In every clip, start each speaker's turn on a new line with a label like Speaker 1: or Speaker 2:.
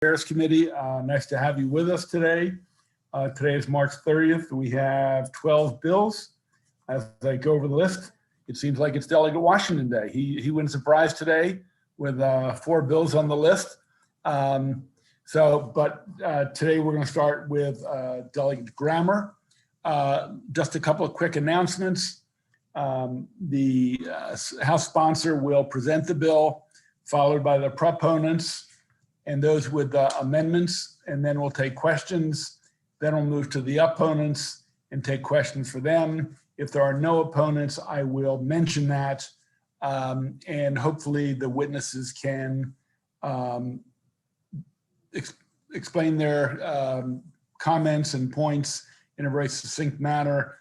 Speaker 1: Affairs Committee. Nice to have you with us today. Today is March 30th. We have 12 bills. As I go over the list, it seems like it's Delegate Washington Day. He wins a prize today with 4 bills on the list. Today we're going to start with Delegate Grammer. Just a couple of quick announcements. The House sponsor will present the bill, followed by the proponents and those with amendments, and then we'll take questions. Then we'll move to the opponents and take questions for them. If there are no opponents, I will mention that, and hopefully the witnesses can explain their comments and points in a very succinct manner.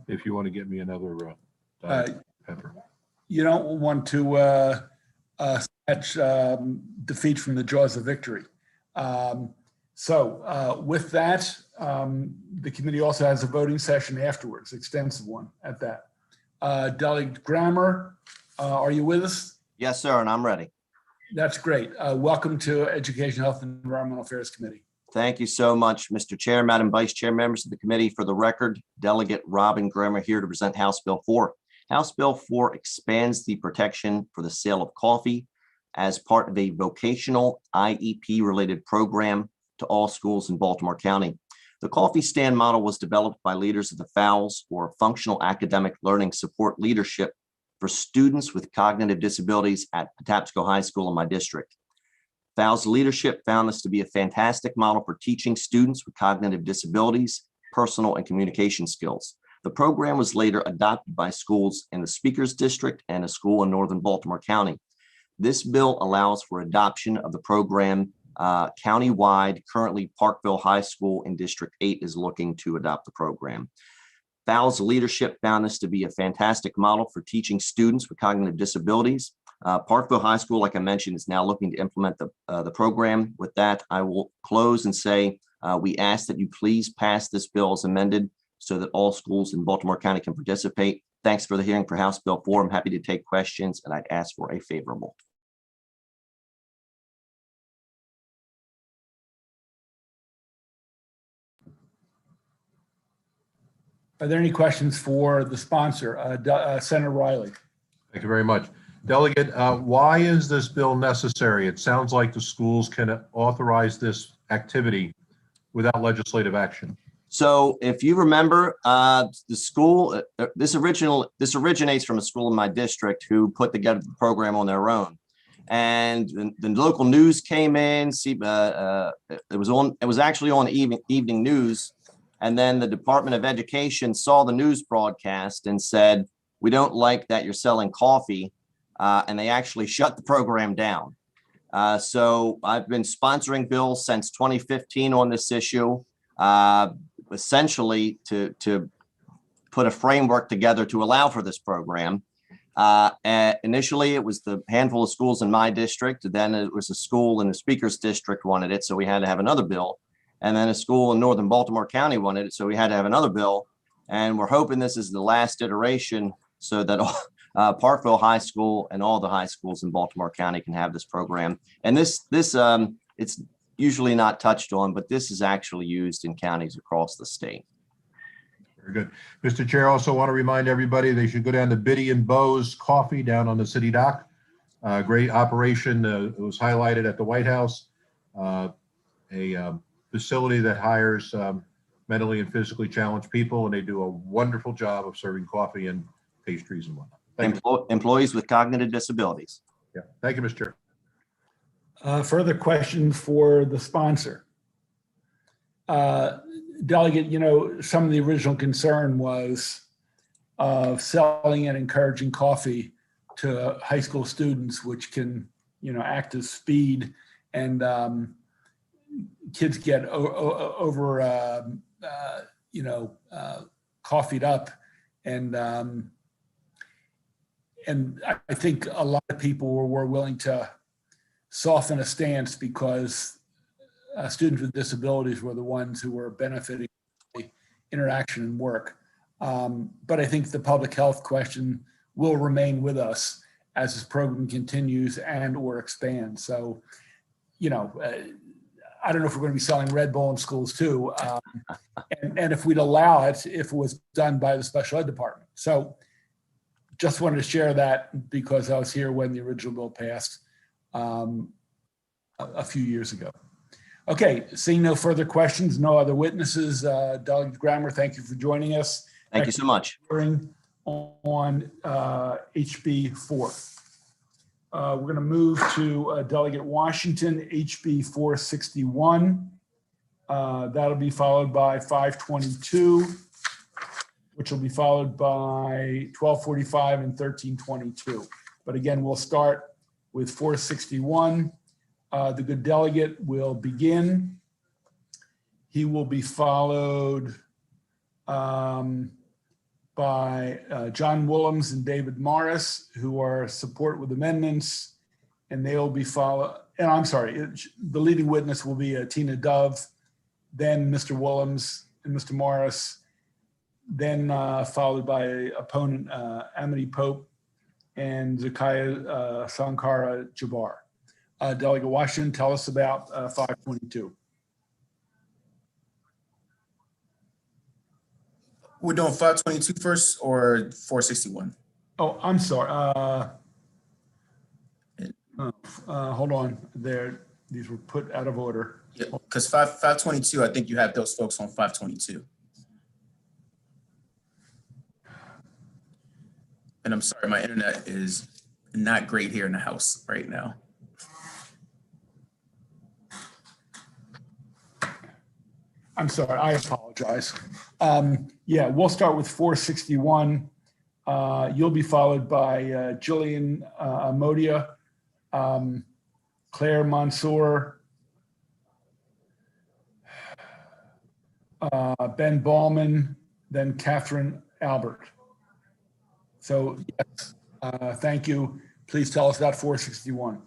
Speaker 2: If you want to get me another pepper. You
Speaker 1: don't want to snatch defeat from the jaws of victory. With that, the committee also has a voting session afterwards, extensive one at that. Delegate Grammer, are you with us?
Speaker 3: Yes, sir, and I'm ready.
Speaker 1: That's great. Welcome to Education, Health, and Environmental Affairs Committee.
Speaker 3: Thank you so much, Mr. Chair, Madam Vice Chair, members of the committee. For the record, Delegate Robin Grammer here to present House Bill 4. House Bill 4 expands the protection for the sale of coffee as part of a vocational IEP-related program to all schools in Baltimore County. The coffee stand model was developed by leaders of the FALS, or Functional Academic Learning Support Leadership, for students with cognitive disabilities at Patapsco High School in my district. FALS leadership found this to be a fantastic model for teaching students with cognitive disabilities, personal and communication skills. The program was later adopted by schools in the Speaker's District and a school in Northern Baltimore County. This bill allows for adoption of the program countywide. Currently, Parkville High School in District 8 is looking to adopt the program. FALS leadership found this to be a fantastic model for teaching students with cognitive disabilities. Parkville High School, like I mentioned, is now looking to implement the program. With that, I will close and say we ask that you please pass this bill as amended so that all schools in Baltimore County can participate. Thanks for the hearing for House Bill 4. I'm happy to take questions, and I'd ask for a favorable.
Speaker 1: Are there any questions for the sponsor, Senator Riley?
Speaker 2: Thank you very much. Delegate, why is this bill necessary? It sounds like the schools can authorize this activity without legislative action.
Speaker 3: So if you remember, the school, this originates from a school in my district who put together the program on their own. And the local news came in, it was actually on evening news. And then the Department of Education saw the news broadcast and said, we don't like that you're selling coffee. And they actually shut the program down. So I've been sponsoring bills since 2015 on this issue, essentially to put a framework together to allow for this program. Initially, it was the handful of schools in my district. Then it was a school in the Speaker's District wanted it, so we had to have another bill. And then a school in Northern Baltimore County wanted it, so we had to have another bill. And we're hoping this is the last iteration so that Parkville High School and all the high schools in Baltimore County can have this program. And it's usually not touched on, but this is actually used in counties across the state.
Speaker 2: Very good. Mr. Chair, I also want to remind everybody they should go down to Biddy and Bo's Coffee down on the city dock. Great operation. It was highlighted at the White House. A facility that hires mentally and physically challenged people, and they do a wonderful job of serving coffee and pastries and whatnot.
Speaker 3: Employees with cognitive disabilities.
Speaker 2: Yeah, thank you, Mr. Chair.
Speaker 1: Further questions for the sponsor? Delegate, some of the original concern was selling and encouraging coffee to high school students, which can, act as speed, and kids get coffeeed up, and I think a lot of people were willing to soften a stance because students with disabilities were the ones who were benefiting from the interaction and work. But I think the public health question will remain with us as this program continues and or expands. So, I don't know if we're going to be selling Red Bull in schools too. And if we'd allow it, if it was done by the special ed department. So just wanted to share that because I was here when the original bill passed a few years ago. Okay, seeing no further questions, no other witnesses, Delegate Grammer, thank you for joining us.
Speaker 3: Thank you so much.
Speaker 1: Hearing on HB 4. We're going to move to Delegate Washington, HB 461. That'll be followed by 522, which will be followed by 1245 and 1322. But again, we'll start with 461. The good delegate will begin. He will be followed by John Willems and David Morris, who are support with amendments, and they will be followed. And I'm sorry, the leading witness will be Tina Dove, then Mr. Willems and Mr. Morris, then followed by opponent Amity Pope and Zakaya Sankara Jabbar. Delegate Washington, tell us about 522.
Speaker 4: We're doing 522 first or 461?
Speaker 1: Oh, I'm sorry. Hold on. These were put out of order.
Speaker 4: Yeah, because 522, I think you have those folks on 522. And I'm sorry, my internet is not great here in the house right now.
Speaker 1: I'm sorry, I apologize. Yeah, we'll start with 461. You'll be followed by Jillian Amodia, Claire Mansour, Ben Ballman, then Catherine Albert. So yes, thank you. Please tell us about 461.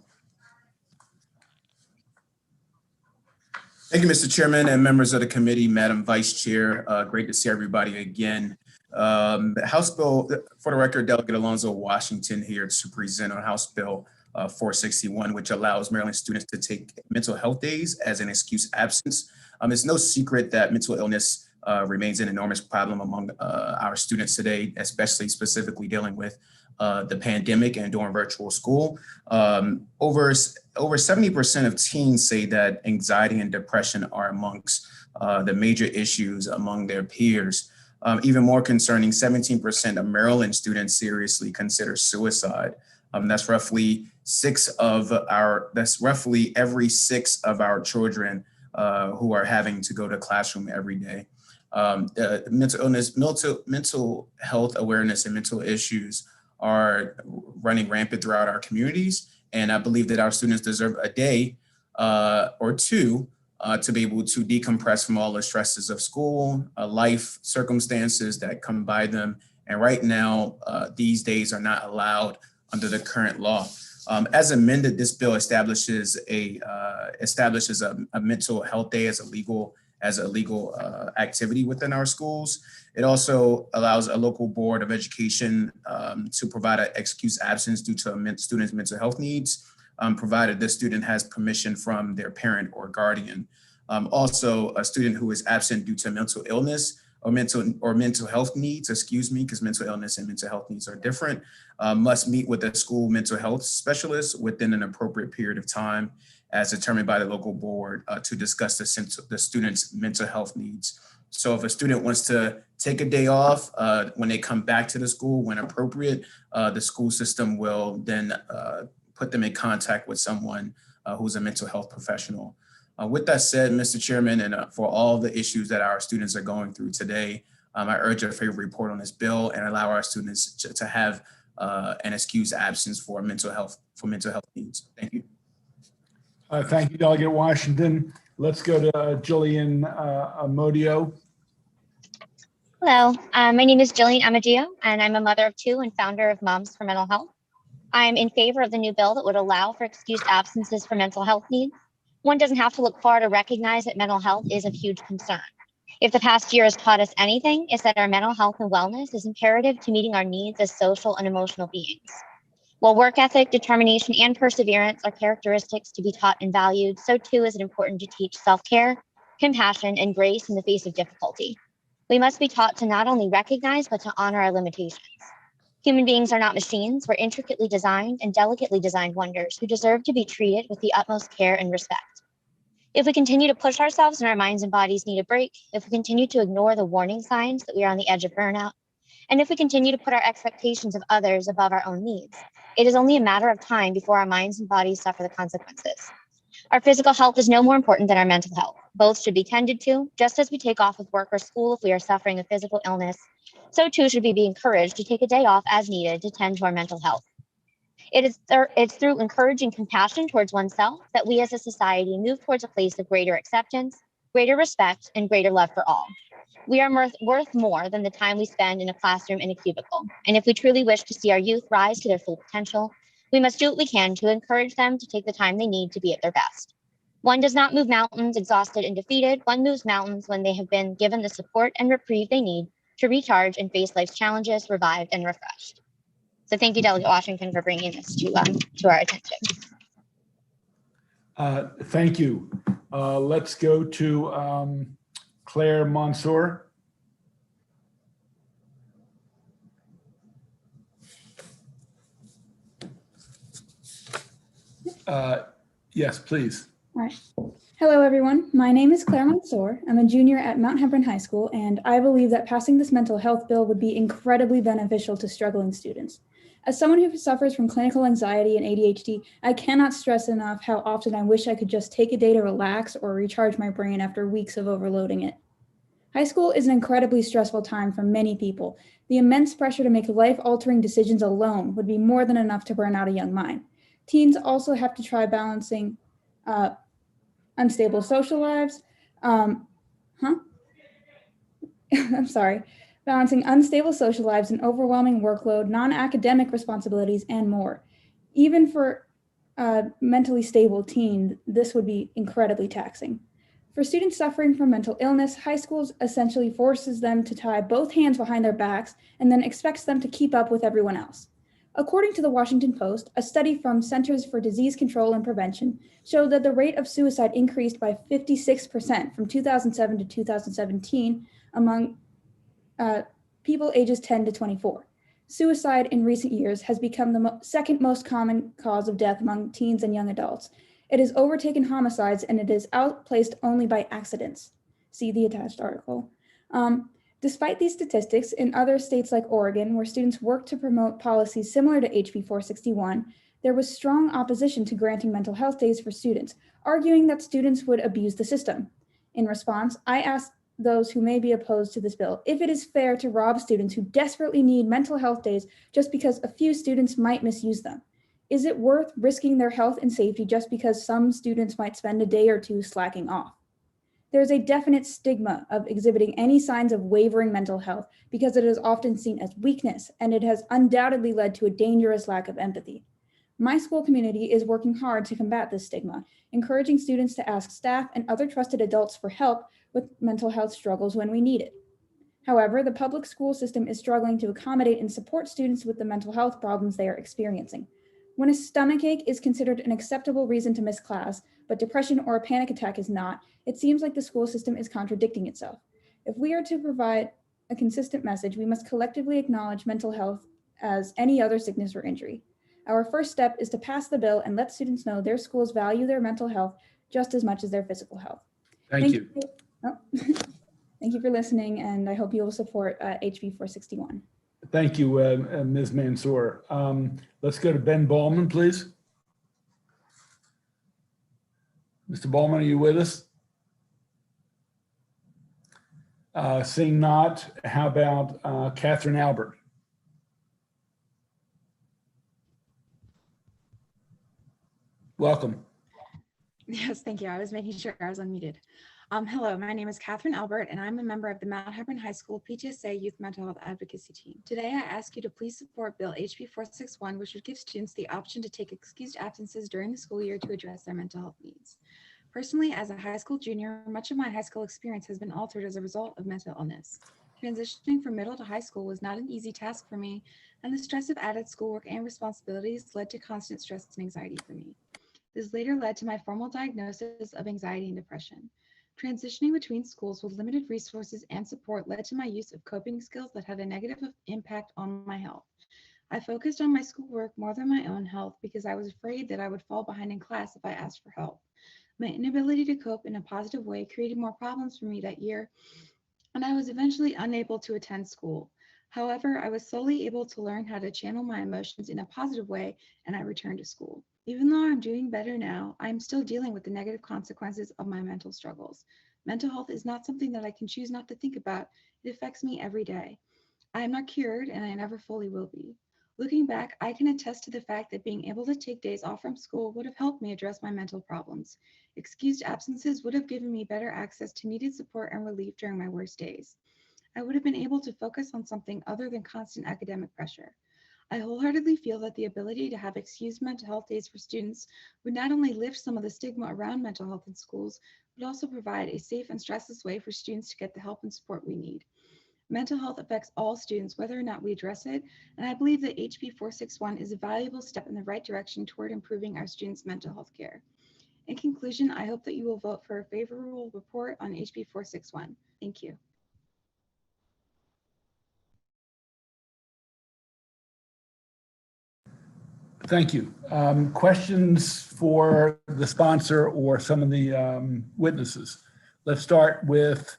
Speaker 4: Thank you, Mr. Chairman and members of the committee, Madam Vice Chair. Great to see everybody again. House Bill, for the record, Delegate Alonzo Washington here to present on House Bill 461, which allows Maryland students to take mental health days as an excuse absence. It's no secret that mental illness remains an enormous problem among our students today, especially specifically dealing with the pandemic and during virtual school. Over 70% of teens say that anxiety and depression are amongst the major issues among their peers. Even more concerning, 17% of Maryland students seriously consider suicide. That's roughly every 6 of our children who are having to go to classroom every day. Mental illness, mental health awareness and mental issues are running rampant throughout our communities. And I believe that our students deserve a day or two to be able to decompress from all the stresses of school, life circumstances that come by them. And right now, these days are not allowed under the current law. As amended, this bill establishes a mental health day as a legal activity within our schools. It also allows a local board of education to provide an excuse absence due to a student's mental health needs, provided the student has permission from their parent or guardian. Also, a student who is absent due to mental illness or mental health needs, because mental illness and mental health needs are different, must meet with a school mental health specialist within an appropriate period of time as determined by the local board to discuss the student's mental health needs. So if a student wants to take a day off when they come back to the school when appropriate, the school system will then put them in contact with someone who's a mental health professional. With that said, Mr. Chairman, and for all the issues that our students are going through today, I urge a favorable report on this bill and allow our students to have an excuse absence for mental health needs. Thank you.
Speaker 1: Thank you, Delegate Washington. Let's go to Jillian Amodio.
Speaker 5: Hello, my name is Jillian Amadio, and I'm a mother of 2 and founder of Moms for Mental Health. I'm in favor of the new bill that would allow for excused absences for mental health needs. One doesn't have to look far to recognize that mental health is of huge concern. If the past year has taught us anything, it's that our mental health and wellness is imperative to meeting our needs as social and emotional beings. While work ethic, determination, and perseverance are characteristics to be taught and valued, so too is it important to teach self-care, compassion, and grace in the face of difficulty. We must be taught to not only recognize, but to honor our limitations. Human beings are not machines. We're intricately designed and delicately designed wonders who deserve to be treated with the utmost care and respect. If we continue to push ourselves and our minds and bodies need a break, if we continue to ignore the warning signs that we are on the edge of burnout, and if we continue to put our expectations of others above our own needs, it is only a matter of time before our minds and bodies suffer the consequences. Our physical health is no more important than our mental health. Both should be tended to, just as we take off with work or school if we are suffering a physical illness. So too should we be encouraged to take a day off as needed to tend to our mental health. It's through encouraging compassion towards oneself that we as a society move towards a place of greater acceptance, greater respect, and greater love for all. We are worth more than the time we spend in a classroom in a cubicle. And if we truly wish to see our youth rise to their full potential, we must do what we can to encourage them to take the time they need to be at their best. One does not move mountains exhausted and defeated. One moves mountains when they have been given the support and reprieve they need to recharge and face life's challenges, revived and refreshed. So thank you, Delegate Washington, for bringing this to our attention.
Speaker 1: Thank you. Let's go to Claire Mansour. Yes, please.
Speaker 6: All right. Hello, everyone. My name is Claire Mansour. I'm a junior at Mount Hebron High School, and I believe that passing this mental health bill would be incredibly beneficial to struggling students. As someone who suffers from clinical anxiety and ADHD, I cannot stress enough how often I wish I could just take a day to relax or recharge my brain after weeks of overloading it. High school is an incredibly stressful time for many people. The immense pressure to make life-altering decisions alone would be more than enough to burn out a young mind. Teens also have to try balancing unstable social lives, balancing unstable social lives, an overwhelming workload, non-academic responsibilities, and more. Even for a mentally stable teen, this would be incredibly taxing. For students suffering from mental illness, high schools essentially forces them to tie both hands behind their backs and then expects them to keep up with everyone else. According to the Washington Post, a study from Centers for Disease Control and Prevention showed that the rate of suicide increased by 56% from 2007 to 2017 among people ages 10 to 24. Suicide in recent years has become the second most common cause of death among teens and young adults. It has overtaken homicides, and it is outplaced only by accidents. See the attached article. Despite these statistics, in other states like Oregon, where students work to promote policies similar to HB 461, there was strong opposition to granting mental health days for students, arguing that students would abuse the system. In response, I asked those who may be opposed to this bill if it is fair to rob students who desperately need mental health days just because a few students might misuse them. Is it worth risking their health and safety just because some students might spend a day or two slacking off? There is a definite stigma of exhibiting any signs of wavering mental health because it is often seen as weakness, and it has undoubtedly led to a dangerous lack of empathy. My school community is working hard to combat this stigma, encouraging students to ask staff and other trusted adults for help with mental health struggles when we need it. However, the public school system is struggling to accommodate and support students with the mental health problems they are experiencing. When a stomachache is considered an acceptable reason to miss class, but depression or a panic attack is not, it seems like the school system is contradicting itself. If we are to provide a consistent message, we must collectively acknowledge mental health as any other sickness or injury. Our first step is to pass the bill and let students know their schools value their mental health just as much as their physical health.
Speaker 1: Thank you.
Speaker 6: Thank you for listening, and I hope you will support HB 461.
Speaker 1: Thank you, Ms. Mansour. Let's go to Ben Ballman, please. Mr. Ballman, are you with us? Seeing not, how about Catherine Albert? Welcome.
Speaker 7: Yes, thank you. I was making sure I was unmuted. Hello, my name is Catherine Albert, and I'm a member of the Mount Hebron High School PTSA Youth Mental Health Advocacy Team. Today, I ask you to please support Bill HB 461, which would give students the option to take excused absences during the school year to address their mental health needs. Personally, as a high school junior, much of my high school experience has been altered as a result of mental illness. Transitioning from middle to high school was not an easy task for me, and the stress of added schoolwork and responsibilities led to constant stress and anxiety for me. This later led to my formal diagnosis of anxiety and depression. Transitioning between schools with limited resources and support led to my use of coping skills that had a negative impact on my health. I focused on my schoolwork more than my own health because I was afraid that I would fall behind in class if I asked for help. My inability to cope in a positive way created more problems for me that year, and I was eventually unable to attend school. However, I was slowly able to learn how to channel my emotions in a positive way, and I returned to school. Even though I'm doing better now, I'm still dealing with the negative consequences of my mental struggles. Mental health is not something that I can choose not to think about. It affects me every day. I am not cured, and I never fully will be. Looking back, I can attest to the fact that being able to take days off from school would have helped me address my mental problems. Excused absences would have given me better access to needed support and relief during my worst days. I would have been able to focus on something other than constant academic pressure. I wholeheartedly feel that the ability to have excused mental health days for students would not only lift some of the stigma around mental health in schools, but also provide a safe and stressless way for students to get the help and support we need. Mental health affects all students, whether or not we address it, and I believe that HB 461 is a valuable step in the right direction toward improving our students' mental health care. In conclusion, I hope that you will vote for a favorable report on HB 461. Thank you.
Speaker 1: Thank you. Questions for the sponsor or some of the witnesses? Let's start with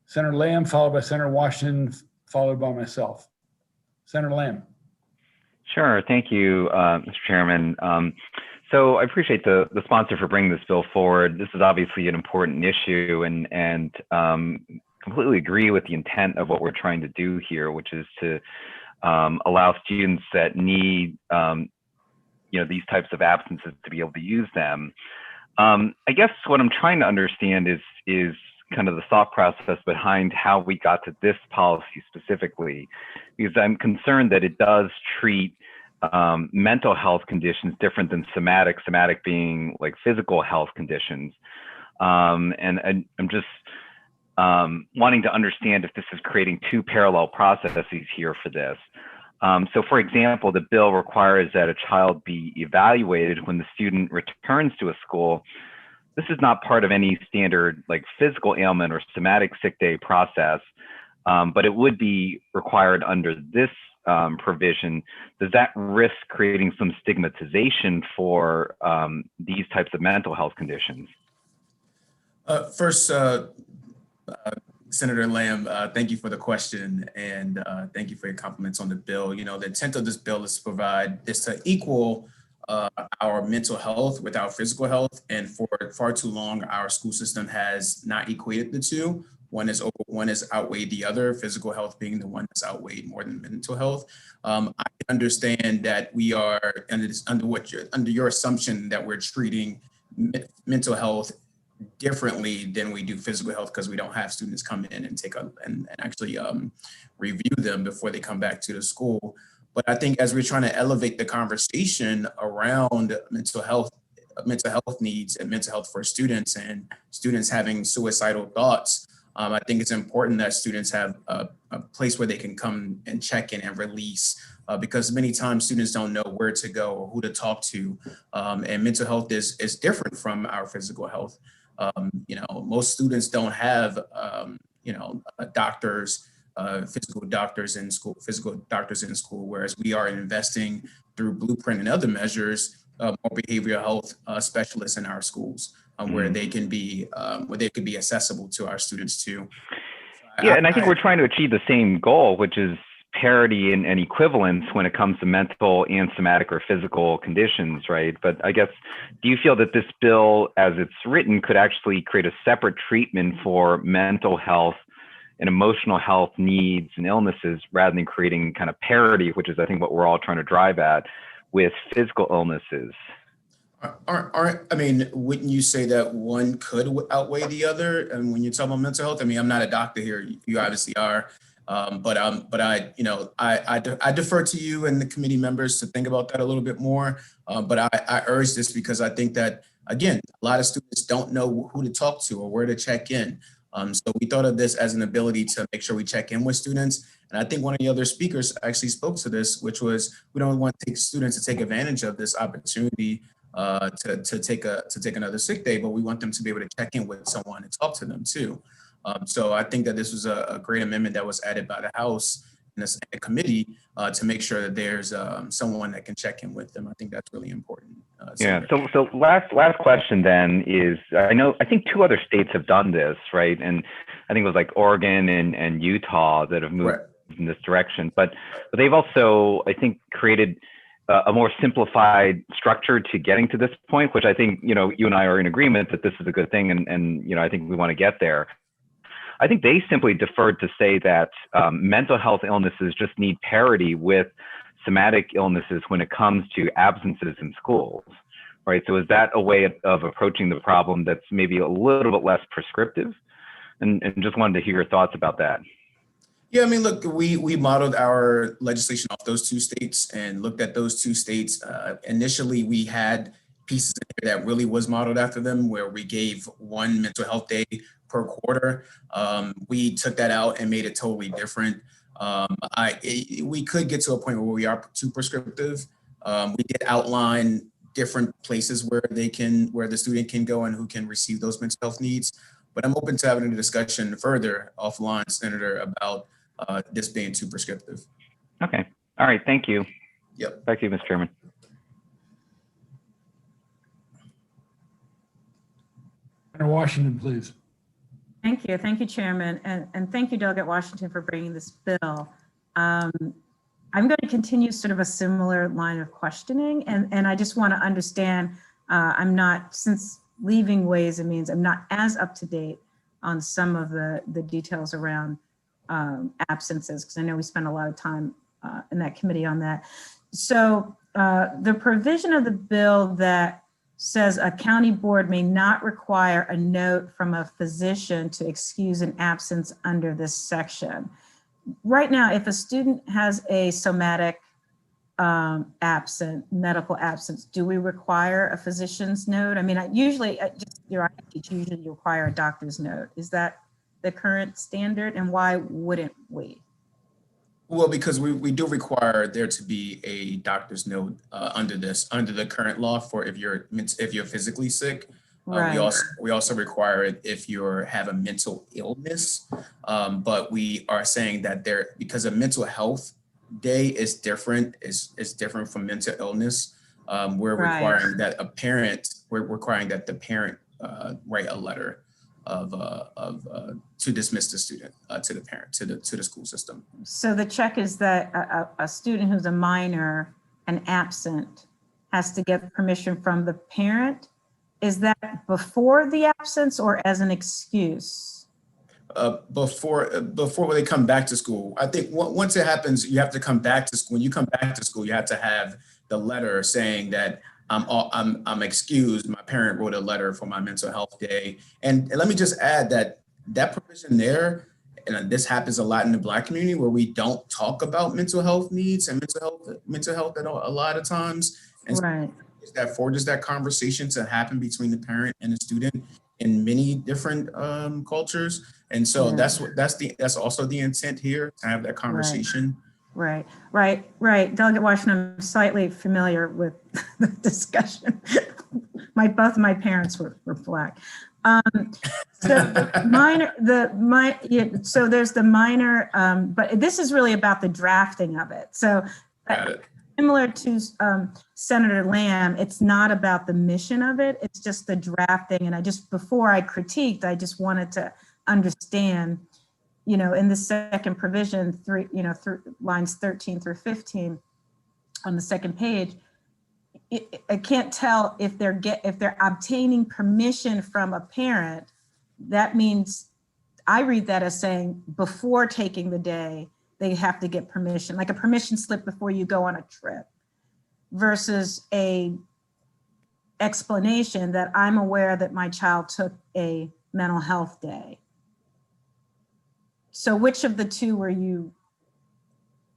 Speaker 1: Senator Lamb, followed by Senator Washington, followed by myself. Senator Lamb.
Speaker 8: Sure. Thank you, Mr. Chairman. So I appreciate the sponsor for bringing this bill forward. This is obviously an important issue, and completely agree with the intent of what we're trying to do here, which is to allow students that need these types of absences to be able to use them. I guess what I'm trying to understand is kind of the thought process behind how we got to this policy specifically, because I'm concerned that it does treat mental health conditions different than somatic being like physical health conditions. And I'm just wanting to understand if this is creating two parallel processes here for this. So for example, the bill requires that a child be evaluated when the student returns to a school. This is not part of any standard like physical ailment or somatic sick day process, but it would be required under this provision. Does that risk creating some stigmatization for these types of mental health conditions?
Speaker 4: First, Senator Lamb, thank you for the question, and thank you for your compliments on the bill. You know, the intent of this bill is to equal our mental health with our physical health, and for far too long, our school system has not equated the two. One is outweighed the other, physical health being the one that's outweighed more than mental health. I understand that we are under your assumption that we're treating mental health differently than we do physical health because we don't have students come in and actually review them before they come back to the school. But I think as we're trying to elevate the conversation around mental health needs and mental health for students and students having suicidal thoughts, I think it's important that students have a place where they can come and check in and release, because many times students don't know where to go or who to talk to. And mental health is different from our physical health. Most students don't have, doctors, physical doctors in school, whereas we are investing through Blueprint and other measures, more behavioral health specialists in our schools, where they can be, accessible to our students too.
Speaker 8: Yeah, and I think we're trying to achieve the same goal, which is parity and equivalence when it comes to mental and somatic or physical conditions, right? But I guess, do you feel that this bill, as it's written, could actually create a separate treatment for mental health and emotional health needs and illnesses, rather than creating kind of parity, which is, I think, what we're all trying to drive at with physical illnesses?
Speaker 4: Wouldn't you say that one could outweigh the other? And when you talk about mental health, I'm not a doctor here. You obviously are. But I defer to you and the committee members to think about that a little bit more. But I urge this because I think that, again, a lot of students don't know who to talk to or where to check in. So we thought of this as an ability to make sure we check in with students. And I think one of the other speakers actually spoke to this, which was we don't want to take students to take advantage of this opportunity to take another sick day, but we want them to be able to check in with someone and talk to them too. So I think that this was a great amendment that was added by the House and the committee to make sure that there's someone that can check in with them. I think that's really important.
Speaker 8: Yeah. So last question then is, I think 2 other states have done this, right? And I think it was like Oregon and Utah that have moved in this direction. But they've also, I think, created a more simplified structure to getting to this point, which I think, you and I are in agreement that this is a good thing. And I think we want to get there. I think they simply deferred to say that mental health illnesses just need parity with somatic illnesses when it comes to absences in schools, right? So is that a way of approaching the problem that's maybe a little bit less prescriptive? And just wanted to hear your thoughts about that.
Speaker 4: Yeah, I mean, look, we modeled our legislation off those 2 states and looked at those 2 states. Initially, we had pieces in there that really was modeled after them, where we gave 1 mental health day per quarter. We took that out and made it totally different. We could get to a point where we are too prescriptive. We did outline different places where the student can go and who can receive those mental health needs. But I'm open to having a discussion further offline, Senator, about this being too prescriptive.
Speaker 8: Okay. All right. Thank you.
Speaker 4: Yep.
Speaker 8: Back to you, Mr. Chairman.
Speaker 1: Senator Washington, please.
Speaker 9: Thank you. Thank you, Chairman. And thank you, Delegate Washington, for bringing this bill. I'm going to continue sort of a similar line of questioning. And I just want to understand, since leaving Ways and Means, I'm not as up to date on some of the details around absences, because I know we spent a lot of time in that committee on that. So the provision of the bill that says a county board may not require a note from a physician to excuse an absence under this section. Right now, if a student has a somatic medical absence, do we require a physician's note? I mean, usually you require a doctor's note. Is that the current standard, and why wouldn't we?
Speaker 4: Well, because we do require there to be a doctor's note under the current law for if you're physically sick.
Speaker 9: Right.
Speaker 4: We also require it if you have a mental illness. But we are saying that because a mental health day is different, is different from mental illness. We're requiring that the parent write a letter to dismiss the student to the parent, to the school system.
Speaker 9: So the check is that a student who's a minor and absent has to get permission from the parent. Is that before the absence or as an excuse?
Speaker 4: Before they come back to school. I think once it happens, you have to come back to school. When you come back to school, you have to have the letter saying that I'm excused. My parent wrote a letter for my mental health day. And let me just add that provision there, and this happens a lot in the Black community where we don't talk about mental health needs and mental health at all, a lot of times. And
Speaker 9: right.
Speaker 4: So that forges that conversation to happen between the parent and the student in many different cultures. And so that's also the intent here, to have that conversation.
Speaker 9: Right. Delegate Washington, I'm slightly familiar with the discussion. Both of my parents were Black. So there's the minor, but this is really about the drafting of it. So similar to Senator Lamb, it's not about the mission of it. It's just the drafting. And before I critiqued, I just wanted to understand, in the second provision, through lines 13 through 15 on the second page, I can't tell if they're obtaining permission from a parent. That means I read that as saying before taking the day, they have to get permission, like a permission slip before you go on a trip, versus a explanation that I'm aware that my child took a mental health day. So which of the two were you?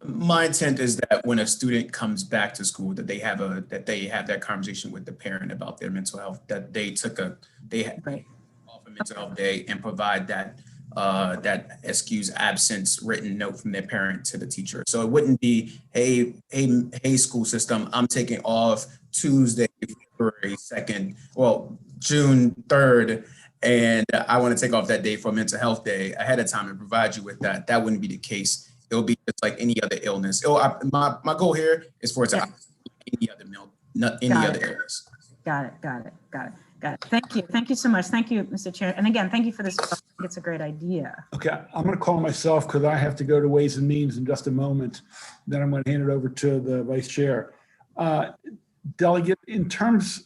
Speaker 4: My intent is that when a student comes back to school, that they have that conversation with the parent about their mental health, that they took off a mental health day and provide that that excuse absence written note from their parent to the teacher. So it wouldn't be, hey, school system, I'm taking off Tuesday, February 2nd, well, June 3rd, and I want to take off that day for mental health day ahead of time and provide you with that. That wouldn't be the case. It'll be just like any other illness. My goal here is for it to any other not any other illness.
Speaker 9: Got it. Thank you so much. Thank you, Mr. Chair. And again, thank you for this. I think it's a great idea.
Speaker 1: Okay, I'm going to call myself because I have to go to Ways and Means in just a moment. Then I'm going to hand it over to the Vice Chair. Delegate, in terms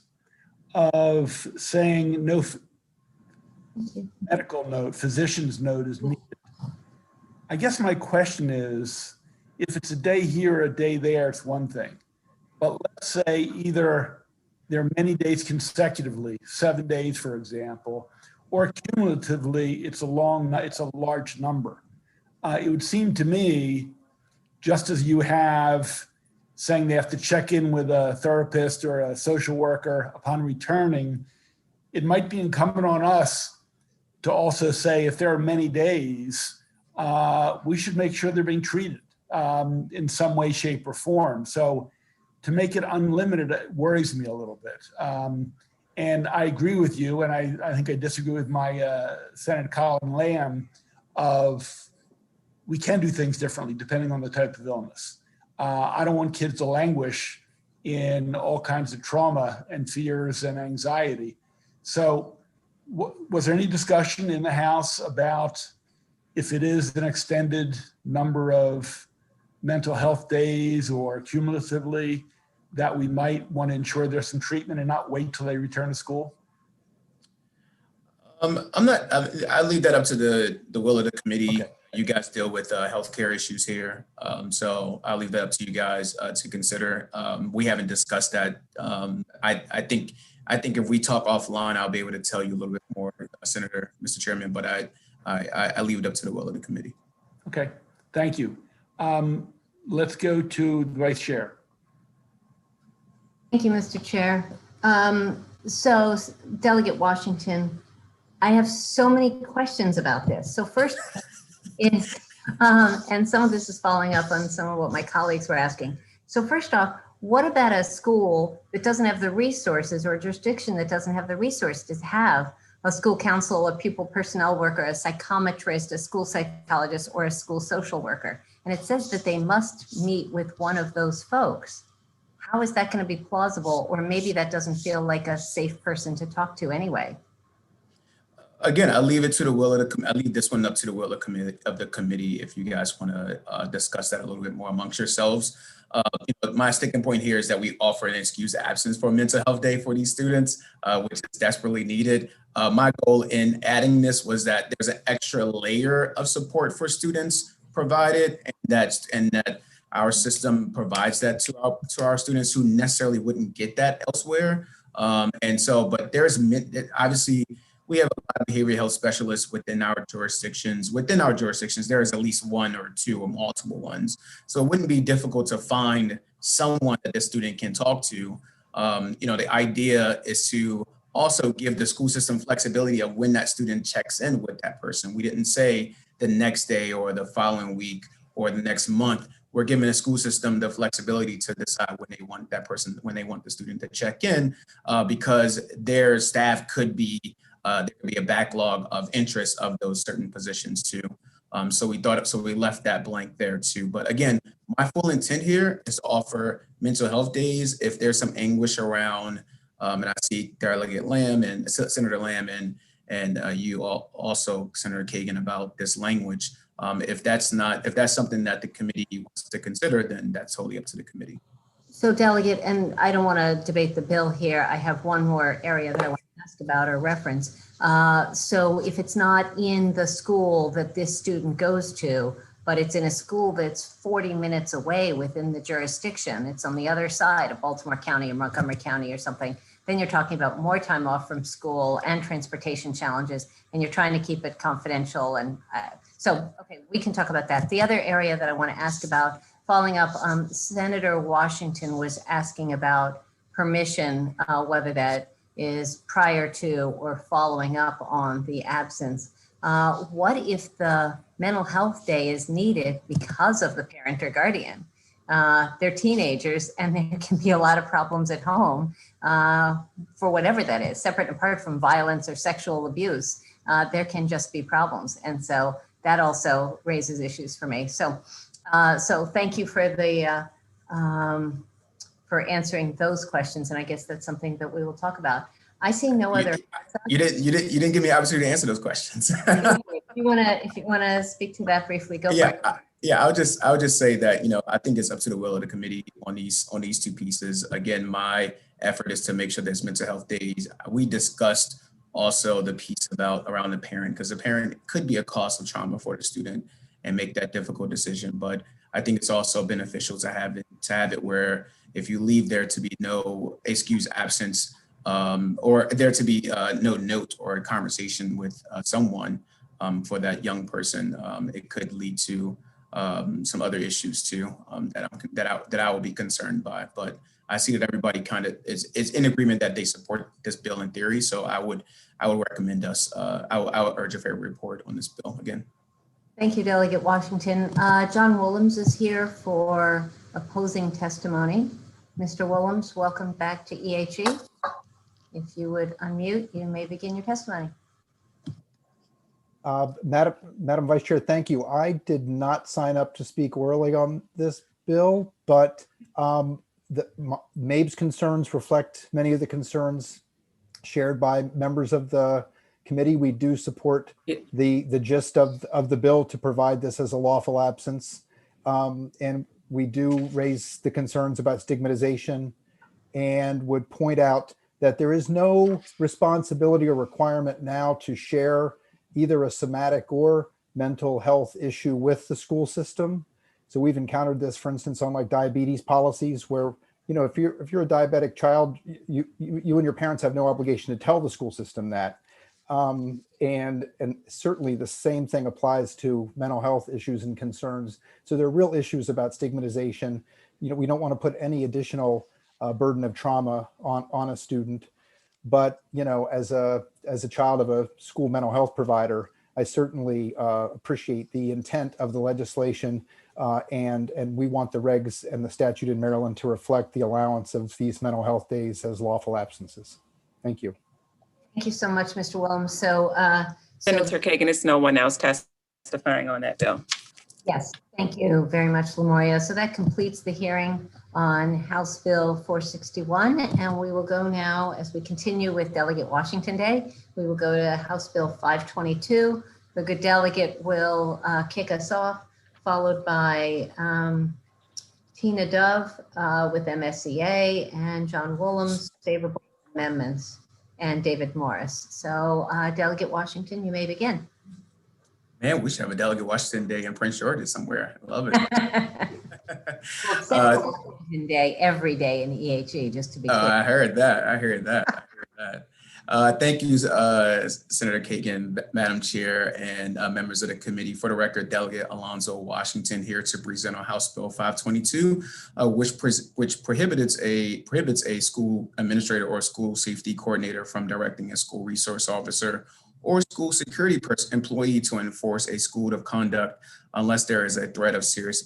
Speaker 1: of saying no medical note, physician's note is needed, I guess my question is, if it's a day here or a day there, it's one thing. But let's say either there are many days consecutively, 7 days, for example, or cumulatively, it's a large number. It would seem to me, just as you have saying they have to check in with a therapist or a social worker upon returning, it might be incumbent on us to also say if there are many days, we should make sure they're being treated in some way, shape, or form. So to make it unlimited, it worries me a little bit. And I agree with you, and I think I disagree with my Senator Colin Lamb of we can do things differently depending on the type of illness. I don't want kids to languish in all kinds of trauma and fears and anxiety. So was there any discussion in the House about if it is an extended number of mental health days or cumulatively that we might want to ensure there's some treatment and not wait till they return to school?
Speaker 4: I leave that up to the will of the committee.
Speaker 1: Okay.
Speaker 4: You guys deal with healthcare issues here. So I'll leave that up to you guys to consider. We haven't discussed that. I think if we talk offline, I'll be able to tell you a little bit more, Senator, Mr. Chairman, but I leave it up to the will of the committee.
Speaker 1: Okay, thank you. Let's go to the Vice Chair.
Speaker 10: Thank you, Mr. Chair. So Delegate Washington, I have so many questions about this. So first is, and some of this is following up on some of what my colleagues were asking. So first off, what about a school that doesn't have the resources or a jurisdiction that doesn't have the resources to have a school counsel, a pupil personnel worker, a psychometrist, a school psychologist, or a school social worker? And it says that they must meet with one of those folks. How is that going to be plausible? Or maybe that doesn't feel like a safe person to talk to anyway.
Speaker 4: Again, I'll leave it to the will of the. I'll leave this one up to the will of the committee. If you guys want to discuss that a little bit more amongst yourselves. My sticking point here is that we offer an excuse absence for mental health day for these students, which is desperately needed. My goal in adding this was that there's an extra layer of support for students provided, and that our system provides that to our students who necessarily wouldn't get that elsewhere. But there's obviously. We have a lot of behavioral health specialists within our jurisdictions. Within our jurisdictions, there is at least one or two or multiple ones. So it wouldn't be difficult to find someone that the student can talk to. The idea is to also give the school system flexibility of when that student checks in with that person. We didn't say the next day or the following week or the next month. We're giving the school system the flexibility to decide when they want that person, when they want the student to check in, because their staff could be there could be a backlog of interest of those certain positions too. So we left that blank there too. But again, my full intent here is to offer mental health days. If there's some anguish around, and I see Delegate Lamb and Senator Lamb and you all also, Senator Kagan, about this language. If that's something that the committee wants to consider, then that's totally up to the committee.
Speaker 10: So Delegate, and I don't want to debate the bill here. I have one more area that I want to ask about or reference. So if it's not in the school that this student goes to, but it's in a school that's 40 minutes away within the jurisdiction, it's on the other side of Baltimore County or Montgomery County or something, then you're talking about more time off from school and transportation challenges, and you're trying to keep it confidential. And okay, we can talk about that. The other area that I want to ask about, following up, Senator Washington was asking about permission, whether that is prior to or following up on the absence. What if the mental health day is needed because of the parent or guardian? They're teenagers and there can be a lot of problems at home for whatever that is, separate and apart from violence or sexual abuse. There can just be problems. And so that also raises issues for me. So thank you for the for answering those questions. And I guess that's something that we will talk about. I see no other.
Speaker 4: You didn't give me the opportunity to answer those questions.
Speaker 10: If you wanna speak to that briefly, go for it.
Speaker 4: Yeah, I would just say that, I think it's up to the will of the committee on these two pieces. Again, my effort is to make sure there's mental health days. We discussed also the piece around the parent, because the parent could be a cause of trauma for the student and make that difficult decision. But I think it's also beneficial to have it where if you leave there to be no excuse absence, or there to be no note or a conversation with someone for that young person, it could lead to some other issues too that I will be concerned by. But I see that everybody kind of is in agreement that they support this bill in theory. So I would recommend us. I would urge a favorable report on this bill again.
Speaker 10: Thank you, Delegate Washington. John Willems is here for opposing testimony. Mr. Willems, welcome back to EHE. If you would unmute, you may begin your testimony.
Speaker 11: Madam Vice Chair, thank you. I did not sign up to speak orally on this bill, but MABE's concerns reflect many of the concerns shared by members of the committee. We do support the gist of the bill to provide this as a lawful absence. And we do raise the concerns about stigmatization and would point out that there is no responsibility or requirement now to share either a somatic or mental health issue with the school system. So we've encountered this, for instance, on like diabetes policies where, if you're a diabetic child, you and your parents have no obligation to tell the school system that. And certainly the same thing applies to mental health issues and concerns. So there are real issues about stigmatization. We don't want to put any additional burden of trauma on a student. But, as a child of a school mental health provider, I certainly appreciate the intent of the legislation, and we want the regs and the statute in Maryland to reflect the allowance of these mental health days as lawful absences. Thank you.
Speaker 10: Thank you so much, Mr. Willems. So,
Speaker 12: Senator Kagan, it's no one else testifying on that bill.
Speaker 10: Yes, thank you very much, Lamoria. So that completes the hearing on House Bill 461. And we will go now, as we continue with Delegate Washington Day, we will go to House Bill 522. The good delegate will kick us off, followed by Tina Dove with MSEA and John Willems, favorable amendments, and David Morris. So Delegate Washington, you may begin.
Speaker 4: Man, we should have a Delegate Washington Day in Prince George's somewhere. I love it.
Speaker 10: Washington Day every day in EHE, just to be clear.
Speaker 4: I heard that. Thank you, Senator Kagan, Madam Chair, and members of the committee. For the record, Delegate Alonzo Washington here to present on House Bill 522, which prohibits a school administrator or school safety coordinator from directing a school resource officer or school security employee to enforce a school of conduct unless there is a threat of serious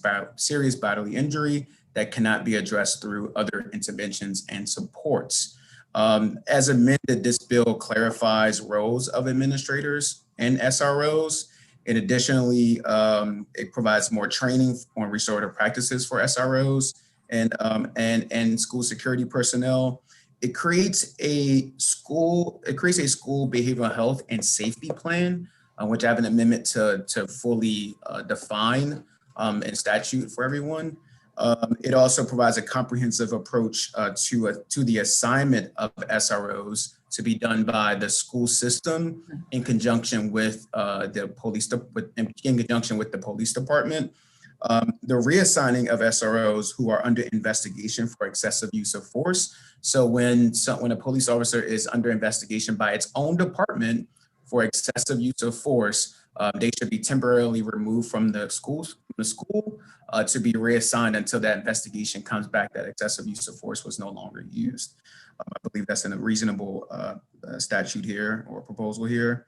Speaker 4: bodily injury that cannot be addressed through other interventions and supports. As amended, this bill clarifies roles of administrators and SROs. And additionally, it provides more training on restorative practices for SROs and school security personnel. It creates a school behavioral health and safety plan, which I have an amendment to fully define in statute for everyone. It also provides a comprehensive approach to the assignment of SROs to be done by the school system in conjunction with the police department. The reassigning of SROs who are under investigation for excessive use of force. So when a police officer is under investigation by its own department for excessive use of force, they should be temporarily removed from the school to be reassigned until that investigation comes back that excessive use of force was no longer used. I believe that's a reasonable statute here or proposal here.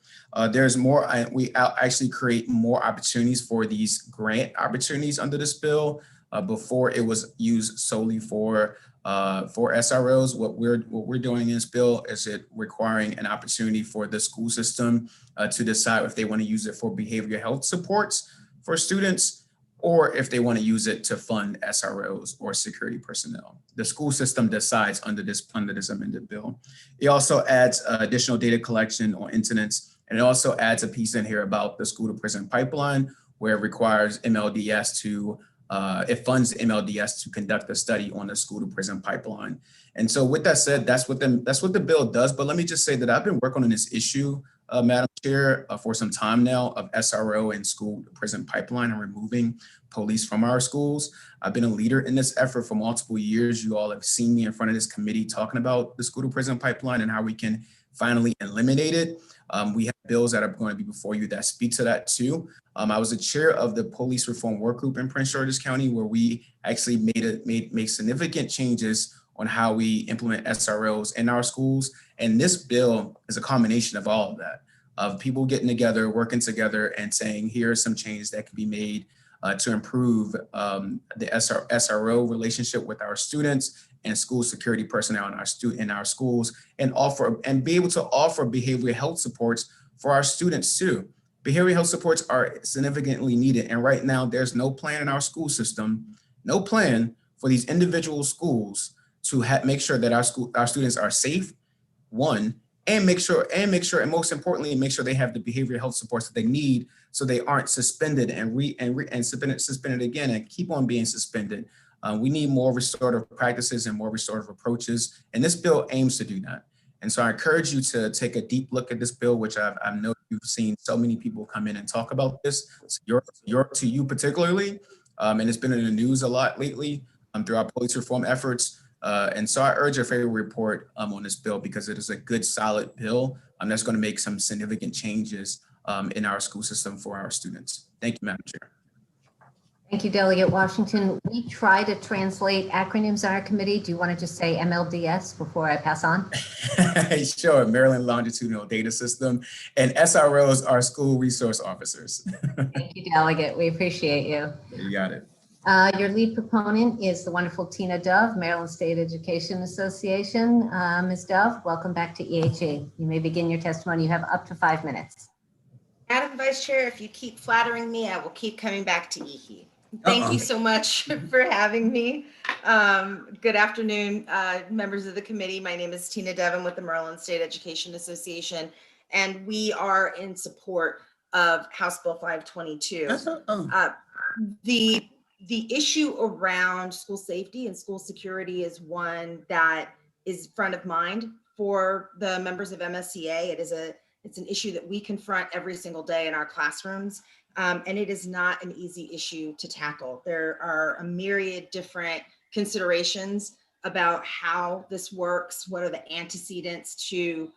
Speaker 4: There's more, we actually create more opportunities for these grant opportunities under this bill. Before it was used solely for SROs. What we're doing in this bill is it requiring an opportunity for the school system to decide if they want to use it for behavioral health supports for students, or if they want to use it to fund SROs or security personnel. The school system decides under this amended bill. It also adds additional data collection on incidents, and it also adds a piece in here about the school to prison pipeline, where it requires MLDS to, it funds MLDS to conduct a study on the school to prison pipeline. And so with that said, that's what the bill does. But let me just say that I've been working on this issue, Madam Chair, for some time now, of SRO and school to prison pipeline and removing police from our schools. I've been a leader in this effort for multiple years. You all have seen me in front of this committee talking about the school to prison pipeline and how we can finally eliminate it. We have bills that are going to be before you that speak to that too. I was the chair of the police reform work group in Prince George's County, where we actually made significant changes on how we implement SROs in our schools. And this bill is a combination of all of that, of people getting together, working together, and saying, here are some changes that can be made to improve the SRO relationship with our students and school security personnel in our schools, and be able to offer behavioral health supports for our students too. Behavioral health supports are significantly needed. And right now there's no plan in our school system, no plan for these individual schools to make sure that our students are safe, one, and make sure, and most importantly, make sure they have the behavioral health supports that they need, so they aren't suspended and suspended again and keep on being suspended. We need more restorative practices and more restorative approaches, and this bill aims to do that. And so I encourage you to take a deep look at this bill, which I know you've seen so many people come in and talk about this. To you particularly, and it's been in the news a lot lately through our police reform efforts. And so I urge a favorable report on this bill, because it is a good, solid bill that's going to make some significant changes in our school system for our students. Thank you, Madam Chair.
Speaker 10: Thank you, Delegate Washington. We try to translate acronyms on our committee. Do you want to just say MLDS before I pass on?
Speaker 4: Sure, Maryland Longitudinal Data System, and SROs are school resource officers.
Speaker 10: Thank you, Delegate. We appreciate you.
Speaker 4: You got it.
Speaker 10: Your lead proponent is the wonderful Tina Dove, Maryland State Education Association. Ms. Dove, welcome back to EHE. You may begin your testimony. You have up to 5 minutes.
Speaker 13: Madam Vice Chair, if you keep flattering me, I will keep coming back to EHE. Thank you so much for having me. Good afternoon, members of the committee. My name is Tina Dove. I'm with the Maryland State Education Association, and we are in support of House Bill 522. The issue around school safety and school security is one that is front of mind for the members of MSCA. It's an issue that we confront every single day in our classrooms, and it is not an easy issue to tackle. There are a myriad different considerations about how this works. What are the antecedents to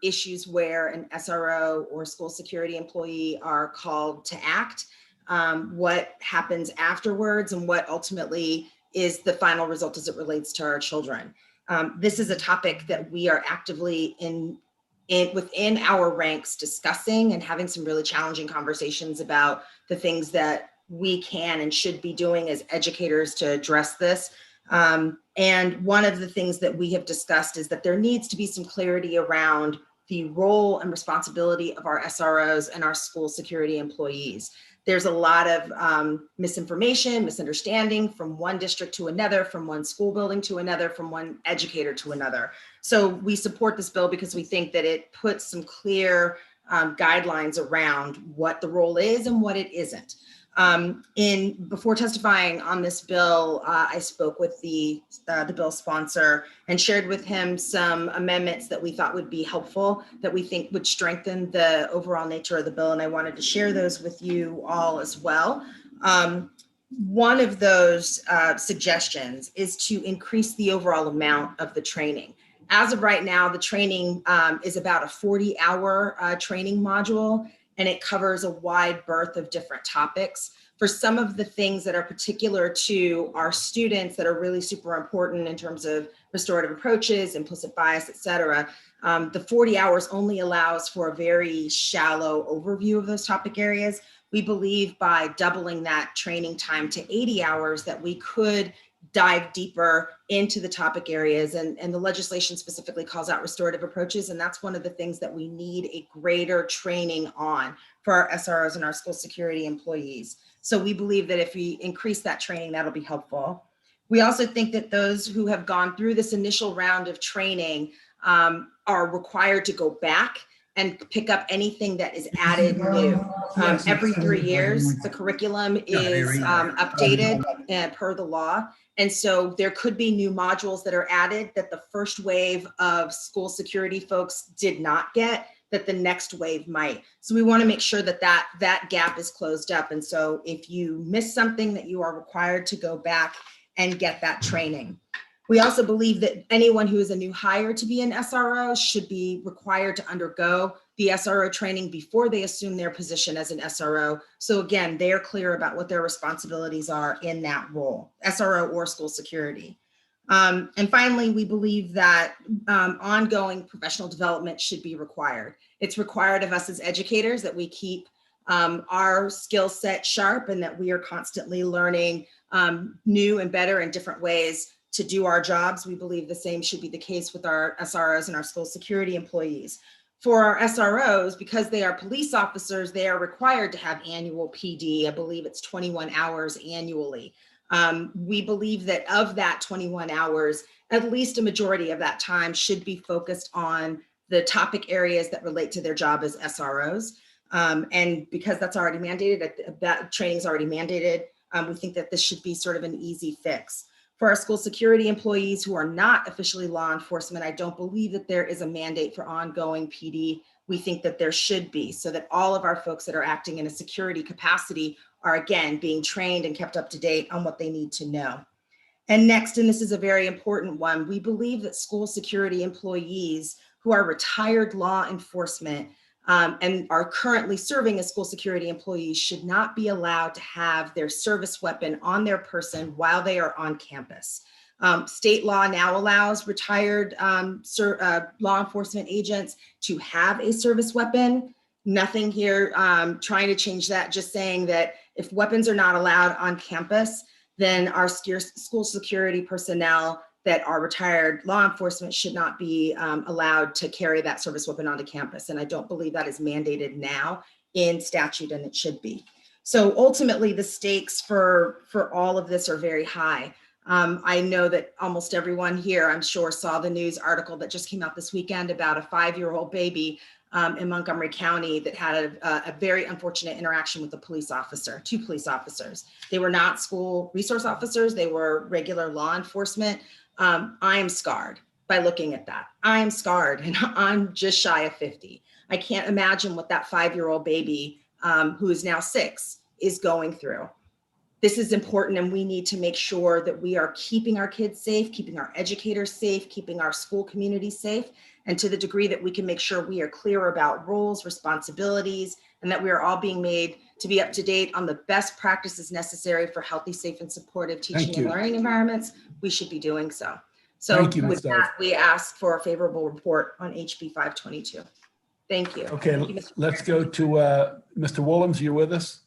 Speaker 13: issues where an SRO or school security employee are called to act? What happens afterwards, and what ultimately is the final result as it relates to our children. This is a topic that we are actively within our ranks discussing and having some really challenging conversations about the things that we can and should be doing as educators to address this. And one of the things that we have discussed is that there needs to be some clarity around the role and responsibility of our SROs and our school security employees. There's a lot of misinformation, misunderstanding from one district to another, from one school building to another, from one educator to another. So we support this bill because we think that it puts some clear guidelines around what the role is and what it isn't. Before testifying on this bill, I spoke with the bill sponsor and shared with him some amendments that we thought would be helpful, that we think would strengthen the overall nature of the bill. And I wanted to share those with you all as well. One of those suggestions is to increase the overall amount of the training. As of right now, the training is about a 40-hour training module, and it covers a wide berth of different topics. for some of the things that are particular to our students that are really super important in terms of restorative approaches, implicit bias, et cetera, the 40 hours only allows for a very shallow overview of those topic areas. We believe by doubling that training time to 80 hours that we could dive deeper into the topic areas, and the legislation specifically calls out restorative approaches, and that's one of the things that we need a greater training on for our SROs and our school security employees. So we believe that if we increase that training, that'll be helpful. We also think that those who have gone through this initial round of training are required to go back and pick up anything that is added new. Every 3 years, the curriculum is updated per the law. And so there could be new modules that are added that the first wave of school security folks did not get, that the next wave might. So we want to make sure that that gap is closed up. And so if you miss something, that you are required to go back and get that training. We also believe that anyone who is a new hire to be an SRO should be required to undergo the SRO training before they assume their position as an SRO. So again, they're clear about what their responsibilities are in that role, SRO or school security. And finally, we believe that ongoing professional development should be required. It's required of us as educators that we keep our skill set sharp and that we are constantly learning new and better and different ways to do our jobs. We believe the same should be the case with our SROs and our school security employees. For our SROs, because they are police officers, they are required to have annual PD. I believe it's 21 hours annually. We believe that of that 21 hours, at least a majority of that time should be focused on the topic areas that relate to their job as SROs. And because that's already mandated, that training is already mandated, we think that this should be sort of an easy fix. For our school security employees who are not officially law enforcement, I don't believe that there is a mandate for ongoing PD. We think that there should be, so that all of our folks that are acting in a security capacity are, again, being trained and kept up to date on what they need to know. And next, and this is a very important one, we believe that school security employees who are retired law enforcement and are currently serving as school security employees should not be allowed to have their service weapon on their person while they are on campus. State law now allows retired law enforcement agents to have a service weapon. Nothing here trying to change that, just saying that if weapons are not allowed on campus, then our school security personnel that are retired law enforcement should not be allowed to carry that service weapon onto campus. And I don't believe that is mandated now in statute, and it should be. So ultimately the stakes for all of this are very high. I know that almost everyone here, I'm sure, saw the news article that just came out this weekend about a 5-year-old baby in Montgomery County that had a very unfortunate interaction with a police officer, 2 police officers. They were not school resource officers, they were regular law enforcement. I am scarred by looking at that. I am scarred, and I'm just shy of 50. I can't imagine what that 5-year-old baby who is now 6 is going through. This is important, and we need to make sure that we are keeping our kids safe, keeping our educators safe, keeping our school community safe, and to the degree that we can make sure we are clear about roles, responsibilities, and that we are all being made to be up to date on the best practices necessary for healthy, safe, and supportive teaching and learning environments, we should be doing so. So with that, we ask for a favorable report on HB 522. Thank you.
Speaker 1: Okay,
Speaker 13: Thank you,
Speaker 1: let's go to Mr. Willems. You're with us?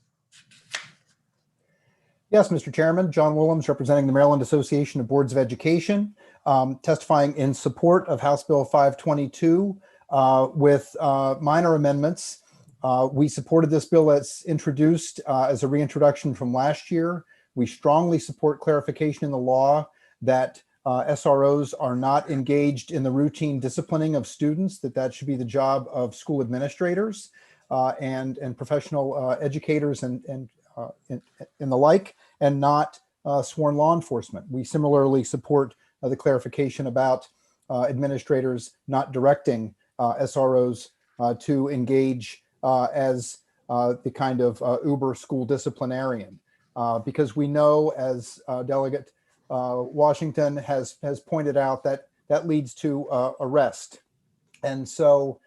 Speaker 11: Yes, Mr. Chairman. John Willems, representing the Maryland Association of Boards of Education, testifying in support of House Bill 522 with minor amendments. We supported this bill as introduced as a reintroduction from last year. We strongly support clarification in the law that SROs are not engaged in the routine disciplining of students, that should be the job of school administrators and professional educators and the like, and not sworn law enforcement. We similarly support the clarification about administrators not directing SROs to engage as the kind of uber school disciplinarian, because we know, as Delegate Washington has pointed out, that leads to arrest. And so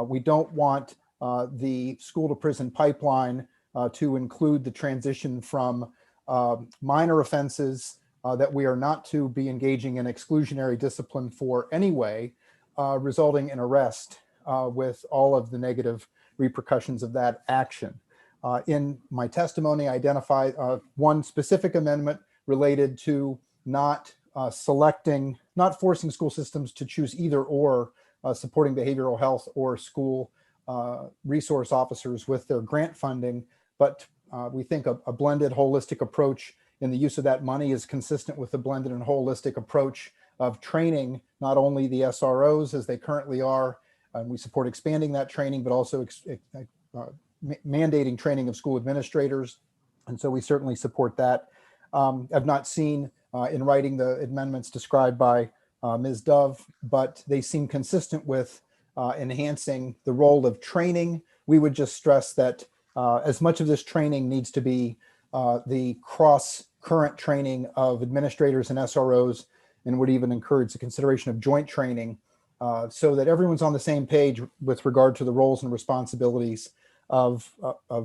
Speaker 11: we don't want the school to prison pipeline to include the transition from minor offenses that we are not to be engaging in exclusionary discipline for anyway, resulting in arrest with all of the negative repercussions of that action. In my testimony, I identified one specific amendment related to not forcing school systems to choose either or supporting behavioral health or school resource officers with their grant funding, but we think a blended holistic approach in the use of that money is consistent with the blended and holistic approach of training not only the SROs as they currently are, and we support expanding that training, but also mandating training of school administrators. And so we certainly support that. I've not seen in writing the amendments described by Ms. Dove, but they seem consistent with enhancing the role of training. We would just stress that as much of this training needs to be the cross-current training of administrators and SROs, and would even encourage the consideration of joint training so that everyone's on the same page with regard to the roles and responsibilities of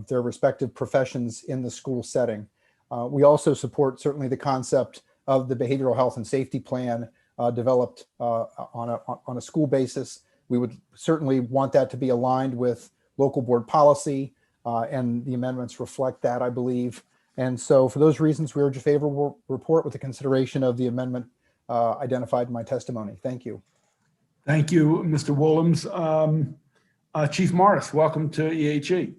Speaker 11: their respective professions in the school setting. We also support certainly the concept of the behavioral health and safety plan developed on a school basis. We would certainly want that to be aligned with local board policy, and the amendments reflect that, I believe. And so for those reasons, we urge a favorable report with the consideration of the amendment identified in my testimony. Thank you.
Speaker 1: Thank you, Mr. Willems. Chief Morris, welcome to EHE.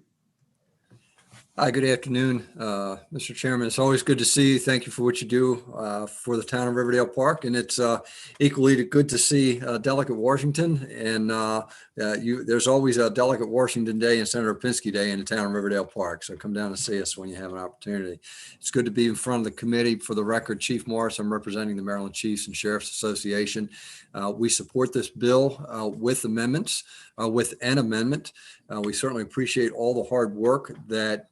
Speaker 14: Hi, good afternoon, Mr. Chairman. It's always good to see you. Thank you for what you do for the town of Riverdale Park. And it's equally good to see Delegate Washington. And there's always a Delegate Washington Day and Senator Pinsky Day in the town of Riverdale Park. So come down and see us when you have an opportunity. It's good to be in front of the committee. For the record, Chief Morris, I'm representing the Maryland Chiefs and Sheriffs Association. We support this bill with amendments, with an amendment. We certainly appreciate all the hard work that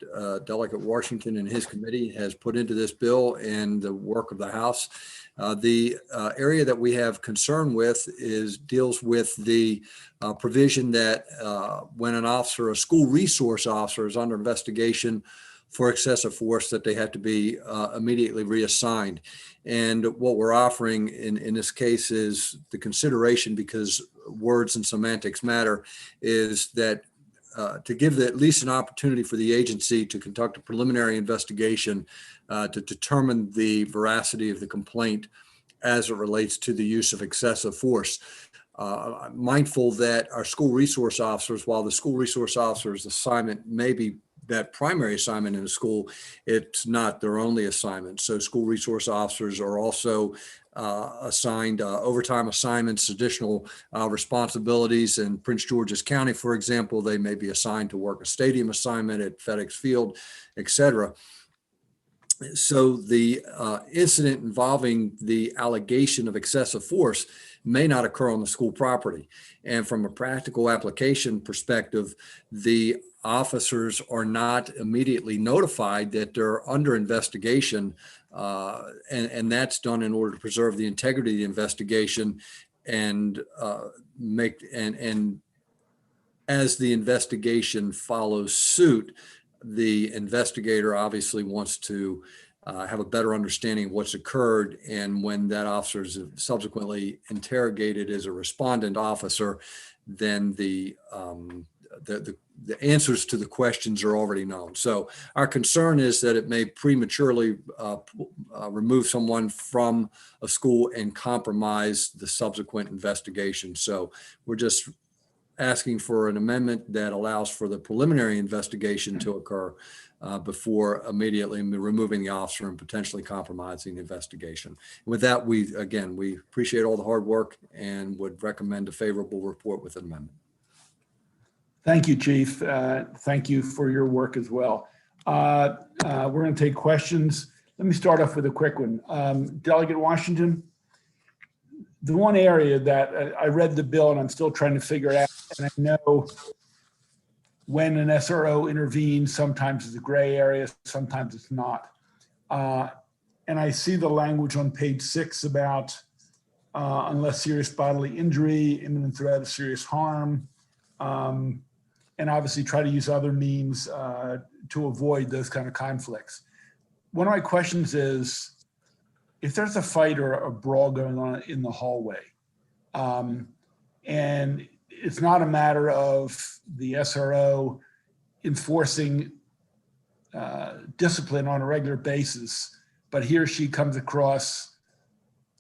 Speaker 14: Delegate Washington and his committee has put into this bill and the work of the House. The area that we have concern with deals with the provision that when an officer, a school resource officer, is under investigation for excessive force, that they have to be immediately reassigned. And what we're offering in this case is the consideration, because words and semantics matter, is that to give at least an opportunity for the agency to conduct a preliminary investigation to determine the veracity of the complaint as it relates to the use of excessive force. Mindful that our school resource officers, while the school resource officer's assignment may be that primary assignment in a school, it's not their only assignment. So school resource officers are also assigned overtime assignments, additional responsibilities. In Prince George's County, for example, they may be assigned to work a stadium assignment at FedEx Field, et cetera. So the incident involving the allegation of excessive force may not occur on the school property. And from a practical application perspective, the officers are not immediately notified that they're under investigation, and that's done in order to preserve the integrity of the investigation and as the investigation follows suit, the investigator obviously wants to have a better understanding of what's occurred. And when that officer is subsequently interrogated as a respondent officer, then the answers to the questions are already known. So our concern is that it may prematurely remove someone from a school and compromise the subsequent investigation. So we're just asking for an amendment that allows for the preliminary investigation to occur before immediately removing the officer and potentially compromising the investigation. With that, we appreciate all the hard work and would recommend a favorable report with an amendment.
Speaker 1: Thank you, Chief. Thank you for your work as well. We're going to take questions. Let me start off with a quick one. Delegate Washington, the one area that I read the bill and I'm still trying to figure it out, and I know when an SRO intervenes, sometimes it's a gray area, sometimes it's not. And I see the language on page 6 about unless serious bodily injury, imminent threat of serious harm. and obviously try to use other means to avoid those kind of conflicts. One of my questions is, if there's a fight or a brawl going on in the hallway, and it's not a matter of the SRO enforcing discipline on a regular basis, but he or she comes across,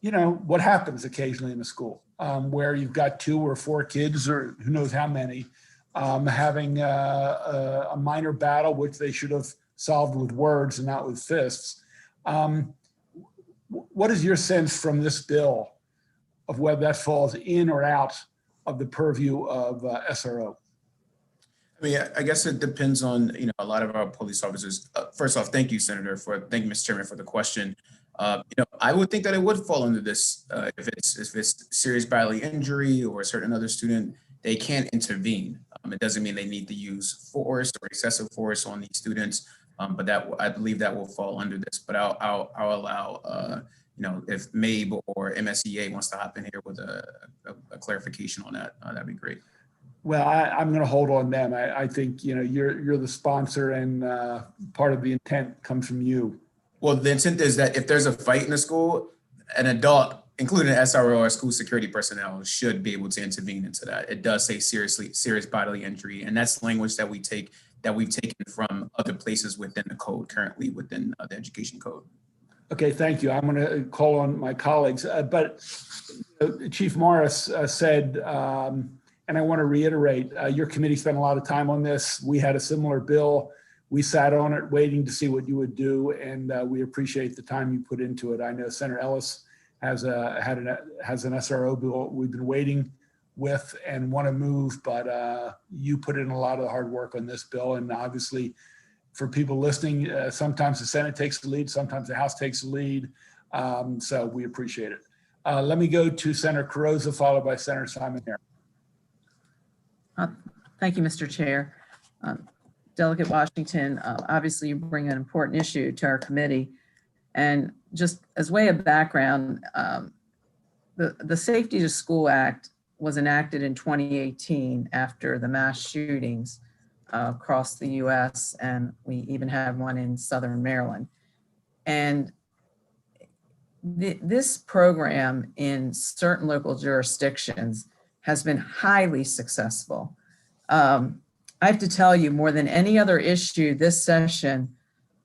Speaker 1: what happens occasionally in a school where you've got 2 or 4 kids, or who knows how many, having a minor battle, which they should have solved with words and not with fists. What is your sense from this bill of whether that falls in or out of the purview of SRO?
Speaker 4: I mean, I guess it depends on, a lot of our police officers. First off, thank you, Senator, thank you, Mr. Chairman, for the question. I would think that it would fall under this. If it's serious bodily injury or a certain other student, they can't intervene. It doesn't mean they need to use force or excessive force on these students, but I believe that will fall under this. But I'll allow, if MABE or MSEA wants to hop in here with a clarification on that, that'd be great.
Speaker 1: Well, I'm going to hold on them. I think, you're the sponsor, and part of the intent comes from you.
Speaker 4: Well, the intent is that if there's a fight in the school, an adult, including an SRO or school security personnel, should be able to intervene into that. It does say serious bodily injury, and that's language that we've taken from other places within the code, currently within the education code.
Speaker 1: Okay, thank you. I'm going to call on my colleagues, but Chief Morris said, and I want to reiterate, your committee spent a lot of time on this. We had a similar bill. We sat on it waiting to see what you would do, and we appreciate the time you put into it. I know Senator Ellis has an SRO bill we've been waiting with and want to move, but you put in a lot of the hard work on this bill. And obviously, for people listening, sometimes the Senate takes the lead, sometimes the House takes the lead. So we appreciate it. Let me go to Senator Carrozza, followed by Senator Simon Harris.
Speaker 15: Thank you, Mr. Chair. Delegate Washington, obviously you bring an important issue to our committee. And just as way of background, the Safety to School Act was enacted in 2018 after the mass shootings across the US, and we even had one in Southern Maryland. And this program in certain local jurisdictions has been highly successful. I have to tell you, more than any other issue this session,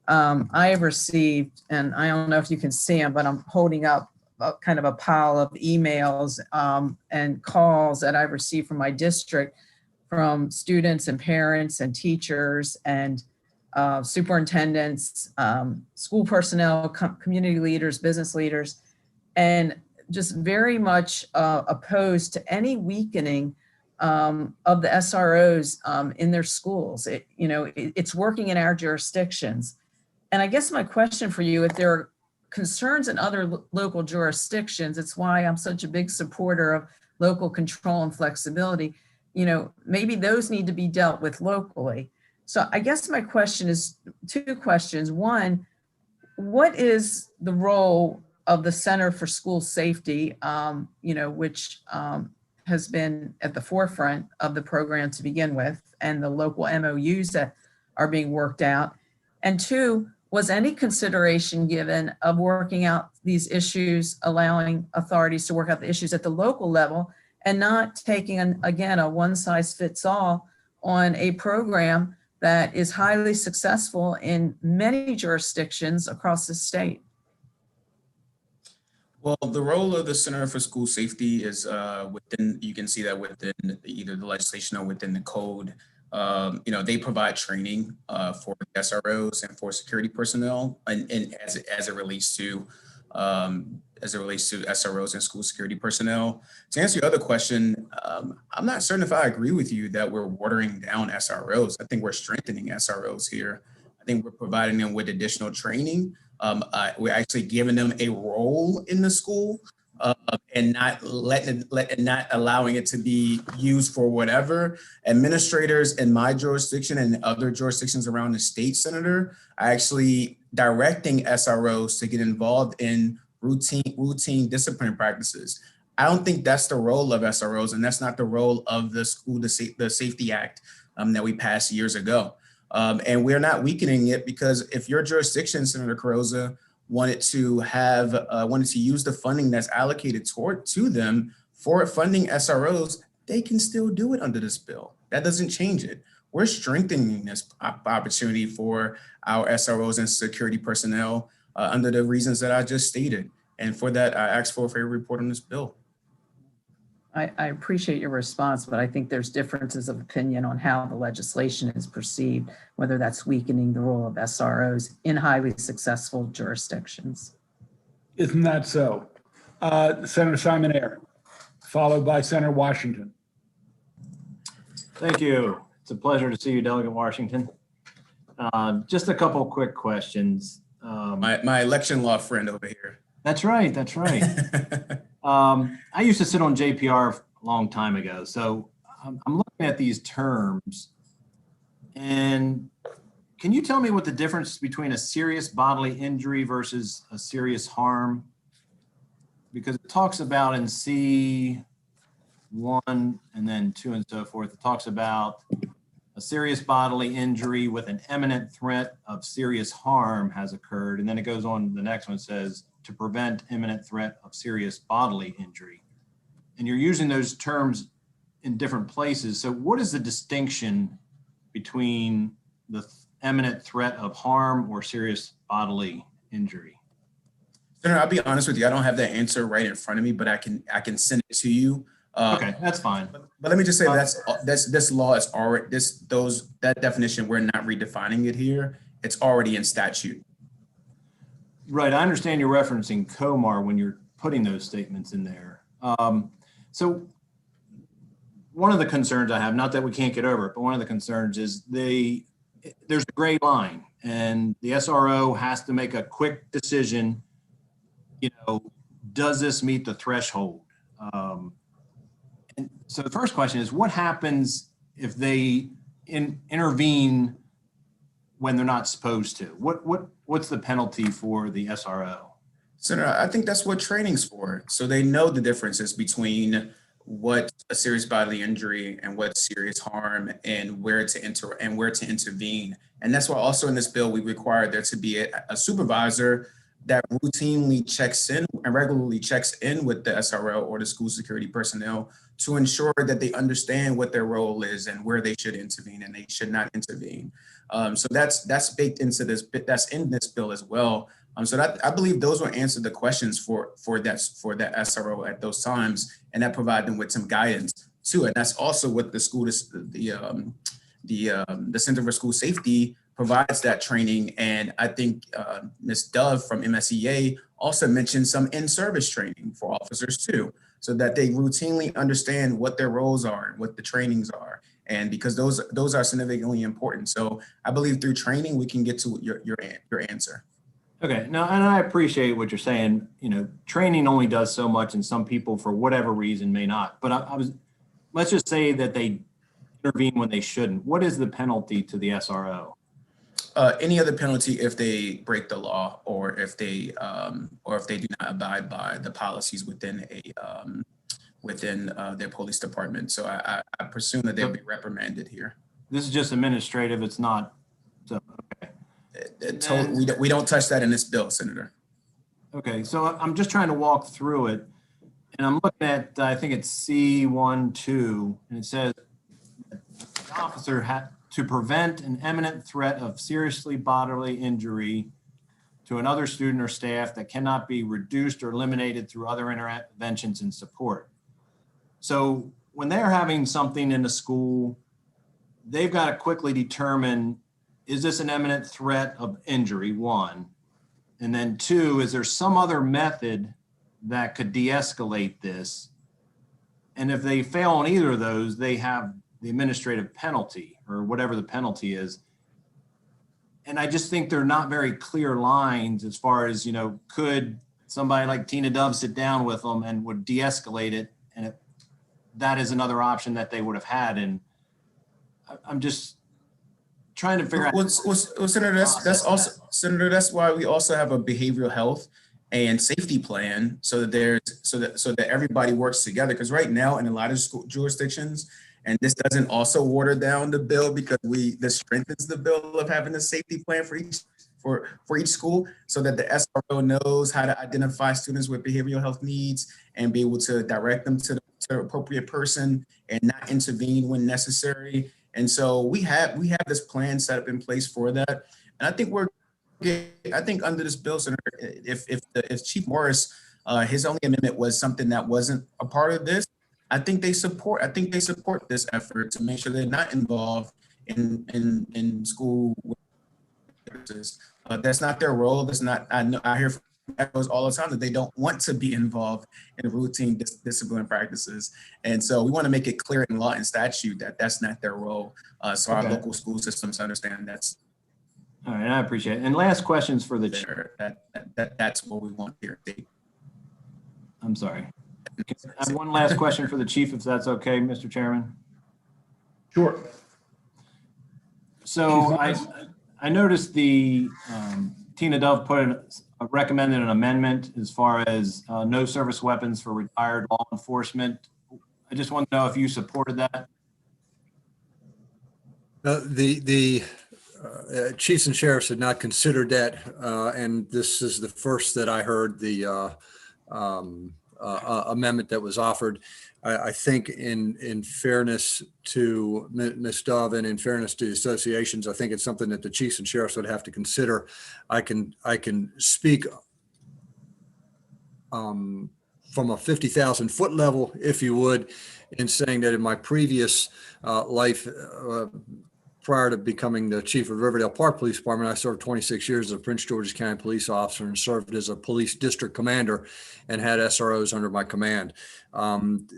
Speaker 15: I have received, and I don't know if you can see them, but I'm holding up kind of a pile of emails and calls that I've received from my district from students and parents and teachers and superintendents, school personnel, community leaders, business leaders, and just very much opposed to any weakening of the SROs in their schools. It's working in our jurisdictions. And I guess my question for you, if there are concerns in other local jurisdictions, it's why I'm such a big supporter of local control and flexibility. Maybe those need to be dealt with locally. So I guess my question is 2 questions. One, what is the role of the Center for School Safety, which has been at the forefront of the program to begin with, and the local MOUs that are being worked out? And 2, was any consideration given of working out these issues, allowing authorities to work out the issues at the local level and not taking, again, a one-size-fits-all on a program that is highly successful in many jurisdictions across the state?
Speaker 4: Well, the role of the Center for School Safety is within, you can see that within either the legislation or within the code. They provide training for SROs and for security personnel, and as it relates to SROs and school security personnel. To answer your other question, I'm not certain if I agree with you that we're watering down SROs. I think we're strengthening SROs here. I think we're providing them with additional training. We're actually giving them a role in the school and not allowing it to be used for whatever. Administrators in my jurisdiction and other jurisdictions around the state, Senator, are actually directing SROs to get involved in routine discipline practices. I don't think that's the role of SROs, and that's not the role of the Safety Act that we passed years ago. And we're not weakening it, because if your jurisdiction, Senator Carrozza, wanted to use the funding that's allocated to them for funding SROs, they can still do it under this bill. That doesn't change it. We're strengthening this opportunity for our SROs and security personnel under the reasons that I just stated. And for that, I ask for a favorable report on this bill.
Speaker 15: I appreciate your response, but I think there's differences of opinion on how the legislation is perceived, whether that's weakening the role of SROs in highly successful jurisdictions.
Speaker 1: Isn't that so? Senator Simon Ayer, followed by Senator Washington.
Speaker 16: Thank you. It's a pleasure to see you, Delegate Washington. Just a couple quick questions.
Speaker 4: My election law friend over here.
Speaker 16: That's right. That's right. I used to sit on JPR a long time ago. So I'm looking at these terms. And can you tell me what the difference between a serious bodily injury versus a serious harm? Because it talks about in C1 and then 2 and so forth, it talks about a serious bodily injury with an imminent threat of serious harm has occurred. And then it goes on, the next one says, to prevent imminent threat of serious bodily injury. And you're using those terms in different places. So what is the distinction between the imminent threat of harm or serious bodily injury?
Speaker 4: Senator, I'll be honest with you. I don't have that answer right in front of me, but I can send it to you.
Speaker 16: Okay, that's fine.
Speaker 4: But let me just say this law is already that definition. We're not redefining it here. It's already in statute.
Speaker 16: Right, I understand you're referencing Comar when you're putting those statements in there. So one of the concerns I have, not that we can't get over it, but one of the concerns is there's a gray line, and the SRO has to make a quick decision. You know, does this meet the threshold? And so the first question is, what happens if they intervene when they're not supposed to? What's the penalty for the SRO?
Speaker 4: Senator, I think that's what training's for. So they know the differences between what a serious bodily injury and what's serious harm, and where to intervene. And that's why also in this bill, we require there to be a supervisor that routinely checks in and regularly checks in with the SRO or the school security personnel to ensure that they understand what their role is and where they should intervene and they should not intervene. So that's baked into this, that's in this bill as well. So that, I believe those will answer the questions for that SRO at those times, and that provide them with some guidance too. And that's also what the Center for School Safety provides that training. And I think Ms. Dove from MSEA also mentioned some in-service training for officers too, so that they routinely understand what their roles are and what the trainings are. And because those are significantly important. So I believe through training, we can get to your answer.
Speaker 16: Okay, now, and I appreciate what you're saying. You know, training only does so much, and some people, for whatever reason, may not. But let's just say that they intervene when they shouldn't. What is the penalty to the SRO?
Speaker 4: Any other penalty if they break the law, or if they do not abide by the policies within their police department. So I presume that they'll be reprimanded here.
Speaker 16: This is just administrative. It's not. So okay.
Speaker 4: We don't touch that in this bill, Senator.
Speaker 16: Okay, so I'm just trying to walk through it, and I'm looking at, I think it's C1(2), and it says the officer had to prevent an imminent threat of seriously bodily injury to another student or staff that cannot be reduced or eliminated through other interventions and support. So when they're having something in the school, they've got to quickly determine, is this an imminent threat of injury, one? And then two, is there some other method that could de-escalate this? And if they fail on either of those, they have the administrative penalty, or whatever the penalty is. And I just think they're not very clear lines as far as, you know, could somebody like Tina Dove sit down with them and would de-escalate it? And that is another option that they would have had. And I'm just trying to figure out.
Speaker 4: Well, Senator, Senator, that's why we also have a behavioral health and safety plan, so that everybody works together. Because right now, in a lot of school jurisdictions, And this doesn't also water down the bill because this strengthens the bill of having a safety plan for each school so that the SRO knows how to identify students with behavioral health needs and be able to direct them to the appropriate person and not intervene when necessary. And so we have this plan set up in place for that. And I think under this bill, Senator, if Chief Morris, his only amendment was something that wasn't a part of this, I think they support this effort to make sure they're not involved in school. That's not their role. That's not. I hear from SROs all the time that they don't want to be involved in routine discipline practices, and so we want to make it clear in law and statute that that's not their role. So our local school systems understand that's.
Speaker 16: All right, I appreciate it. And last questions for the chair.
Speaker 4: That's what we want here.
Speaker 16: I'm sorry. I have one last question for the chief, if that's okay, Mr. Chairman.
Speaker 1: Sure.
Speaker 16: So I noticed the Tina Dove recommended an amendment as far as no service weapons for retired law enforcement. I just want to know if you supported that.
Speaker 14: The chiefs and sheriffs had not considered that, and this is the first that I heard the amendment that was offered. I think in fairness to Ms. Dove and in fairness to the associations, I think it's something that the chiefs and sheriffs would have to consider. I can speak from a 50,000 foot level, if you would, in saying that in my previous life, prior to becoming the chief of Riverdale Park Police Department, I served 26 years as a Prince George's County police officer and served as a police district commander and had SROs under my command. And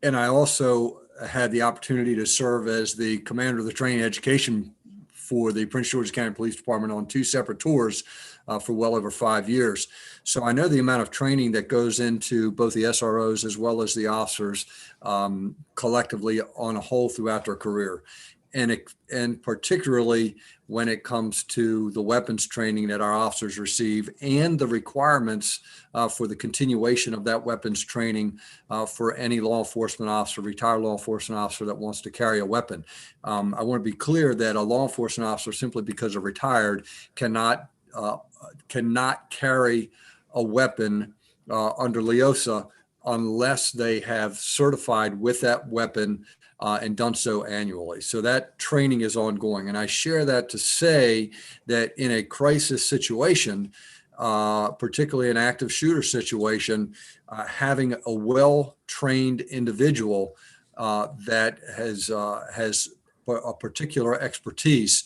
Speaker 14: I also had the opportunity to serve as the commander of the training education for the Prince George's County Police Department on 2 separate tours for well over 5 years. So I know the amount of training that goes into both the SROs as well as the officers collectively on a whole throughout their career. And particularly when it comes to the weapons training that our officers receive and the requirements for the continuation of that weapons training for any law enforcement officer, retired law enforcement officer that wants to carry a weapon. I want to be clear that a law enforcement officer, simply because they're retired, cannot carry a weapon under LEOSA unless they have certified with that weapon and done so annually. So that training is ongoing. And I share that to say that in a crisis situation, particularly an active shooter situation, having a well-trained individual that has a particular expertise,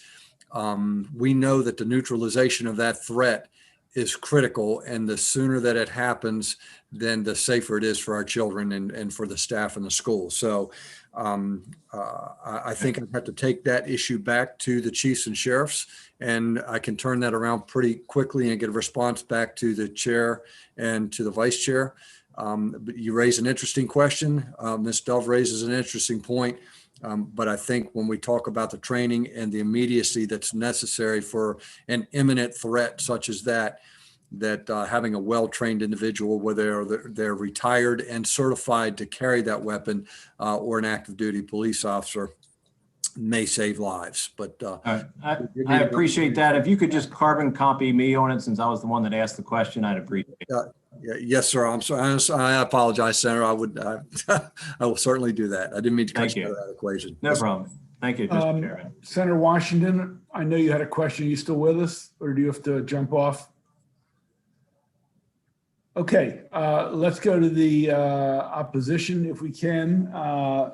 Speaker 14: we know that the neutralization of that threat is critical, and the sooner that it happens, then the safer it is for our children and for the staff in the school. So I think I've had to take that issue back to the chiefs and sheriffs, and I can turn that around pretty quickly and get a response back to the chair and to the vice chair. But you raise an interesting question. Ms. Dove raises an interesting point. But I think when we talk about the training and the immediacy that's necessary for an imminent threat such as that having a well-trained individual, whether they're retired and certified to carry that weapon or an active duty police officer, may save lives. But
Speaker 16: I appreciate that. If you could just carbon copy me on it, since I was the one that asked the question, I'd appreciate it.
Speaker 14: Yes, sir. I'm sorry. I apologize, Senator. I will certainly do that. I didn't mean to cut you out of that equation.
Speaker 16: No problem. Thank you, Mr. Chairman.
Speaker 1: Senator Washington, I know you had a question. Are you still with us, or do you have to jump off? Okay, let's go to the opposition, if we can.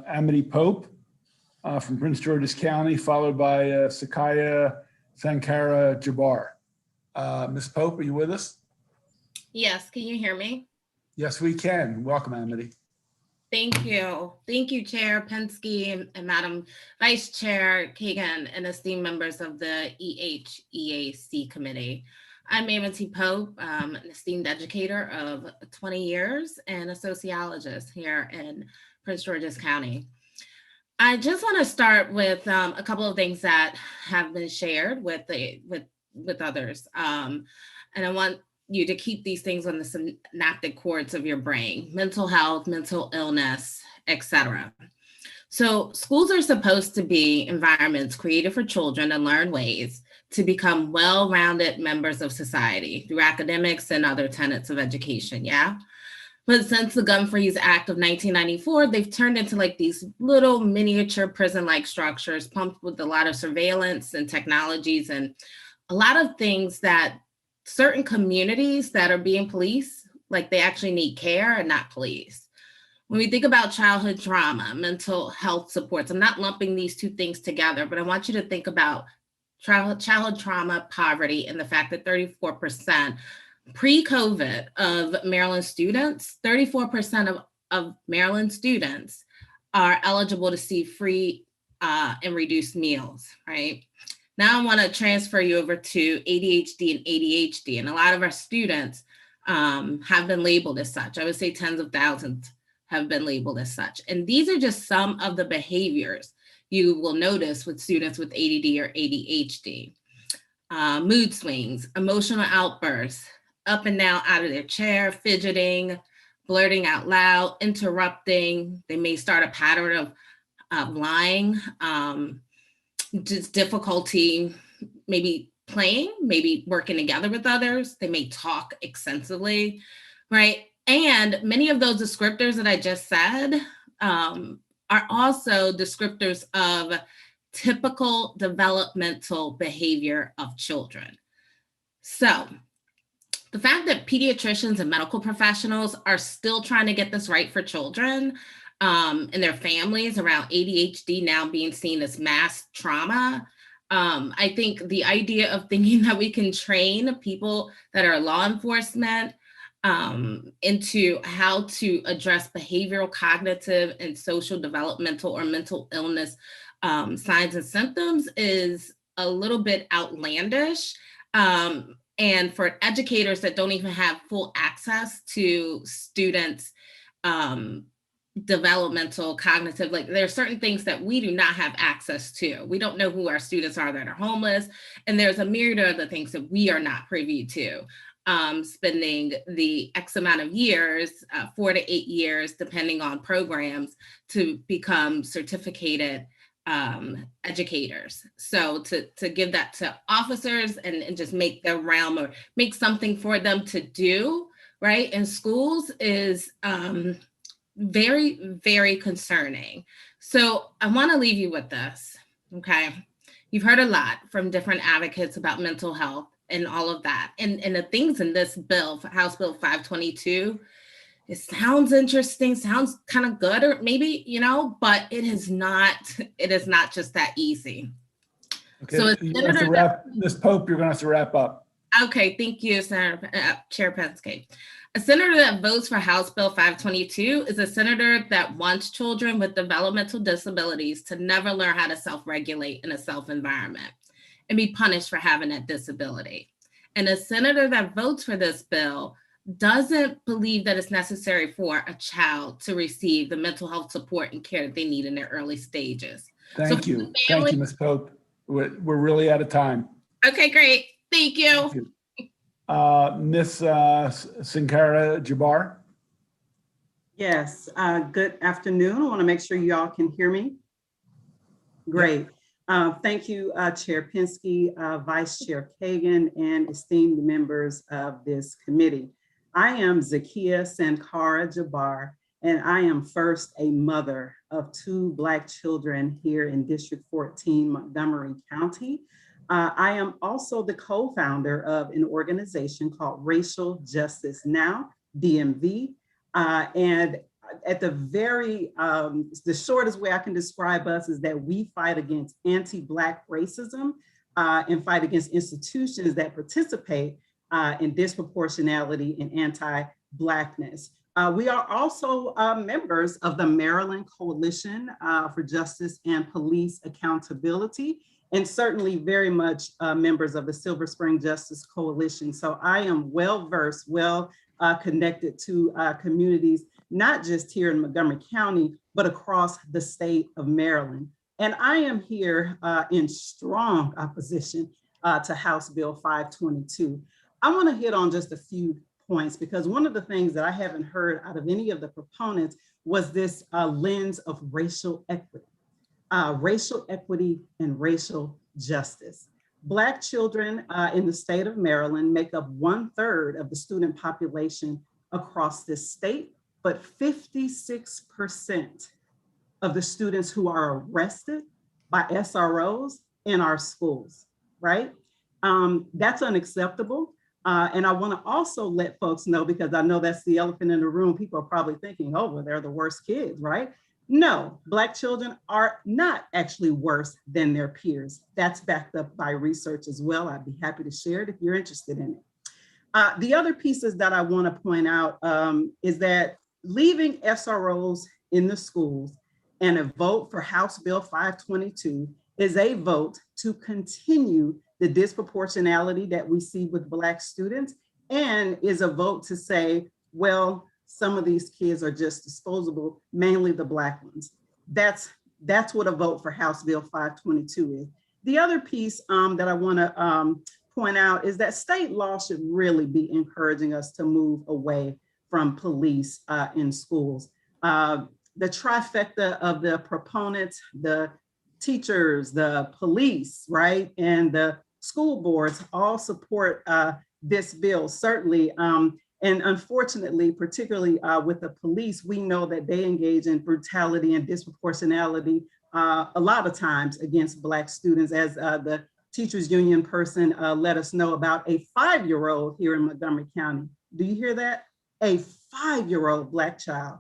Speaker 1: Amity Pope from Prince George's County, followed by Sakaya Sankara Jabbar. Ms. Pope, are you with us?
Speaker 17: Yes, can you hear me?
Speaker 1: Yes, we can. Welcome, Amity.
Speaker 17: Thank you. Thank you, Chair Pensky and Madam Vice Chair Kagan and esteemed members of the EHE Committee. I'm Amity Pope, an esteemed educator of 20 years and a sociologist here in Prince George's County. I just want to start with a couple of things that have been shared with others. And I want you to keep these things on the synaptic cords of your brain: mental health, mental illness, etc. So schools are supposed to be environments created for children to learn ways to become well-rounded members of society through academics and other tenets of education, yeah? But since the Gun Freeze Act of 1994, they've turned into like these little miniature prison-like structures pumped with a lot of surveillance and technologies and a lot of things that certain communities that are being policed, like they actually need care and not police. When we think about childhood trauma, mental health supports, I'm not lumping these two things together, but I want you to think about childhood trauma, poverty, and the fact that 34% pre-COVID of Maryland students, 34% of Maryland students are eligible to see free and reduced meals, right? Now I want to transfer you over to ADHD and ADHD, and a lot of our students have been labeled as such. I would say tens of thousands have been labeled as such. And these are just some of the behaviors you will notice with students with ADD or ADHD. Mood swings, emotional outbursts, up and down out of their chair, fidgeting, blurting out loud, interrupting. They may start a pattern of lying, just difficulty, maybe playing, maybe working together with others. They may talk extensively, right? And many of those descriptors that I just said are also descriptors of typical developmental behavior of children. So the fact that pediatricians and medical professionals are still trying to get this right for children and their families around ADHD now being seen as mass trauma, I think the idea of thinking that we can train people that are law enforcement into how to address behavioral, cognitive, and social developmental or mental illness signs and symptoms is a little bit outlandish. And for educators that don't even have full access to students' developmental, cognitive, like there are certain things that we do not have access to. We don't know who our students are that are homeless. And there's a myriad of other things that we are not privy to. Spending the X amount of years, 4 to 8 years, depending on programs, to become certificated educators. So to give that to officers and just make their realm or make something for them to do, right, in schools is very, very concerning. So I want to leave you with this, okay? You've heard a lot from different advocates about mental health and all of that. And the things in this bill, House Bill 522, it sounds interesting, sounds kind of good, or maybe, you know, but it is not just that easy.
Speaker 1: Okay,
Speaker 17: So
Speaker 1: you have to wrap, Ms. Pope, you're going to have to wrap up.
Speaker 17: Okay, thank you, Senator Chair Penske. A senator that votes for House Bill 522 is a senator that wants children with developmental disabilities to never learn how to self-regulate in a self-environment and be punished for having that disability. And a senator that votes for this bill doesn't believe that it's necessary for a child to receive the mental health support and care that they need in their early stages.
Speaker 1: Thank you. Thank you, Ms. Pope. We're really out of time.
Speaker 17: Okay, great. Thank you.
Speaker 1: Thank you. Ms. Sankara Jabbar.
Speaker 18: Yes, good afternoon. I want to make sure you all can hear me. Great. Thank you, Chair Penske, Vice Chair Kagan, and esteemed members of this committee. I am Zakia Sankara Jabbar, and I am first a mother of 2 Black children here in District 14, Montgomery County. I am also the co-founder of an organization called Racial Justice Now, DMV, and at the very, the shortest way I can describe us is that we fight against anti-Black racism and fight against institutions that participate in disproportionality and anti-Blackness. We are also members of the Maryland Coalition for Justice and Police Accountability, and certainly very much members of the Silver Spring Justice Coalition. So I am well-versed, connected to communities, not just here in Montgomery County, but across the state of Maryland. And I am here in strong opposition to House Bill 522. I want to hit on just a few points because one of the things that I haven't heard out of any of the proponents was this lens of racial equity and racial justice. Black children in the state of Maryland make up 1/3 of the student population across this state, but 56% of the students who are arrested by SROs in our schools, right? That's unacceptable. And I want to also let folks know, because I know that's the elephant in the room. People are probably thinking, oh, well, they're the worst kids, right? No, Black children are not actually worse than their peers. That's backed up by research as well. I'd be happy to share it if you're interested in it. The other pieces that I want to point out is that leaving SROs in the schools and a vote for House Bill 522 is a vote to continue the disproportionality that we see with Black students, and is a vote to say, well, some of these kids are just disposable, mainly the Black ones. That's what a vote for House Bill 522 is. The other piece that I want to point out is that state law should really be encouraging us to move away from police in schools. The trifecta of the proponents, the teachers, the police, right, and the school boards all support this bill, certainly. And unfortunately, particularly with the police, we know that they engage in brutality and disproportionality a lot of times against Black students, as the teachers union person let us know about a 5-year-old here in Montgomery County. Do you hear that? A 5-year-old Black child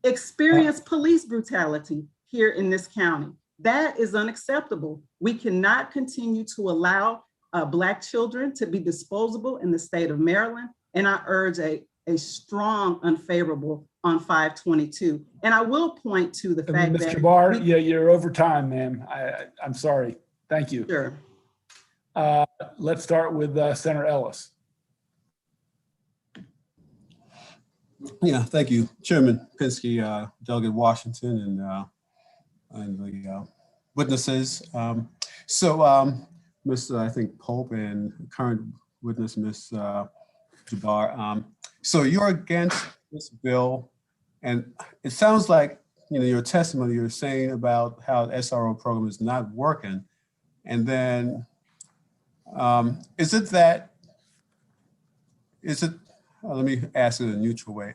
Speaker 18: experienced police brutality here in this county. That is unacceptable. We cannot continue to allow Black children to be disposable in the state of Maryland. And I urge a strong unfavorable on 522. And I will point to the fact that—
Speaker 1: Mr. Barr, yeah, you're over time, ma'am. I'm sorry. Thank you.
Speaker 18: Sure.
Speaker 1: Let's start with Senator Ellis.
Speaker 19: Yeah, thank you, Chairman Pinsky, Delegate Washington, and the witnesses. Ms. I think Pope and current witness, Ms. Jabbar. So you're against this bill, and it sounds like, you know, your testimony, you're saying about how the SRO program is not working, and then let me ask it in a neutral way.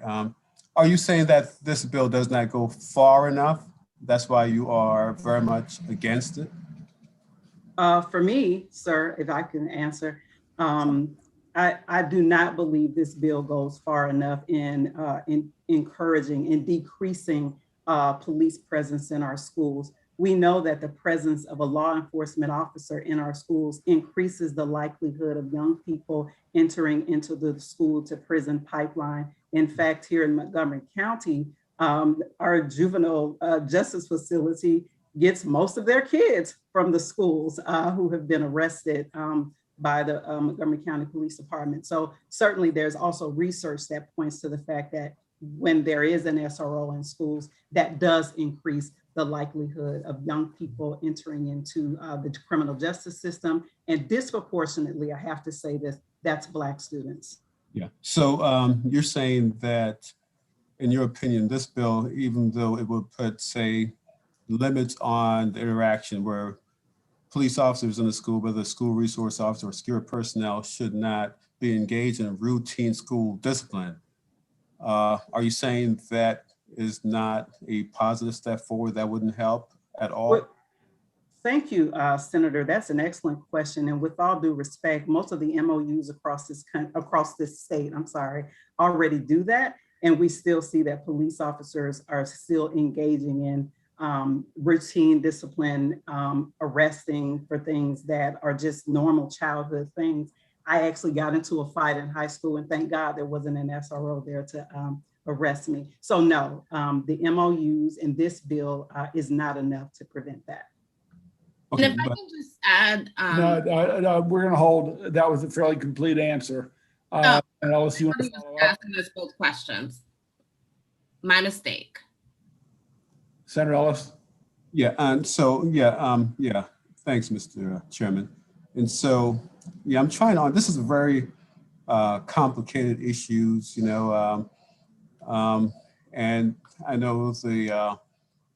Speaker 19: Are you saying that this bill does not go far enough? That's why you are very much against it?
Speaker 18: For me, sir, if I can answer, I do not believe this bill goes far enough in encouraging and decreasing police presence in our schools. We know that the presence of a law enforcement officer in our schools increases the likelihood of young people entering into the school to prison pipeline. In fact, here in Montgomery County, our juvenile justice facility gets most of their kids from the schools who have been arrested by the Montgomery County Police Department. So certainly there's also research that points to the fact that when there is an SRO in schools, that does increase the likelihood of young people entering into the criminal justice system. And disproportionately, I have to say this, that's Black students.
Speaker 19: Yeah, so you're saying that, in your opinion, this bill, even though it would put, say, limits on the interaction where police officers in the school, whether school resource officer or security personnel, should not be engaged in routine school discipline. Are you saying that is not a positive step forward, that wouldn't help at all?
Speaker 18: Well, thank you, Senator. That's an excellent question. And with all due respect, most of the MOUs across this state, already do that. And we still see that police officers are still engaging in routine discipline, arresting for things that are just normal childhood things. I actually got into a fight in high school, and thank God there wasn't an SRO there to arrest me. So no, the MOUs in this bill is not enough to prevent that.
Speaker 17: Okay, and if I can just add.
Speaker 1: No, we're going to hold, that was a fairly complete answer. And Ellis, you want to follow up?
Speaker 17: Asking us both questions. My mistake.
Speaker 1: Senator Ellis?
Speaker 19: Yeah, and so, thanks, Mr. Chairman. And so, I'm trying on, this is a very complicated issues, you know, and I know the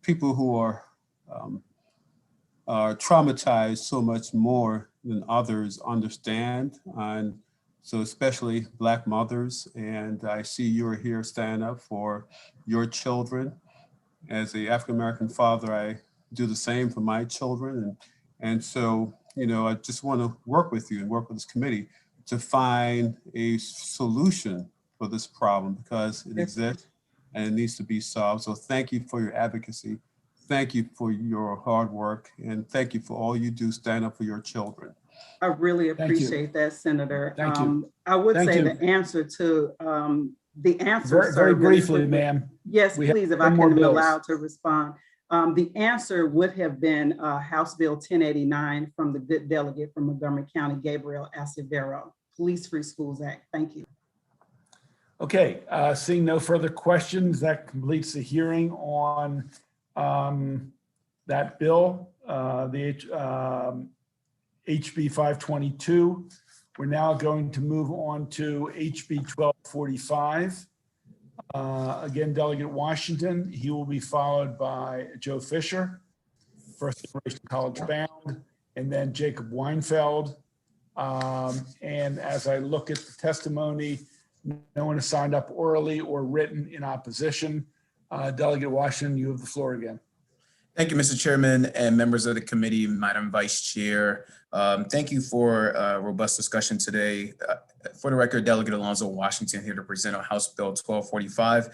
Speaker 19: people who are traumatized so much more than others understand, and so especially Black mothers. And I see you're here standing up for your children. As an African-American father, I do the same for my children. And so, you know, I just want to work with you and work with this committee to find a solution for this problem, because it exists and it needs to be solved. So thank you for your advocacy. Thank you for your hard work, and thank you for all you do stand up for your children.
Speaker 18: I really appreciate that, Senator.
Speaker 1: Thank you.
Speaker 18: I would
Speaker 1: Thank
Speaker 18: say
Speaker 1: you.
Speaker 18: the answer to the answer.
Speaker 1: Very,
Speaker 18: sir,
Speaker 1: very
Speaker 18: really
Speaker 1: briefly,
Speaker 18: quickly.
Speaker 1: ma'am.
Speaker 18: Yes,
Speaker 1: We have
Speaker 18: please, if
Speaker 1: 10
Speaker 18: I
Speaker 1: more
Speaker 18: can be
Speaker 1: bills.
Speaker 18: allowed to respond. The answer would have been House Bill 1089 from the good delegate from Montgomery County, Gabriel Acevedo, Police Free Schools Act. Thank you.
Speaker 1: Okay, seeing no further questions, that completes the hearing on that bill, HB 522. We're now going to move on to HB 1245. Again, Delegate Washington, he will be followed by Joe Fisher, First Generation College Bound, and then Jacob Weinfeld. And as I look at the testimony, no one has signed up orally or written in opposition. Delegate Washington, you have the floor again.
Speaker 4: Thank you, Mr. Chairman and members of the committee, Madam Vice Chair. Thank you for a robust discussion today. For the record, Delegate Alonzo Washington here to present on House Bill 1245,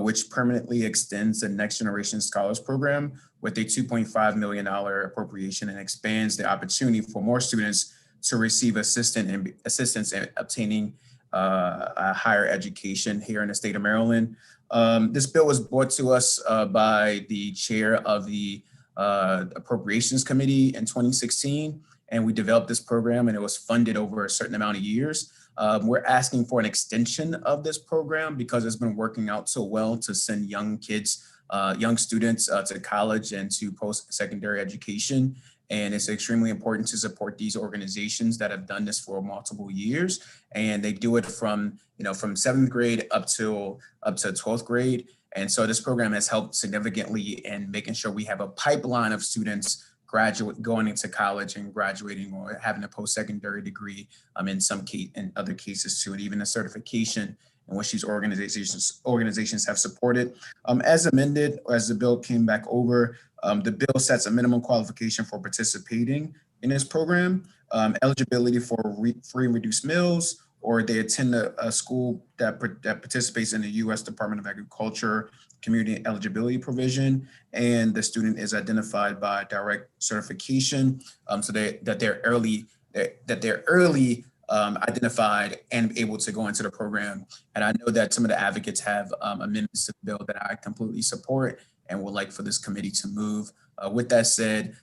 Speaker 4: which permanently extends the Next Generation Scholars Program with a $2.5 million appropriation and expands the opportunity for more students to receive assistance in obtaining a higher education here in the state of Maryland. This bill was brought to us by the chair of the Appropriations Committee in 2016, and we developed this program, and it was funded over a certain amount of years. We're asking for an extension of this program because it's been working out so well to send young kids, young students to college and to post-secondary education. And it's extremely important to support these organizations that have done this for multiple years. And they do it from, from 7th grade up to 12th grade. And so this program has helped significantly in making sure we have a pipeline of students going into college and graduating or having a post-secondary degree in other cases too, and even a certification in which these organizations have supported. As amended, as the bill came back over, the bill sets a minimum qualification for participating in this program, eligibility for free and reduced meals, or they attend a school that participates in the U.S. Department of Agriculture community eligibility provision, and the student is identified by direct certification, so that they're early identified and able to go into the program. And I know that some of the advocates have amendments to the bill that I completely support and would like for this committee to move. With that said,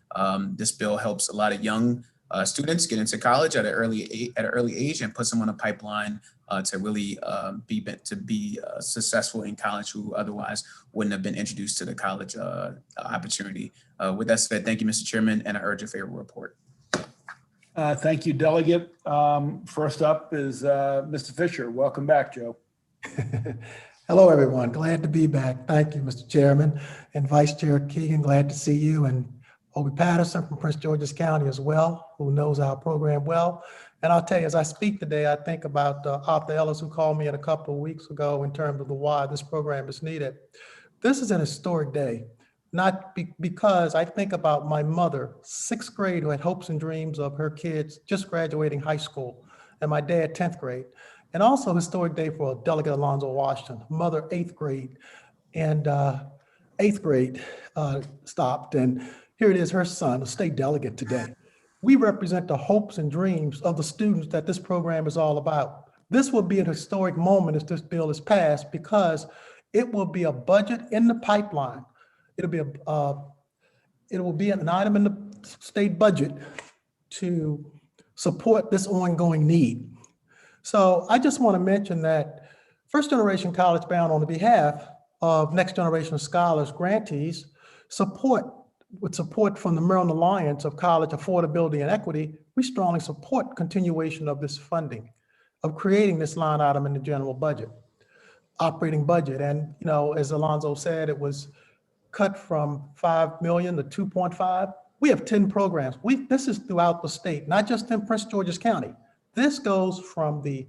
Speaker 4: this bill helps a lot of young students get into college at an early age and puts them on a pipeline to really be successful in college who otherwise wouldn't have been introduced to the college opportunity. With that said, thank you, Mr. Chairman, and I urge a favorable report.
Speaker 1: Thank you, Delegate. First up is Mr. Fisher. Welcome back, Joe.
Speaker 20: Hello, everyone. Glad to be back. Thank you, Mr. Chairman and Vice Chair Keegan. Glad to see you, and Obie Patterson from Prince George's County as well, who knows our program well. And I'll tell you, as I speak today, I think about Arthur Ellis, who called me in a couple of weeks ago in terms of the why this program is needed. This is an historic day, not because I think about my mother, 6th grade, who had hopes and dreams of her kids just graduating high school, and my dad, 10th grade. And also a historic day for Delegate Alonzo Washington, mother, 8th grade. And 8th grade stopped, and here it is, her son, a state delegate today. We represent the hopes and dreams of the students that this program is all about. This will be an historic moment if this bill is passed, because it will be a budget in the pipeline. It will be an item in the state budget to support this ongoing need. So I just want to mention that First Generation College Bound, on the behalf of Next Generation Scholars grantees, with support from the Maryland Alliance of College Affordability and Equity, we strongly support continuation of this funding. of creating this line item in the general budget, operating budget. And, you know, as Alonzo said, it was cut from 5 million to 2.5. We have 10 programs. This is throughout the state, not just in Prince George's County. This goes from the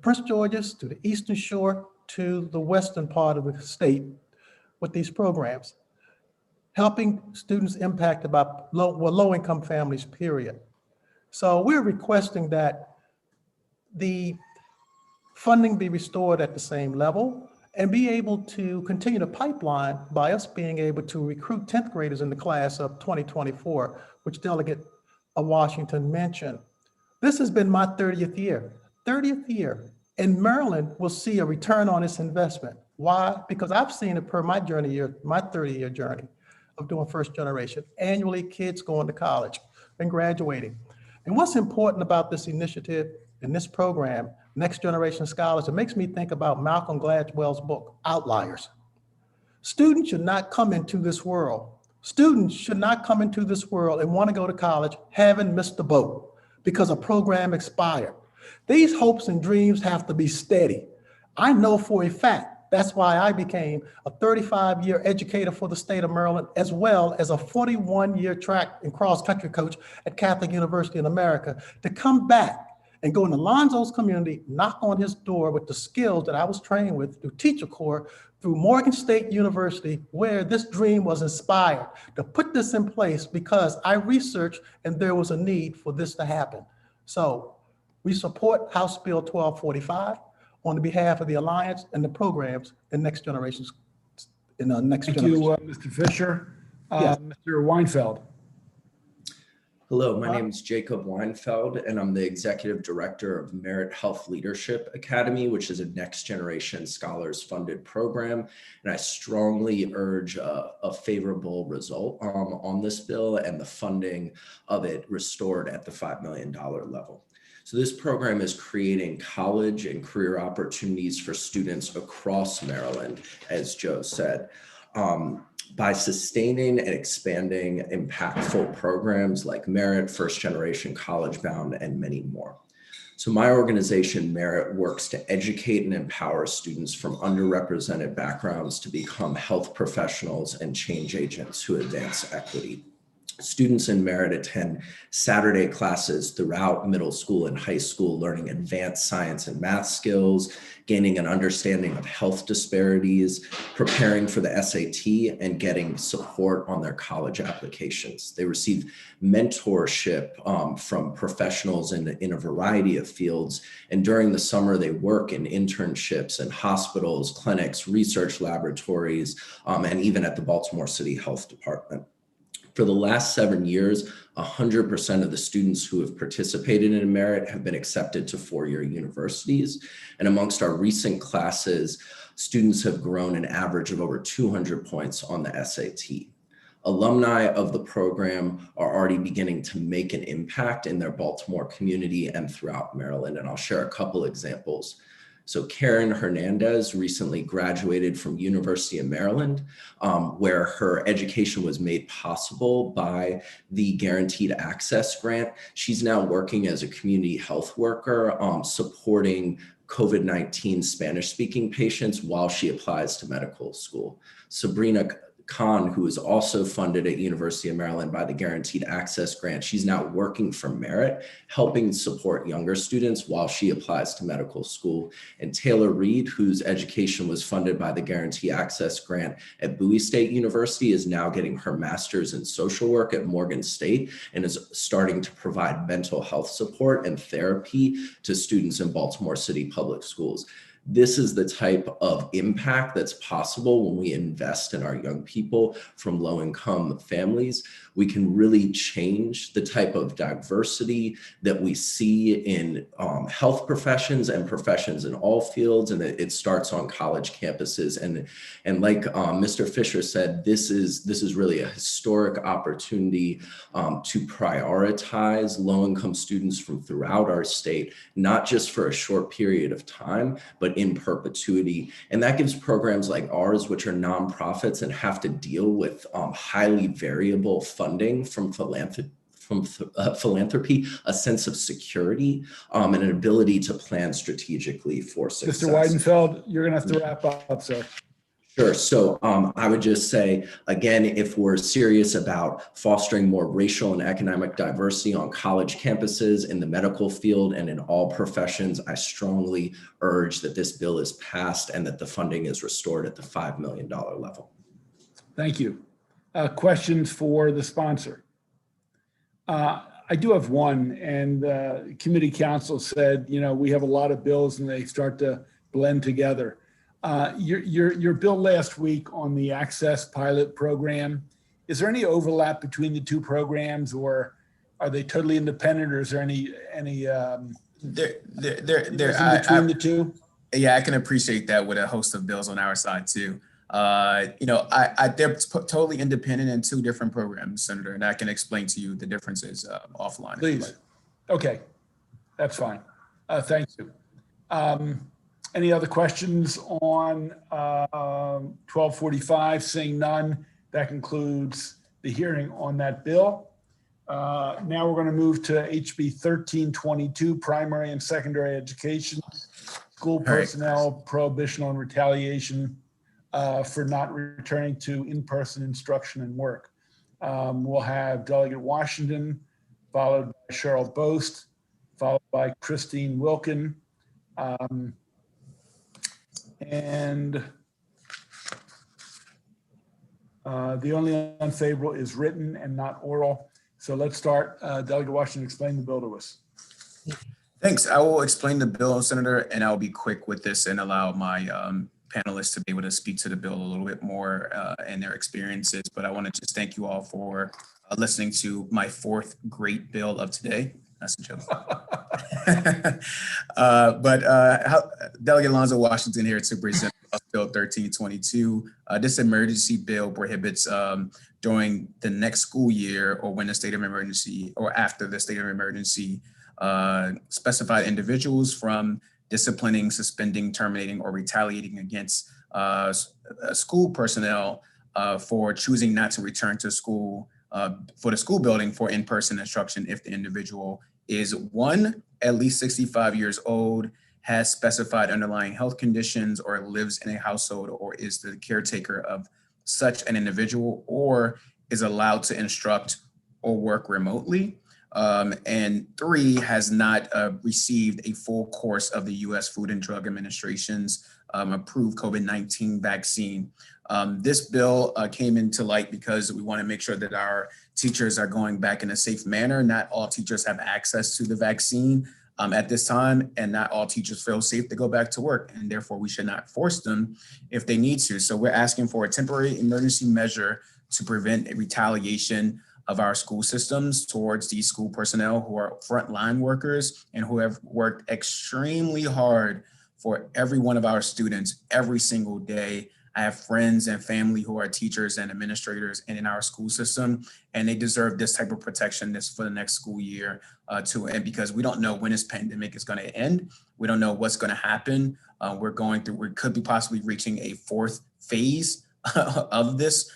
Speaker 20: Prince George's to the Eastern Shore to the western part of the state with these programs, helping students impacted by low-income families, period. So we're requesting that the funding be restored at the same level and be able to continue the pipeline by us being able to recruit 10th graders in the class of 2024, which Delegate Washington mentioned. This has been my 30th year. And Maryland will see a return on its investment. Why? Because I've seen it per my journey, my 30-year journey of doing first generation. Annually, kids going to college and graduating. And what's important about this initiative and this program, Next Generation Scholars, it makes me think about Malcolm Gladwell's book, Outliers. Students should not come into this world. Students should not come into this world and want to go to college having missed the boat because a program expired. These hopes and dreams have to be steady. I know for a fact that's why I became a 35-year educator for the state of Maryland, as well as a 41-year track and cross-country coach at Catholic University in America, to come back and go in Alonzo's community, knock on his door with the skills that I was trained with through Teacher Corps, through Morgan State University, where this dream was inspired, to put this in place because I researched and there was a need for this to happen. So we support House Bill 1245 on behalf of the Alliance and the programs in Next Generations. Thank you,
Speaker 1: Mr. Fisher.
Speaker 20: Yes.
Speaker 1: Mr. Weinfeld.
Speaker 21: Hello, my name is Jacob Weinfeld, and I'm the Executive Director of Merit Health Leadership Academy, which is a Next Generation Scholars funded program. And I strongly urge a favorable result on this bill and the funding of it restored at the $5 million level. So this program is creating college and career opportunities for students across Maryland, as Joe said. By sustaining and expanding impactful programs like Merit, First Generation College Bound, and many more. So my organization, Merit, works to educate and empower students from underrepresented backgrounds to become health professionals and change agents who advance equity. Students in Merit attend Saturday classes throughout middle school and high school, learning advanced science and math skills, gaining an understanding of health disparities, preparing for the SAT, and getting support on their college applications. They receive mentorship from professionals in a variety of fields. And during the summer, they work in internships in hospitals, clinics, research laboratories, and even at the Baltimore City Health Department. For the last 7 years, 100% of the students who have participated in Merit have been accepted to four-year universities. And amongst our recent classes, students have grown an average of over 200 points on the SAT. Alumni of the program are already beginning to make an impact in their Baltimore community and throughout Maryland. And I'll share a couple examples. So Karen Hernandez recently graduated from University of Maryland, where her education was made possible by the Guaranteed Access Grant. She's now working as a community health worker, supporting COVID-19 Spanish-speaking patients while she applies to medical school. Sabrina Khan, who is also funded at University of Maryland by the Guaranteed Access Grant. She's now working for Merit, helping support younger students while she applies to medical school. And Taylor Reed, whose education was funded by the Guaranteed Access Grant at Bowie State University, is now getting her master's in social work at Morgan State and is starting to provide mental health support and therapy to students in Baltimore City Public Schools. This is the type of impact that's possible when we invest in our young people from low-income families. We can really change the type of diversity that we see in health professions and professions in all fields, and it starts on college campuses. And like Mr. Fisher said, this is really a historic opportunity to prioritize low-income students from throughout our state, not just for a short period of time, but in perpetuity. And that gives programs like ours, which are nonprofits and have to deal with highly variable funding from philanthropy, a sense of security, and an ability to plan strategically for success.
Speaker 1: Mr. Weidenfeld, you're going to have to wrap up, sir.
Speaker 21: Sure. So I would just say, again, if we're serious about fostering more racial and economic diversity on college campuses, in the medical field, and in all professions, I strongly urge that this bill is passed and that the funding is restored at the $5 million level.
Speaker 1: Thank you. Questions for the sponsor? I do have one, and committee counsel said, you know, we have a lot of bills and they start to blend together. Your bill last week on the Access Pilot Program, is there any overlap between the two programs, or are they totally independent, or is there any between the two?
Speaker 4: Yeah, I can appreciate that with a host of bills on our side too. You know, they're totally independent in two different programs, Senator, and I can explain to you the differences offline.
Speaker 1: Please. Okay, that's fine. Thank you. Any other questions on 1245? Seeing none, that concludes the hearing on that bill. Now we're going to move to HB 1322, primary and secondary education, school personnel prohibition on retaliation for not returning to in-person instruction and work. We'll have Delegate Washington, followed by Cheryl Boast, followed by Christine Wilkin. And the only unfavorable is written and not oral. So let's start. Delegate Washington, explain the bill to us.
Speaker 4: Thanks. I will explain the bill, Senator, and I'll be quick with this and allow my panelists to be able to speak to the bill a little bit more and their experiences. But I want to just thank you all for listening to my fourth great bill of today. That's a joke. Delegate Alonzo Washington here to present Bill 1322. This emergency bill prohibits during the next school year or when the state of emergency or after the state of emergency specified individuals from disciplining, suspending, terminating, or retaliating against school personnel for choosing not to return to school for the school building for in-person instruction if the individual is one, at least 65 years old, has specified underlying health conditions, or lives in a household or is the caretaker of such an individual, or is allowed to instruct or work remotely. And three, has not received a full course of the U.S. Food and Drug Administration's approved COVID-19 vaccine. This bill came into light because we want to make sure that our teachers are going back in a safe manner. Not all teachers have access to the vaccine at this time, and not all teachers feel safe to go back to work, and therefore we should not force them if they need to. So we're asking for a temporary emergency measure to prevent a retaliation of our school systems towards these school personnel who are frontline workers and who have worked extremely hard for every one of our students every single day. I have friends and family who are teachers and administrators and in our school system, and they deserve this type of protection for the next school year too. And because we don't know when this pandemic is going to end, we don't know what's going to happen. We could be possibly reaching a fourth phase of this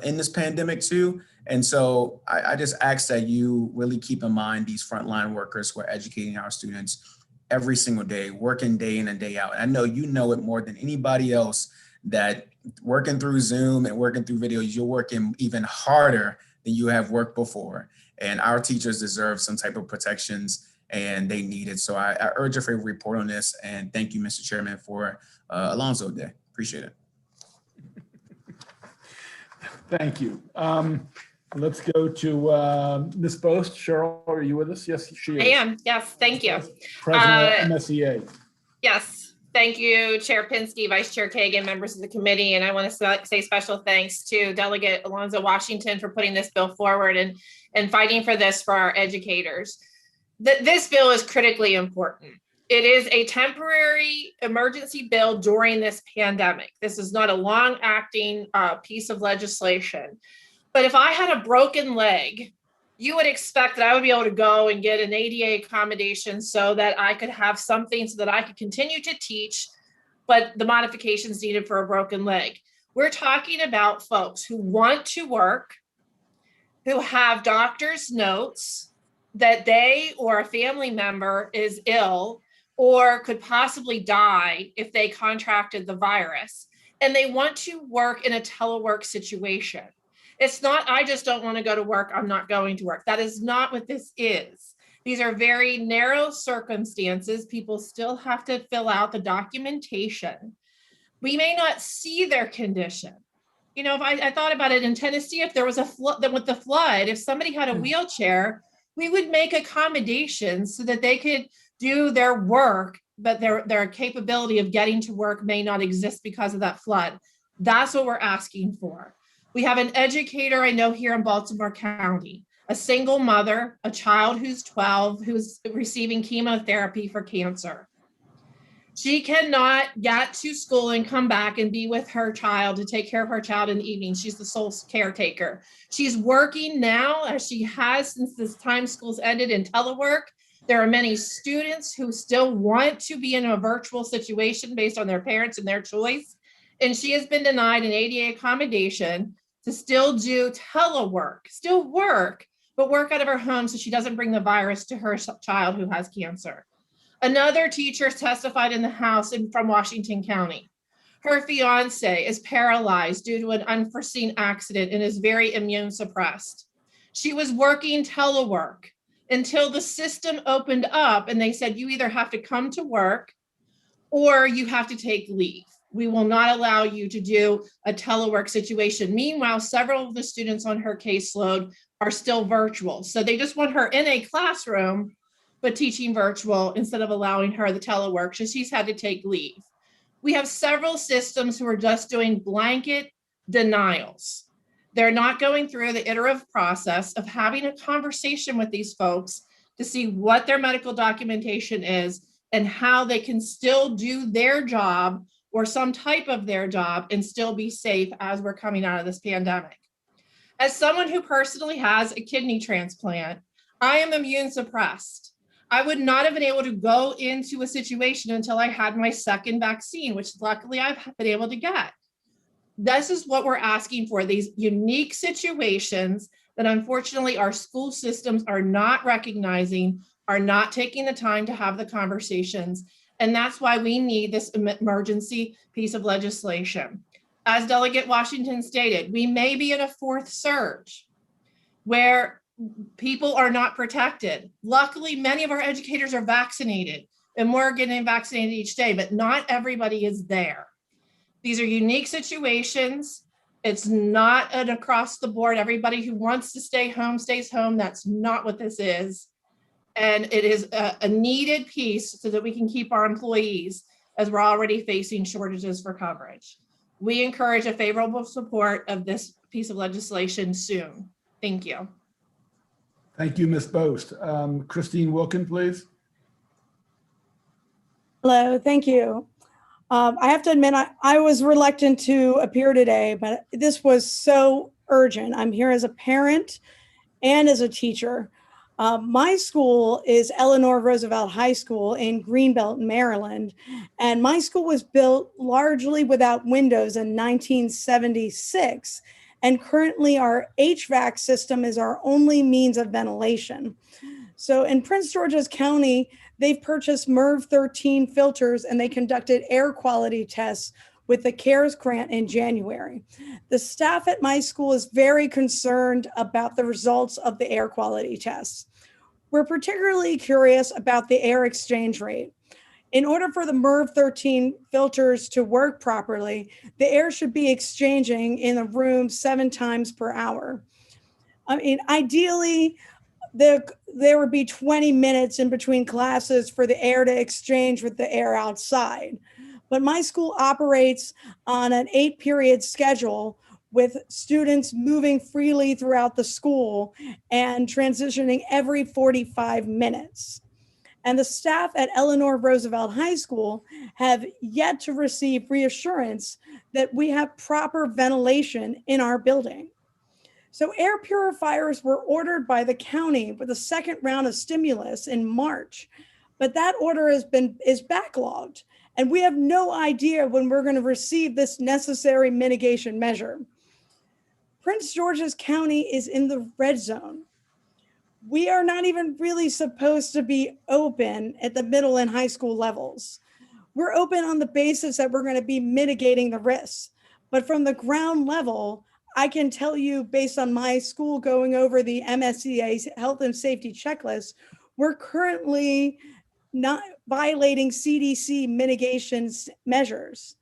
Speaker 4: in this pandemic too. And so I just ask that you really keep in mind these frontline workers who are educating our students every single day, working day in and day out. And I know you know it more than anybody else that working through Zoom and working through videos, you're working even harder than you have worked before. And our teachers deserve some type of protections and they need it. So I urge a favorable report on this. And thank you, Mr. Chairman, for Alonzo Day. Appreciate it.
Speaker 1: Thank you. Let's go to Ms. Boast. Cheryl, are you with us? Yes, she is.
Speaker 12: I am. Yes, thank you.
Speaker 1: President of MSEA.
Speaker 12: Yes. Thank you, Chair Pinsky, Vice Chair Kagan, members of the committee. And I want to say special thanks to Delegate Alonzo Washington for putting this bill forward and fighting for this for our educators. This bill is critically important. It is a temporary emergency bill during this pandemic. This is not a long-acting piece of legislation. But if I had a broken leg, you would expect that I would be able to go and get an ADA accommodation so that I could have something so that I could continue to teach, but the modifications needed for a broken leg. We're talking about folks who want to work, who have doctor's notes that they or a family member is ill or could possibly die if they contracted the virus, and they want to work in a telework situation. It's not, I just don't want to go to work, I'm not going to work. That is not what this is. These are very narrow circumstances. People still have to fill out the documentation. We may not see their condition. You know, if I thought about it in Tennessee, if there was a flood, with the flood, if somebody had a wheelchair, we would make accommodations so that they could do their work, but their capability of getting to work may not exist because of that flood. That's what we're asking for. We have an educator I know here in Baltimore County, a single mother, a child who's 12, who's receiving chemotherapy for cancer. She cannot get to school and come back and be with her child to take care of her child in the evening. She's the sole caretaker. She's working now, as she has since this time school's ended, in telework. There are many students who still want to be in a virtual situation based on their parents and their choice. And she has been denied an ADA accommodation to still do telework, still work, but work out of her home so she doesn't bring the virus to her child who has cancer. Another teacher testified in the House from Washington County. Her fiance is paralyzed due to an unforeseen accident and is very immune suppressed. She was working telework until the system opened up and they said, you either have to come to work or you have to take leave. We will not allow you to do a telework situation. Meanwhile, several of the students on her caseload are still virtual. So they just want her in a classroom, but teaching virtual instead of allowing her the telework. So she's had to take leave. We have several systems who are just doing blanket denials. They're not going through the iterative process of having a conversation with these folks to see what their medical documentation is and how they can still do their job or some type of their job and still be safe as we're coming out of this pandemic. As someone who personally has a kidney transplant, I am immune suppressed. I would not have been able to go into a situation until I had my second vaccine, which luckily I've been able to get. This is what we're asking for, these unique situations that unfortunately our school systems are not recognizing, are not taking the time to have the conversations. And that's why we need this emergency piece of legislation. As Delegate Washington stated, we may be in a fourth surge where people are not protected. Luckily, many of our educators are vaccinated and we're getting vaccinated each day, but not everybody is there. These are unique situations. It's not an across the board, everybody who wants to stay home stays home. That's not what this is. And it is a needed piece so that we can keep our employees, as we're already facing shortages for coverage. We encourage a favorable support of this piece of legislation soon. Thank you.
Speaker 1: Thank you, Ms. Boast. Christine Wilkin, please.
Speaker 2: Hello, thank you. I have to admit, I was reluctant to appear today, but this was so urgent. I'm here as a parent and as a teacher. My school is Eleanor Roosevelt High School in Greenbelt, Maryland, and my school was built largely without windows in 1976. And currently our HVAC system is our only means of ventilation. So in Prince George's County, they've purchased MERV 13 filters and they conducted air quality tests with the CARES grant in January. The staff at my school is very concerned about the results of the air quality tests. We're particularly curious about the air exchange rate. In order for the MERV 13 filters to work properly, the air should be exchanging in the room 7 times per hour. I mean, ideally, there would be 20 minutes in between classes for the air to exchange with the air outside. But my school operates on an 8-period schedule with students moving freely throughout the school and transitioning every 45 minutes. And the staff at Eleanor Roosevelt High School have yet to receive reassurance that we have proper ventilation in our building. So air purifiers were ordered by the county with a second round of stimulus in March, but that order is backlogged, and we have no idea when we're going to receive this necessary mitigation measure. Prince George's County is in the red zone. We are not even really supposed to be open at the middle and high school levels. We're open on the basis that we're going to be mitigating the risks. But from the ground level, I can tell you based on my school going over the MSCA health and safety checklist, we're currently not violating CDC mitigation measures.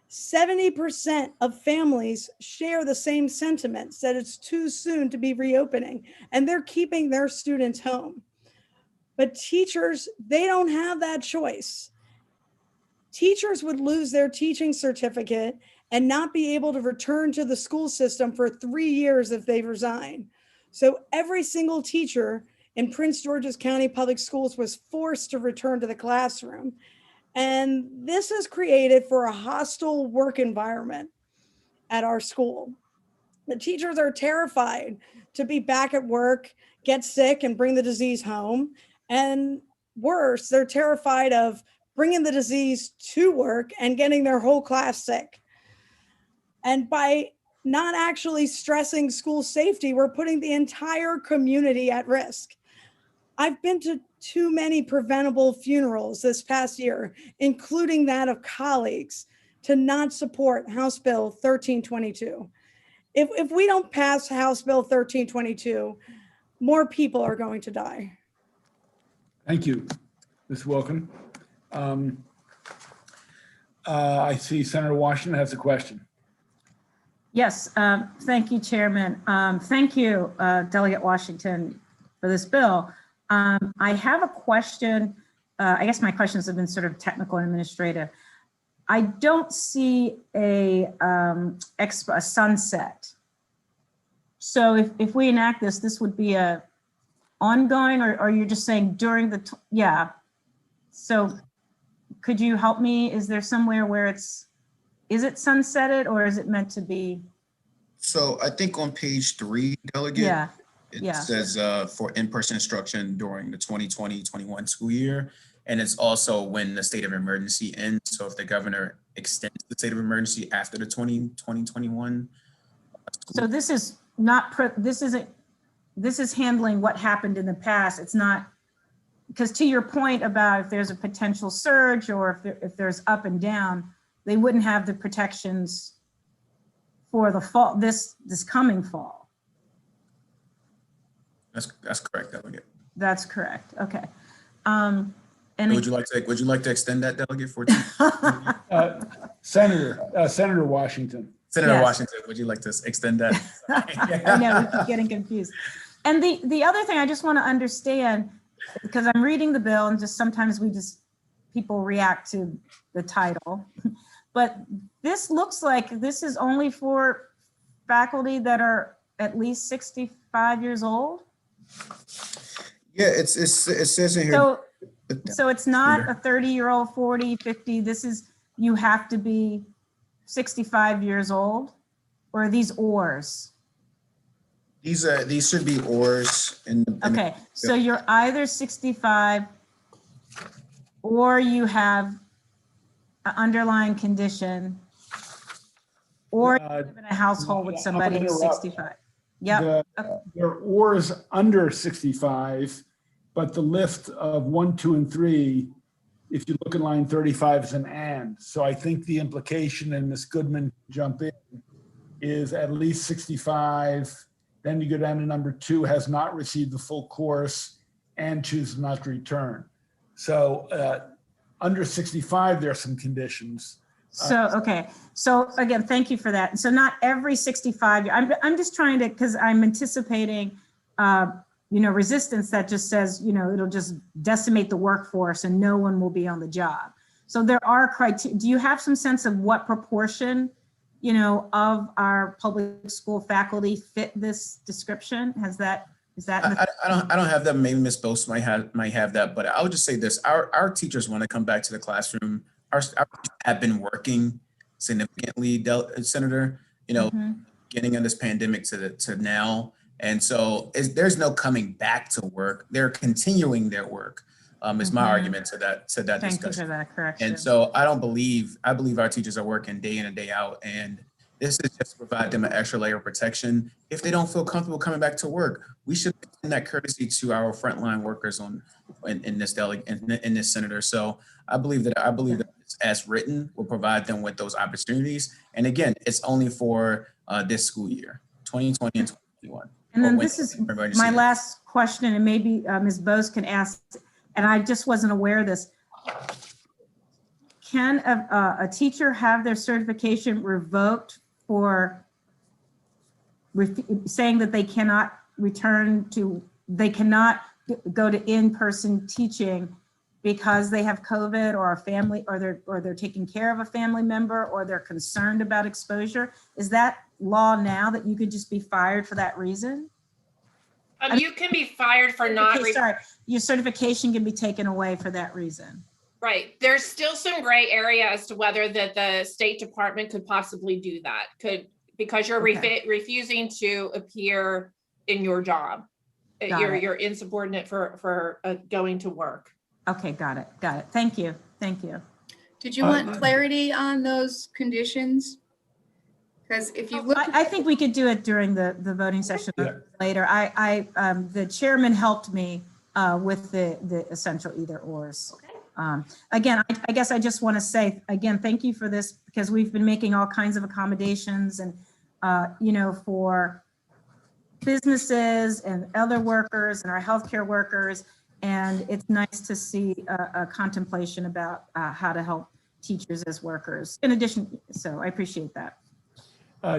Speaker 2: 70% of families share the same sentiments that it's too soon to be reopening, and they're keeping their students home. But teachers, they don't have that choice. Teachers would lose their teaching certificate and not be able to return to the school system for 3 years if they resign. So every single teacher in Prince George's County Public Schools was forced to return to the classroom. And this has created for a hostile work environment at our school. The teachers are terrified to be back at work, get sick, and bring the disease home. And worse, they're terrified of bringing the disease to work and getting their whole class sick. And by not actually stressing school safety, we're putting the entire community at risk. I've been to too many preventable funerals this past year, including that of colleagues, to not support House Bill 1322. If we don't pass House Bill 1322, more people are going to die.
Speaker 1: Thank you, Ms. Wilkin. I see Senator Washington has a question.
Speaker 9: Yes, thank you, Chairman. Thank you, Delegate Washington, for this bill. I have a question. I guess my questions have been sort of technical and administrative. I don't see a sunset. So if we enact this, this would be a ongoing, or you're just saying during the, yeah. So could you help me? Is there somewhere where is it sunsetted, or is it meant to be?
Speaker 4: So I think on page 3, Delegate,
Speaker 9: yeah.
Speaker 4: it says for in-person instruction during the 2020-21 school year. And it's also when the state of emergency ends. So if the governor extends the state of emergency after the 2020-21.
Speaker 9: So this is not, this is handling what happened in the past. It's not, because to your point about if there's a potential surge or if there's up and down, they wouldn't have the protections for the fall, this coming fall.
Speaker 4: That's correct, Delegate.
Speaker 9: That's correct. Okay.
Speaker 4: And would you like to extend that, Delegate, for
Speaker 1: Senator Washington?
Speaker 4: Senator
Speaker 9: Yes.
Speaker 4: Washington, would you like to extend that?
Speaker 9: I know, we keep getting confused. And the other thing I just want to understand, because I'm reading the bill and just sometimes people react to the title, but this looks like this is only for faculty that are at least 65 years old.
Speaker 4: Yeah, it says in here.
Speaker 9: So it's not a 30-year-old, 40, 50. This is, you have to be 65 years old, or are these ORs?
Speaker 4: These should be ORs.
Speaker 9: Okay, so you're either 65 or you have an underlying condition, or you live in a household with somebody who's 65. Yep.
Speaker 1: There are ORs under 65, but the lift of 1, 2, and 3, if you look in line 35, is an and. So I think the implication, and Ms. Goodman jump in, is at least 65. Then you go down to number 2, has not received the full course and chooses not to return. So under 65, there are some conditions.
Speaker 9: So, okay. So again, thank you for that. So not every 65, I'm just trying to, because I'm anticipating, resistance that just says, it'll just decimate the workforce and no one will be on the job. So there are criteria. Do you have some sense of what proportion, of our public school faculty fit this description? Is that?
Speaker 4: I don't have that. Maybe Ms. Bose might have that, but I would just say this: our teachers want to come back to the classroom. Our have been working significantly, Senator. Getting in this pandemic to now, and so there's no coming back to work. They're continuing their work. Is my argument to that
Speaker 9: Thank
Speaker 4: discussion.
Speaker 9: you for that correction.
Speaker 4: And so I believe our teachers are working day in and day out, and This is just to provide them an extra layer of protection. If they don't feel comfortable coming back to work, we should extend that courtesy to our frontline workers in this in this senator. So I believe that it's as written will provide them with those opportunities. And again, it's only for this school year, 2020 and 2021.
Speaker 9: And then this is my last question, and maybe Ms. Bose can ask, and I just wasn't aware of this. Can a teacher have their certification revoked for saying that they cannot they cannot go to in-person teaching because they have COVID or a family, or they're taking care of a family member, or they're concerned about exposure? Is that law now that you could just be fired for that reason?
Speaker 12: You can be fired for not.
Speaker 9: Sorry, your certification can be taken away for that reason.
Speaker 12: Right. There's still some gray area as to whether the State Department could possibly do that. Because you're refusing to appear in your job. You're insubordinate for going to work.
Speaker 9: Okay, got it. Thank you.
Speaker 3: Did you want clarity on those conditions? Because if you look,
Speaker 9: I think we could do it during the voting session later. The chairman helped me with the essential either ors. Again, I guess I just want to say again, thank you for this, because we've been making all kinds of accommodations and for businesses and other workers and our healthcare workers. And it's nice to see a contemplation about how to help teachers as workers in addition. So I appreciate that.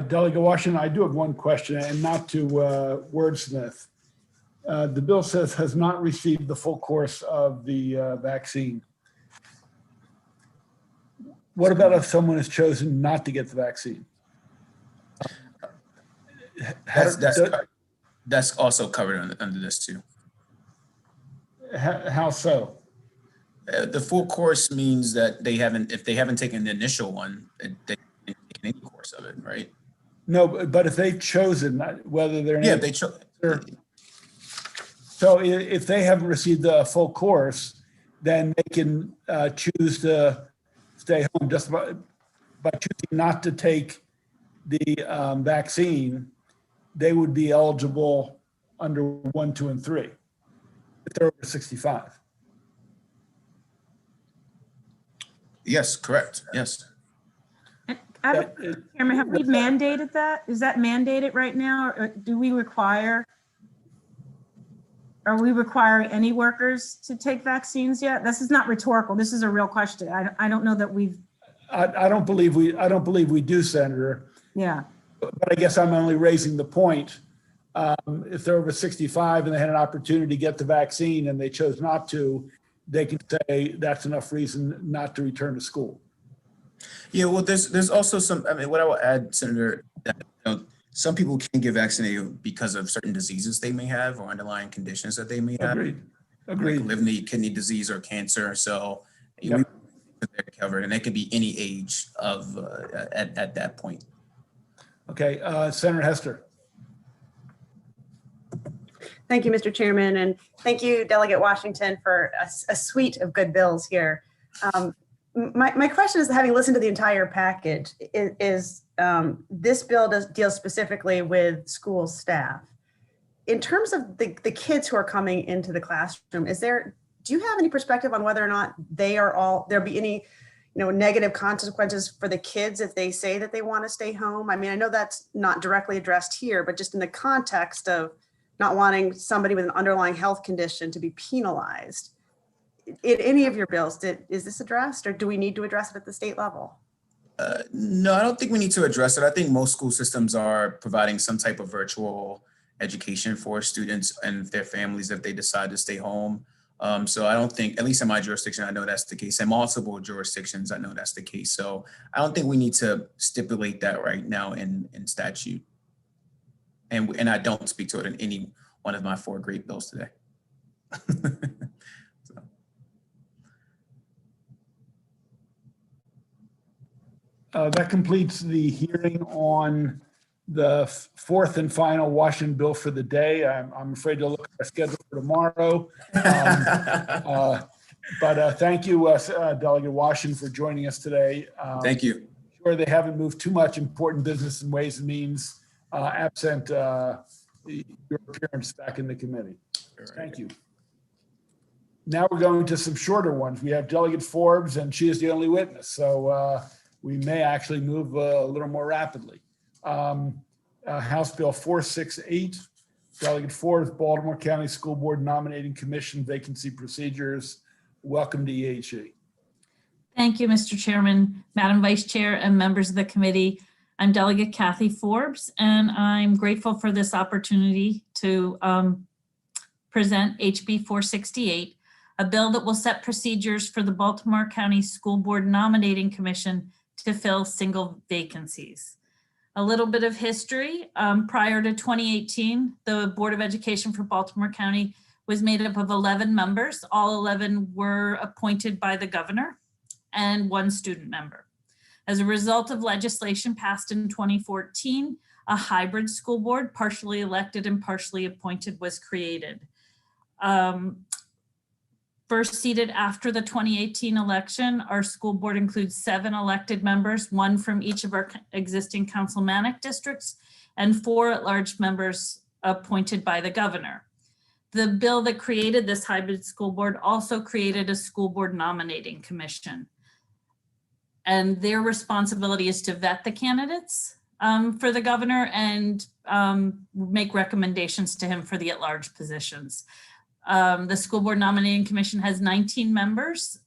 Speaker 1: Delegate Washington, I do have one question, and not to wordsmith. The bill says has not received the full course of the vaccine. What about if someone has chosen not to get the vaccine?
Speaker 4: That's also covered under this too.
Speaker 1: How so?
Speaker 4: The full course means that if they haven't taken the initial one, they haven't taken any course of it, right?
Speaker 1: No, but if they've chosen, whether they're
Speaker 4: they chose.
Speaker 1: So if they haven't received the full course, then they can choose to stay home just by choosing not to take the vaccine. They would be eligible under 1, 2, and 3 if they're over 65.
Speaker 4: Yes, correct. Yes.
Speaker 9: Chairman, have we mandated that? Is that mandated right now? Or do we require? Are we requiring any workers to take vaccines yet? This is not rhetorical. This is a real question. I don't know that we've.
Speaker 1: I don't believe we do, Senator.
Speaker 9: Yeah.
Speaker 1: But I guess I'm only raising the point. If they're over 65 and they had an opportunity to get the vaccine and they chose not to, they can say that's enough reason not to return to school.
Speaker 4: Yeah, well, there's also some. I mean, what I will add, Senator, that some people can get vaccinated because of certain diseases they may have or underlying conditions that they may have.
Speaker 1: Agreed.
Speaker 4: Like liver, kidney disease, or cancer. So they're covered, and they can be any age of at that point.
Speaker 1: Okay, Senator Hester.
Speaker 22: Thank you, Mr. Chairman, and thank you, Delegate Washington, for a suite of good bills here. My question is, having listened to the entire package, is this bill deals specifically with school staff. In terms of the kids who are coming into the classroom, do you have any perspective on whether or not there'll be any negative consequences for the kids if they say that they want to stay home? I mean, I know that's not directly addressed here, but just in the context of not wanting somebody with an underlying health condition to be penalized. In any of your bills, is this addressed, or do we need to address it at the state level?
Speaker 4: No, I don't think we need to address it. I think most school systems are providing some type of virtual education for students and their families if they decide to stay home. So I don't think, at least in my jurisdiction, I know that's the case. In multiple jurisdictions, I know that's the case. So I don't think we need to stipulate that right now in statute. And I don't speak to it in any one of my 4 great bills today.
Speaker 1: That completes the hearing on the 4th and final Washington bill for the day. I'm afraid to look at our schedule for tomorrow. But thank you, Delegate Washington, for joining us today.
Speaker 4: Thank you.
Speaker 1: sure they haven't moved too much important business in Ways and Means absent your appearance back in the committee. Thank you. Now we're going to some shorter ones. We have Delegate Forbes, and she is the only witness, so we may actually move a little more rapidly. House Bill 468, Delegate Forbes, Baltimore County School Board Nominating Commission Vacancy Procedures. Welcome to EHE.
Speaker 5: Thank you, Mr. Chairman, Madam Vice Chair, and members of the committee. I'm Delegate Kathy Forbes, and I'm grateful for this opportunity to present HB 468, a bill that will set procedures for the Baltimore County School Board Nominating Commission to fill single vacancies. A little bit of history. Prior to 2018, the Board of Education for Baltimore County was made up of 11 members. All 11 were appointed by the governor and 1 student member. As a result of legislation passed in 2014, a hybrid school board, partially elected and partially appointed, was created. First seated after the 2018 election, our school board includes 7 elected members, 1 from each of our existing councilmanic districts, and 4 at-large members appointed by the governor. The bill that created this hybrid school board also created a school board nominating commission. And their responsibility is to vet the candidates for the governor and make recommendations to him for the at-large positions. The School Board Nominating Commission has 19 members,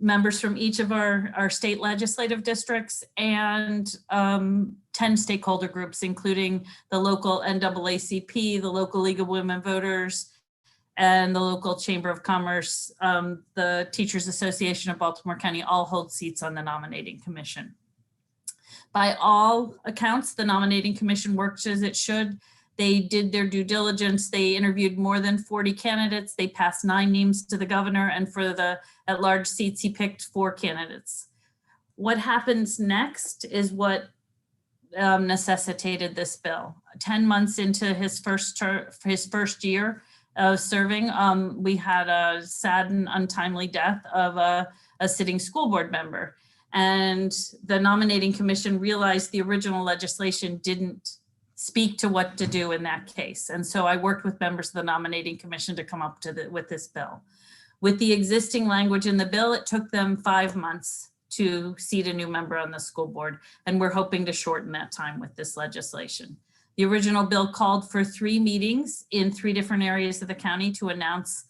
Speaker 5: members from each of our state legislative districts, and 10 stakeholder groups, including the local NAACP, the local League of Women Voters, and the local Chamber of Commerce. The Teachers Association of Baltimore County all hold seats on the nominating commission. By all accounts, the nominating commission works as it should. They did their due diligence. They interviewed more than 40 candidates. They passed 9 names to the governor, and for the at-large seats, he picked 4 candidates. What happens next is what necessitated this bill. 10 months into his first year of serving, we had a sad and untimely death of a sitting school board member. And the nominating commission realized the original legislation didn't speak to what to do in that case. And so I worked with members of the nominating commission to come up with this bill. With the existing language in the bill, it took them 5 months to seat a new member on the school board. And we're hoping to shorten that time with this legislation. The original bill called for 3 meetings in 3 different areas of the county to announce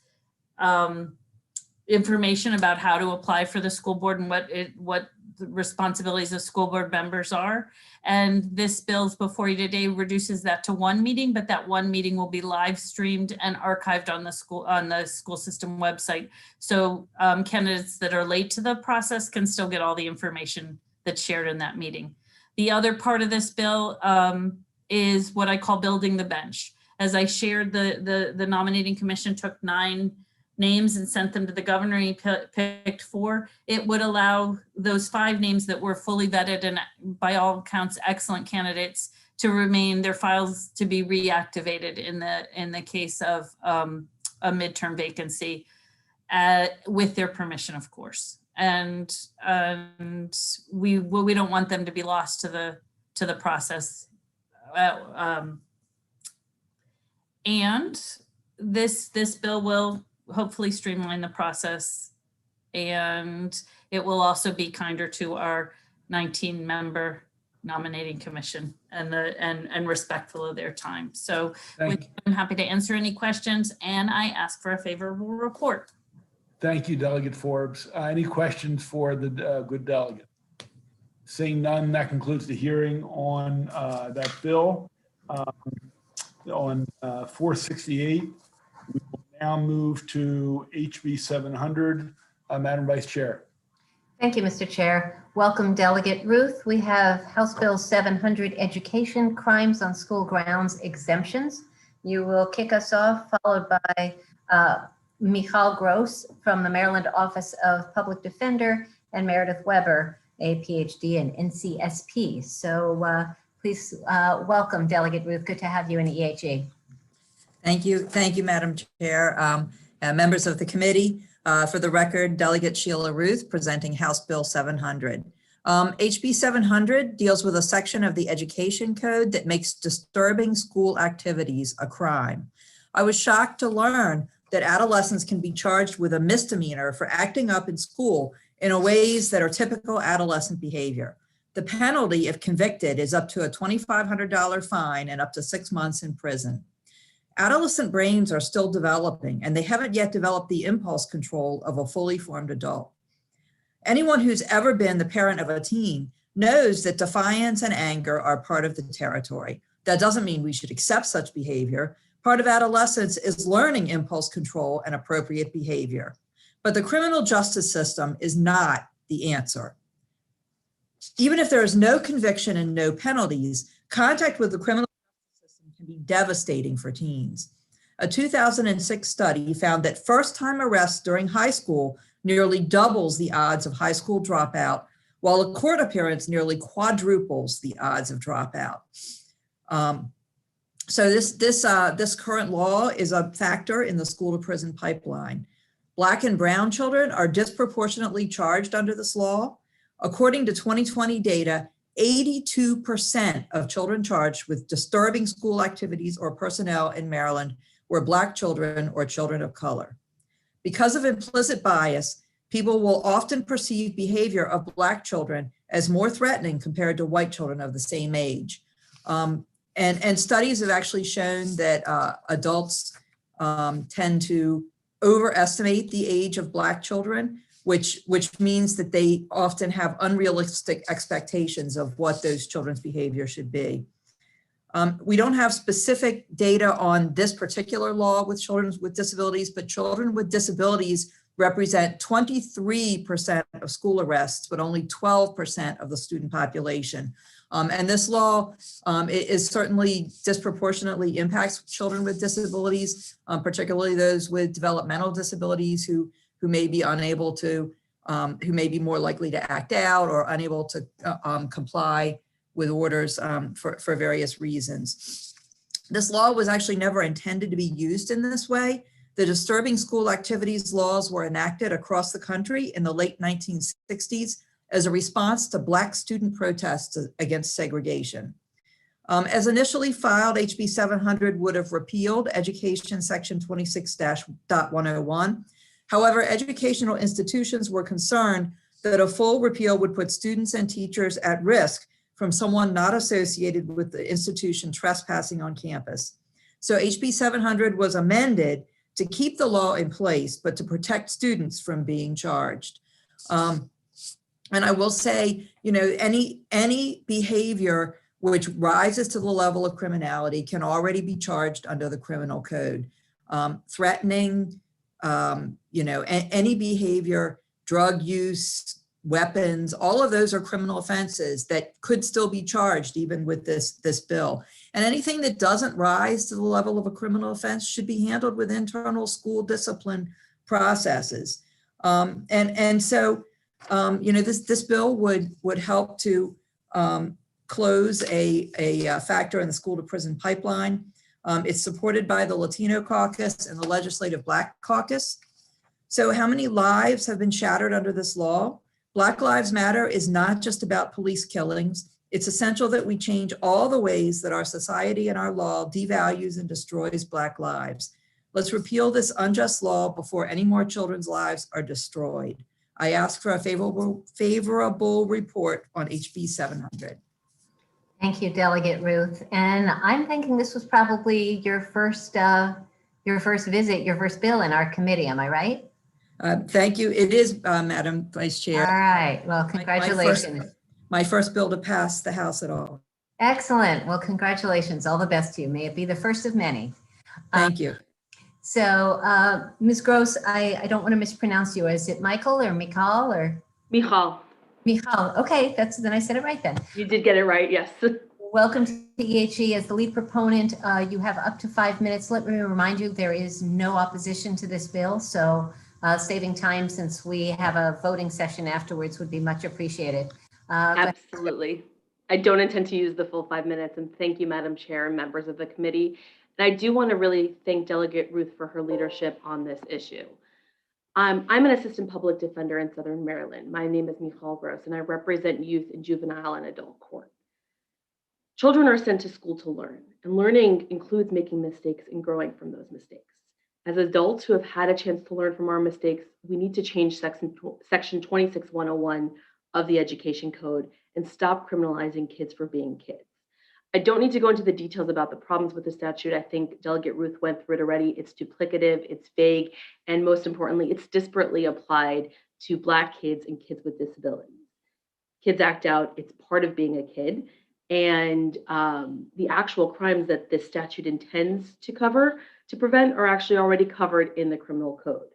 Speaker 5: information about how to apply for the school board and what the responsibilities of school board members are. And this bill's before you today reduces that to 1 meeting, but that 1 meeting will be live streamed and archived on the school system website. So candidates that are late to the process can still get all the information that's shared in that meeting. The other part of this bill is what I call building the bench. As I shared, the nominating commission took 9 names and sent them to the governor, and he picked 4. It would allow those 5 names that were fully vetted and by all accounts excellent candidates to remain, their files to be reactivated in the case of a midterm vacancy with their permission, of course. And we don't want them to be lost to the process. And this bill will hopefully streamline the process, and it will also be kinder to our 19-member nominating commission and respectful of their time. So I'm happy to answer any questions, and I ask for a favorable report.
Speaker 1: Thank you, Delegate Forbes. Any questions for the good delegate? Seeing none, that concludes the hearing on that bill. On 468, we will now move to HB 700. Madam Vice Chair.
Speaker 10: Thank you, Mr. Chair. Welcome, Delegate Ruth. We have House Bill 700, Education, Crimes on School Grounds Exemptions. You will kick us off, followed by Michal Gross from the Maryland Office of Public Defender and Meredith Weber, a PhD in NCSP. So please welcome Delegate Ruth. Good to have you in EHE.
Speaker 6: Thank you, Madam Chair. Members of the committee, for the record, Delegate Sheila Ruth presenting House Bill 700. HB 700 deals with a section of the education code that makes disturbing school activities a crime. I was shocked to learn that adolescents can be charged with a misdemeanor for acting up in school in ways that are typical adolescent behavior. The penalty, if convicted, is up to a $2,500 fine and up to 6 months in prison. Adolescent brains are still developing, and they haven't yet developed the impulse control of a fully formed adult. Anyone who's ever been the parent of a teen knows that defiance and anger are part of the territory. That doesn't mean we should accept such behavior. Part of adolescence is learning impulse control and appropriate behavior. But the criminal justice system is not the answer. Even if there is no conviction and no penalties, contact with the criminal justice system can be devastating for teens. A 2006 study found that first-time arrests during high school nearly doubles the odds of high school dropout, while a court appearance nearly quadruples the odds of dropout. So this current law is a factor in the school to prison pipeline. Black and brown children are disproportionately charged under this law. According to 2020 data, 82% of children charged with disturbing school activities or personnel in Maryland were Black children or children of color. Because of implicit bias, people will often perceive behavior of Black children as more threatening compared to white children of the same age. And studies have actually shown that adults tend to overestimate the age of Black children, which means that they often have unrealistic expectations of what those children's behavior should be. We don't have specific data on this particular law with children with disabilities, but children with disabilities represent 23% of school arrests, but only 12% of the student population. And this law is certainly disproportionately impacts children with disabilities, particularly those with developmental disabilities who may be unable to, who may be more likely to act out or unable to comply with orders for various reasons. This law was actually never intended to be used in this way. The disturbing school activities laws were enacted across the country in the late 1960s as a response to Black student protests against segregation. As initially filed, HB 700 would have repealed Education Section 26-101. However, educational institutions were concerned that a full repeal would put students and teachers at risk from someone not associated with the institution trespassing on campus. So HB 700 was amended to keep the law in place, but to protect students from being charged. And I will say, you know, any behavior which rises to the level of criminality can already be charged under the criminal code. Threatening, you know, any behavior, drug use, weapons, all of those are criminal offenses that could still be charged even with this bill. And anything that doesn't rise to the level of a criminal offense should be handled with internal school discipline processes. And so, you know, this bill would help to close a factor in the school to prison pipeline. It's supported by the Latino Caucus and the Legislative Black Caucus. So how many lives have been shattered under this law? Black Lives Matter is not just about police killings. It's essential that we change all the ways that our society and our law devalues and destroys Black lives. Let's repeal this unjust law before any more children's lives are destroyed. I ask for a favorable report on HB 700.
Speaker 10: Thank you, Delegate Ruth. And I'm thinking this was probably your first visit, your first bill in our committee. Am I right?
Speaker 6: Thank you. It is, Madam Vice Chair.
Speaker 10: All right. Well, congratulations.
Speaker 6: My first bill to pass the House at all.
Speaker 10: Excellent. Well, congratulations. All the best to you. May it be the first of many.
Speaker 6: Thank you.
Speaker 10: So, Ms. Gross, I don't want to mispronounce you. Is it Michael or Michal or?
Speaker 7: Michal.
Speaker 10: Michal. Okay, then I said it right then.
Speaker 7: You did get it right, yes.
Speaker 10: Welcome to EHE. As the lead proponent, you have up to 5 minutes. Let me remind you, there is no opposition to this bill. So saving time since we have a voting session afterwards would be much appreciated.
Speaker 7: Absolutely. I don't intend to use the full 5 minutes, and thank you, Madam Chair and members of the committee. And I do want to really thank Delegate Ruth for her leadership on this issue. I'm an assistant public defender in Southern Maryland. My name is Michal Gross, and I represent youth in juvenile and adult court. Children are sent to school to learn, and learning includes making mistakes and growing from those mistakes. As adults who have had a chance to learn from our mistakes, we need to change section 26101 of the Education Code and stop criminalizing kids for being kids. I don't need to go into the details about the problems with the statute. I think Delegate Ruth went through it already. It's duplicative, it's vague, and most importantly, it's disparately applied to Black kids and kids with disabilities. Kids act out, it's part of being a kid, and the actual crimes that this statute intends to prevent are actually already covered in the criminal code.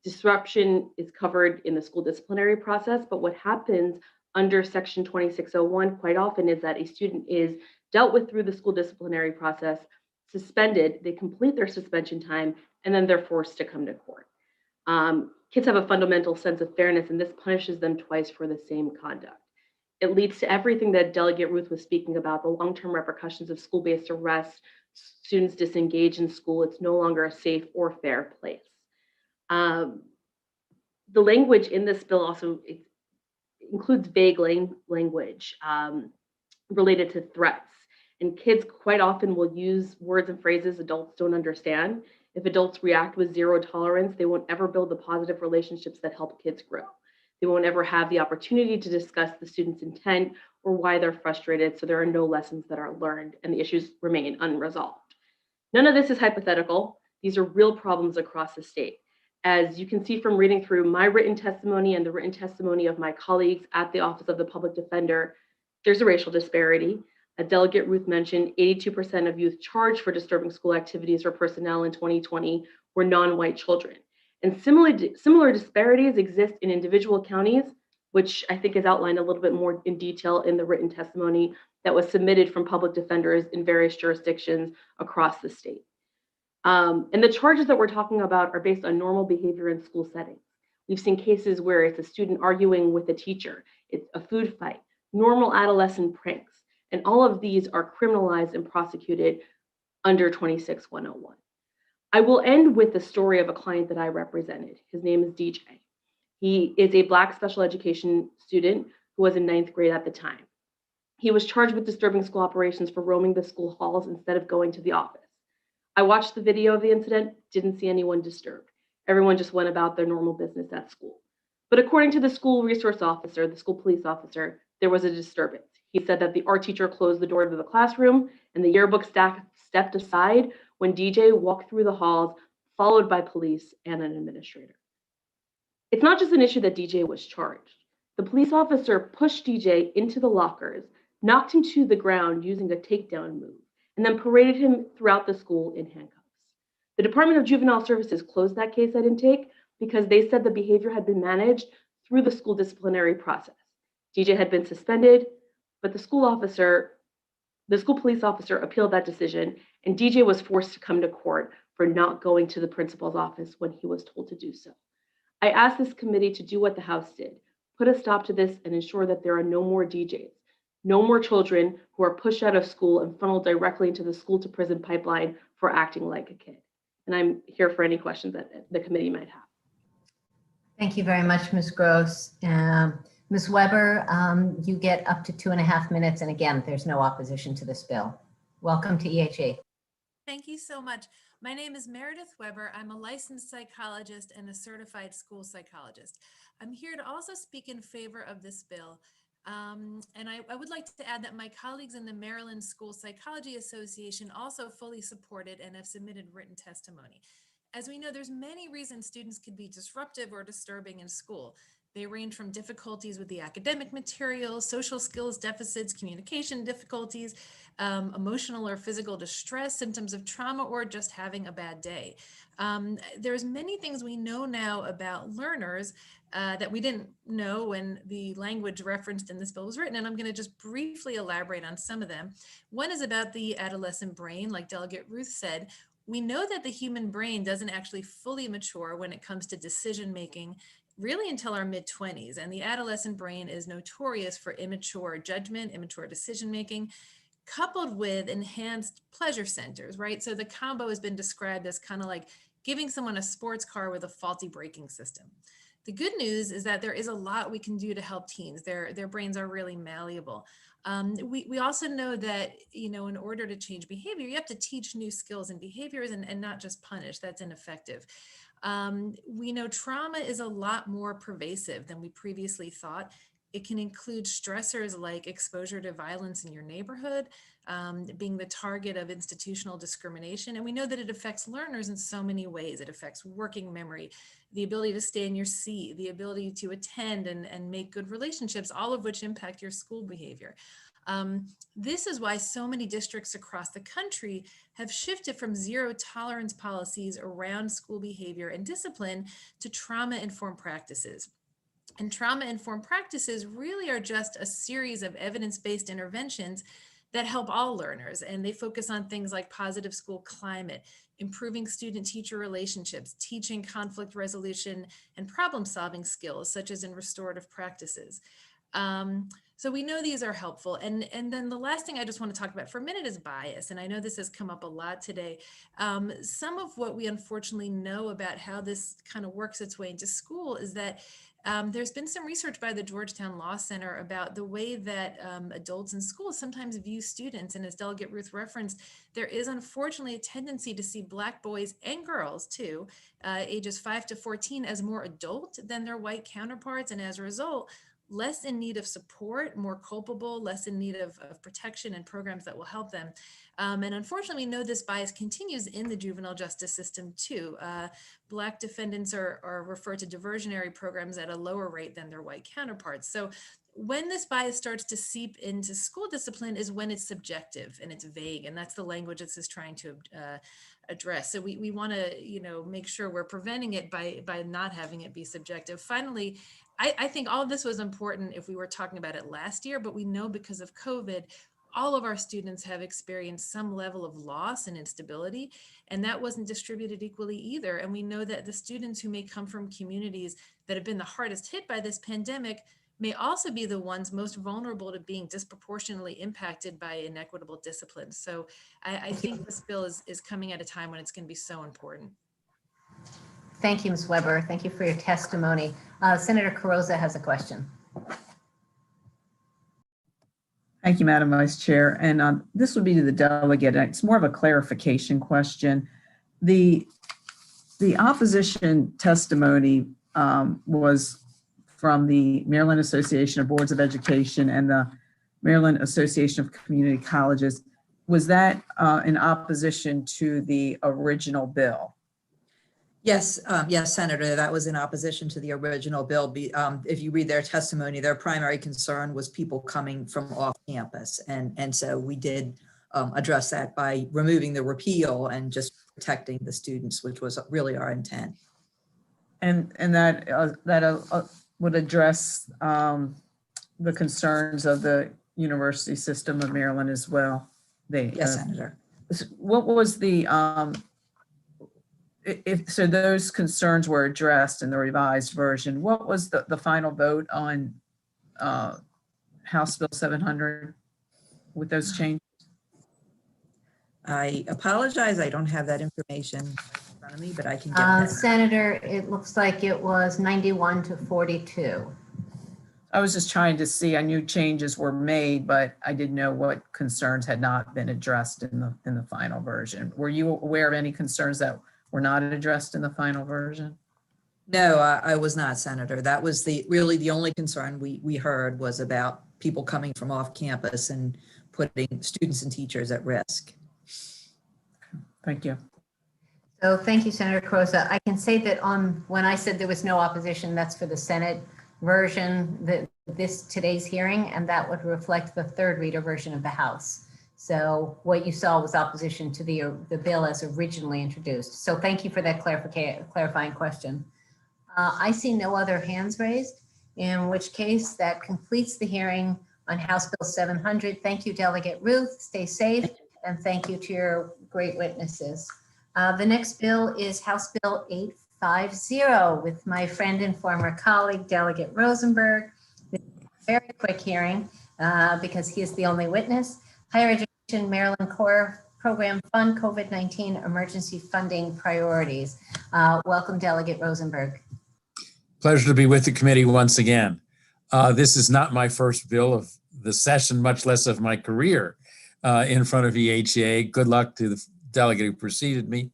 Speaker 7: Disruption is covered in the school disciplinary process, but what happens under section 2601 quite often is that a student is dealt with through the school disciplinary process, suspended, they complete their suspension time, and then they're forced to come to court. Kids have a fundamental sense of fairness, and this punishes them twice for the same conduct. It leads to everything that Delegate Ruth was speaking about, the long-term repercussions of school-based arrest, students disengage in school, it's no longer a safe or fair place. The language in this bill also includes vague language related to threats. And kids quite often will use words and phrases adults don't understand. If adults react with zero tolerance, they won't ever build the positive relationships that help kids grow. They won't ever have the opportunity to discuss the student's intent or why they're frustrated, so there are no lessons that are learned and the issues remain unresolved. None of this is hypothetical. These are real problems across the state. As you can see from reading through my written testimony and the written testimony of my colleagues at the Office of the Public Defender, there's a racial disparity. As Delegate Ruth mentioned, 82% of youth charged for disturbing school activities or personnel in 2020 were non-white children. And similar disparities exist in individual counties, which I think is outlined a little bit more in detail in the written testimony that was submitted from public defenders in various jurisdictions across the state. And the charges that we're talking about are based on normal behavior in school settings. We've seen cases where it's a student arguing with a teacher, it's a food fight, normal adolescent pranks, and all of these are criminalized and prosecuted under 26101. I will end with the story of a client that I represented. His name is DJ. He is a Black special education student who was in 9th grade at the time. He was charged with disturbing school operations for roaming the school halls instead of going to the office. I watched the video of the incident, didn't see anyone disturbed. Everyone just went about their normal business at school. But according to the school resource officer, the school police officer, there was a disturbance. He said that the art teacher closed the door to the classroom and the yearbook staff stepped aside when DJ walked through the halls, followed by police and an administrator. It's not just an issue that DJ was charged. The police officer pushed DJ into the lockers, knocked him to the ground using a takedown move, and then paraded him throughout the school in handcuffs. The Department of Juvenile Services closed that case at intake because they said the behavior had been managed through the school disciplinary process. DJ had been suspended, but the school police officer appealed that decision, and DJ was forced to come to court for not going to the principal's office when he was told to do so. I asked this committee to do what the House did, put a stop to this and ensure that there are no more DJs, no more children who are pushed out of school and funneled directly into the school to prison pipeline for acting like a kid. And I'm here for any questions that the committee might have.
Speaker 10: Thank you very much, Ms. Gross. Ms. Weber, you get up to 2.5 minutes. And again, there's no opposition to this bill. Welcome to EHE.
Speaker 8: Thank you so much. My name is Meredith Weber. I'm a licensed psychologist and a certified school psychologist. I'm here to also speak in favor of this bill. And I would like to add that my colleagues in the Maryland School Psychology Association also fully supported and have submitted written testimony. As we know, there's many reasons students can be disruptive or disturbing in school. They range from difficulties with the academic materials, social skills deficits, communication difficulties, emotional or physical distress, symptoms of trauma, or just having a bad day. There's many things we know now about learners that we didn't know when the language referenced in this bill was written, and I'm going to just briefly elaborate on some of them. One is about the adolescent brain, like Delegate Ruth said. We know that the human brain doesn't actually fully mature when it comes to decision making really until our mid-20s. And the adolescent brain is notorious for immature judgment, immature decision-making, coupled with enhanced pleasure centers, right? So the combo has been described as kind of like giving someone a sports car with a faulty braking system. The good news is that there is a lot we can do to help teens. Their brains are really malleable. We also know that, in order to change behavior, you have to teach new skills and behaviors and not just punish. That's ineffective. We know trauma is a lot more pervasive than we previously thought. It can include stressors like exposure to violence in your neighborhood, being the target of institutional discrimination. And we know that it affects learners in so many ways. It affects working memory, the ability to stay in your seat, the ability to attend and make good relationships, all of which impact your school behavior. This is why so many districts across the country have shifted from zero tolerance policies around school behavior and discipline to trauma-informed practices. And trauma-informed practices really are just a series of evidence-based interventions that help all learners. And they focus on things like positive school climate, improving student-teacher relationships, teaching conflict resolution and problem-solving skills, such as in restorative practices. So we know these are helpful. And then the last thing I just want to talk about for a minute is bias. And I know this has come up a lot today. Some of what we unfortunately know about how this kind of works its way into school is that there's been some research by the Georgetown Law Center about the way that adults in schools sometimes view students. And as Delegate Ruth referenced, there is unfortunately a tendency to see Black boys and girls too, ages 5 to 14, as more adult than their white counterparts. And as a result, less in need of support, more culpable, less in need of protection and programs that will help them. And unfortunately, we know this bias continues in the juvenile justice system too. Black defendants are referred to diversionary programs at a lower rate than their white counterparts. So when this bias starts to seep into school discipline is when it's subjective and it's vague, and that's the language this is trying to address. So we want to, make sure we're preventing it by not having it be subjective. Finally, I think all of this was important if we were talking about it last year, but we know because of COVID, all of our students have experienced some level of loss and instability, and that wasn't distributed equally either. And we know that the students who may come from communities that have been the hardest hit by this pandemic may also be the ones most vulnerable to being disproportionately impacted by inequitable discipline. So I think this bill is coming at a time when it's going to be so important.
Speaker 10: Thank you, Ms. Weber. Thank you for your testimony. Senator Carrozza has a question.
Speaker 15: Thank you, Madam Vice Chair. And this would be to the delegate. It's more of a clarification question. The opposition testimony was from the Maryland Association of Boards of Education and the Maryland Association of Community Colleges. Was that in opposition to the original bill?
Speaker 6: Yes, yes, Senator, that was in opposition to the original bill. If you read their testimony, their primary concern was people coming from off campus. And so we did address that by removing the repeal and just protecting the students, which was really our intent.
Speaker 15: And that would address the concerns of the University System of Maryland as well.
Speaker 6: Yes, Senator.
Speaker 15: What was the so those concerns were addressed in the revised version. What was the final vote on House Bill 700 with those changes?
Speaker 6: I apologize. I don't have that information in front of me, but I can get that.
Speaker 10: Senator, it looks like it was 91 to 42.
Speaker 15: I was just trying to see, I knew changes were made, but I didn't know what concerns had not been addressed in the final version. Were you aware of any concerns that were not addressed in the final version?
Speaker 6: No, I was not, Senator. That was really the only concern we heard was about people coming from off campus and putting students and teachers at risk.
Speaker 15: Thank you.
Speaker 10: So thank you, Senator Carrozza. I can say that when I said there was no opposition, that's for the Senate version, today's hearing, and that would reflect the third reader version of the House. So what you saw was opposition to the bill as originally introduced. So thank you for that clarifying question. I see no other hands raised, in which case that completes the hearing on House Bill 700. Thank you, Delegate Ruth. Stay safe, and thank you to your great witnesses. The next bill is House Bill 850 with my friend and former colleague, Delegate Rosenberg. This is a very quick hearing because he is the only witness. Higher Education Maryland Core Program Fund COVID-19 Emergency Funding Priorities. Welcome, Delegate Rosenberg.
Speaker 11: Pleasure to be with the committee once again. This is not my first bill of the session, much less of my career in front of EHE. Good luck to the delegate who preceded me.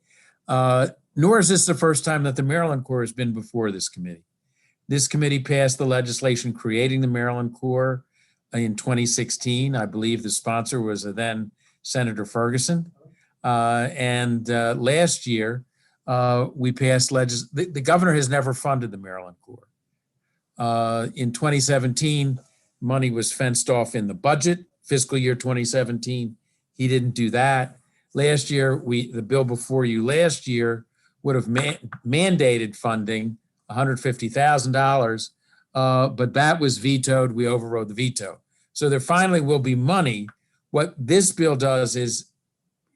Speaker 11: Nor is this the first time that the Maryland Corps has been before this committee. This committee passed the legislation creating the Maryland Corps in 2016. I believe the sponsor was then Senator Ferguson. Last year, we passed the governor has never funded the Maryland Corps. In 2017, money was fenced off in the budget, fiscal year 2017. He didn't do that. Last year, the bill before you last year would have mandated funding $150,000, but that was vetoed. We overrode the veto. So there finally will be money. What this bill does is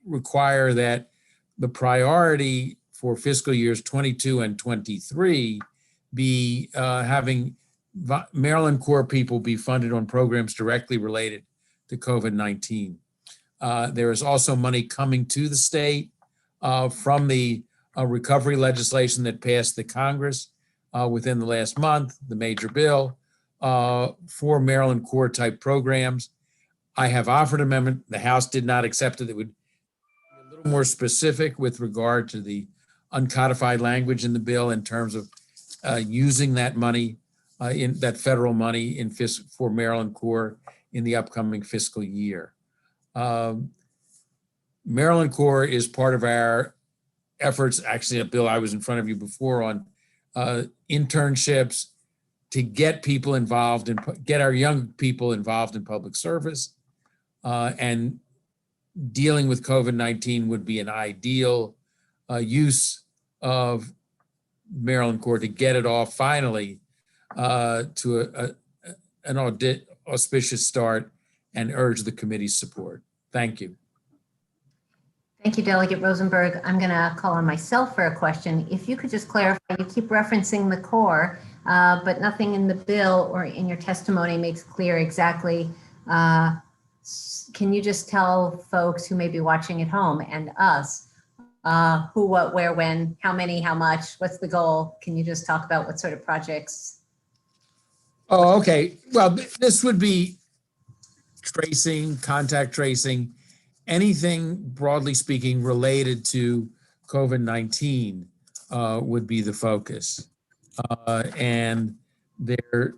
Speaker 11: require that the priority for fiscal years 22 and 23 be having Maryland Corps people be funded on programs directly related to COVID-19. There is also money coming to the state from the recovery legislation that passed the Congress within the last month, the major bill, for Maryland Corps type programs. I have offered an amendment. The House did not accept it. It would be a little more specific with regard to the uncodified language in the bill in terms of using that money, in that federal money for Maryland Corps in the upcoming fiscal year. Maryland Corps is part of our efforts, actually a bill I was in front of you before on internships to get people involved and get our young people involved in public service, and dealing with COVID-19 would be an ideal use of Maryland Corps to get it off finally to an auspicious start, and urge the committee's support. Thank you.
Speaker 10: Thank you, Delegate Rosenberg. I'm going to call on myself for a question. If you could just clarify, you keep referencing the Corps, but nothing in the bill or in your testimony makes clear exactly. Can you just tell folks who may be watching at home and us who, what, where, when, how many, how much, what's the goal? Can you just talk about what sort of projects?
Speaker 11: Oh, okay. Well, this would be tracing, contact tracing, anything broadly speaking related to COVID-19 would be the focus. And they're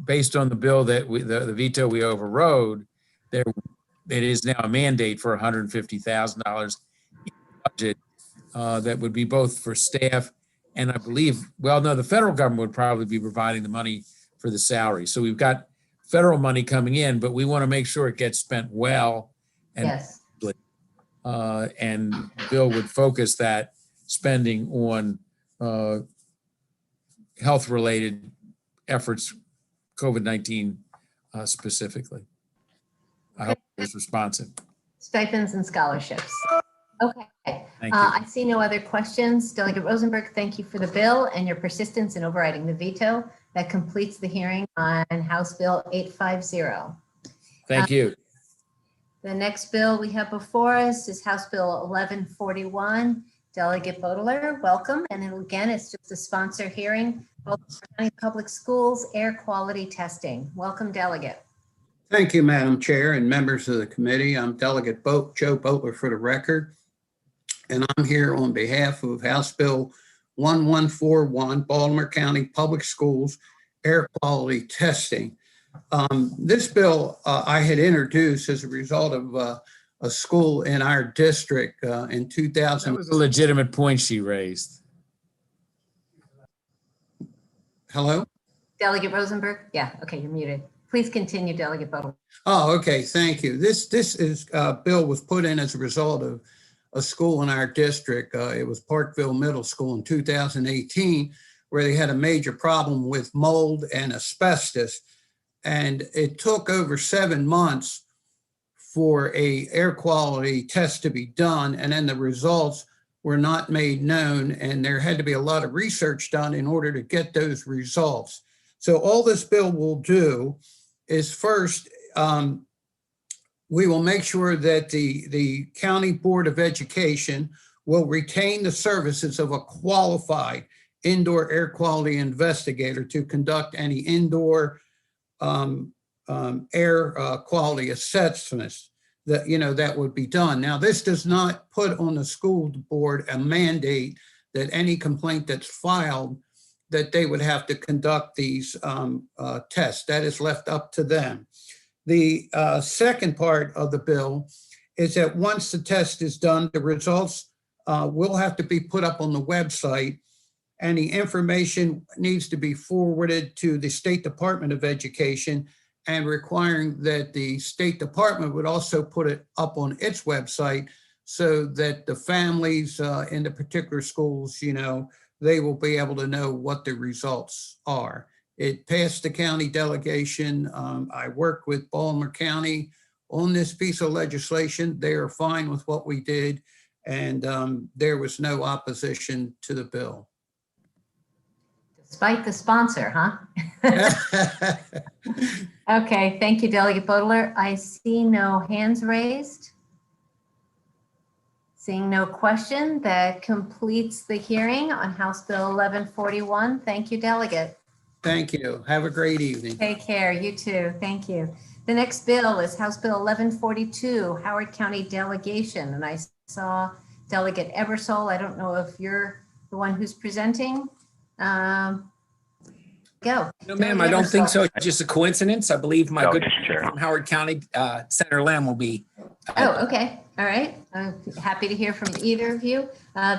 Speaker 11: based on the bill that the veto we overrode, it is now a mandate for $150,000 in budget that would be both for staff and I believe, well, no, the federal government would probably be providing the money for the salary. So we've got federal money coming in, but we want to make sure it gets spent well. And
Speaker 10: yes.
Speaker 11: And Bill would focus that spending on health-related efforts, COVID-19 specifically. I hope it was responsive.
Speaker 10: Stipends and scholarships. Okay.
Speaker 11: Thank you.
Speaker 10: I see no other questions. Delegate Rosenberg, thank you for the bill and your persistence in overriding the veto. That completes the hearing on House Bill 850.
Speaker 11: Thank you.
Speaker 10: The next bill we have before us is House Bill 1141. Delegate Bodler, welcome. And then again, it's just a sponsor hearing. Baltimore County Public Schools air quality testing. Welcome, Delegate.
Speaker 13: Thank you, Madam Chair and members of the committee. I'm Delegate Joe Bodler for the record. And I'm here on behalf of House Bill 1141, Baltimore County Public Schools air quality testing. This bill I had introduced as a result of a school in our district in 2000.
Speaker 11: That was a legitimate point she raised.
Speaker 13: Hello?
Speaker 10: Delegate Rosenberg? Yeah, okay, you're muted. Please continue, Delegate Bodler.
Speaker 13: Oh, okay, thank you. This bill was put in as a result of a school in our district. It was Parkville Middle School in 2018, where they had a major problem with mold and asbestos. And it took over 7 months for a air quality test to be done. And then the results were not made known. And there had to be a lot of research done in order to get those results. So all this bill will do is first we will make sure that the County Board of Education will retain the services of a qualified indoor air quality investigator to conduct any indoor air quality assessments that, that would be done. Now, this does not put on the school board a mandate that any complaint that's filed, that they would have to conduct these tests. That is left up to them. The second part of the bill is that once the test is done, the results will have to be put up on the website, and the information needs to be forwarded to the State Department of Education, and requiring that the State Department would also put it up on its website so that the families in the particular schools, they will be able to know what the results are. It passed the county delegation. I worked with Baltimore County on this piece of legislation. They are fine with what we did, and there was no opposition to the bill.
Speaker 10: Despite the sponsor, huh? Okay, thank you, Delegate Bodler. I see no hands raised. Seeing no question, that completes the hearing on House Bill 1141. Thank you, Delegate.
Speaker 13: Thank you. Have a great evening.
Speaker 10: Take care. You too. Thank you. The next bill is House Bill 1142, Howard County Delegation. And I saw Delegate Ebersole. I don't know if you're the one who's presenting. Go.
Speaker 14: No, ma'am, I don't think so. It's just a coincidence. I believe my good friend from Howard County, Senator Lamb, will be.
Speaker 10: Oh, okay. All right. I'm happy to hear from either of you.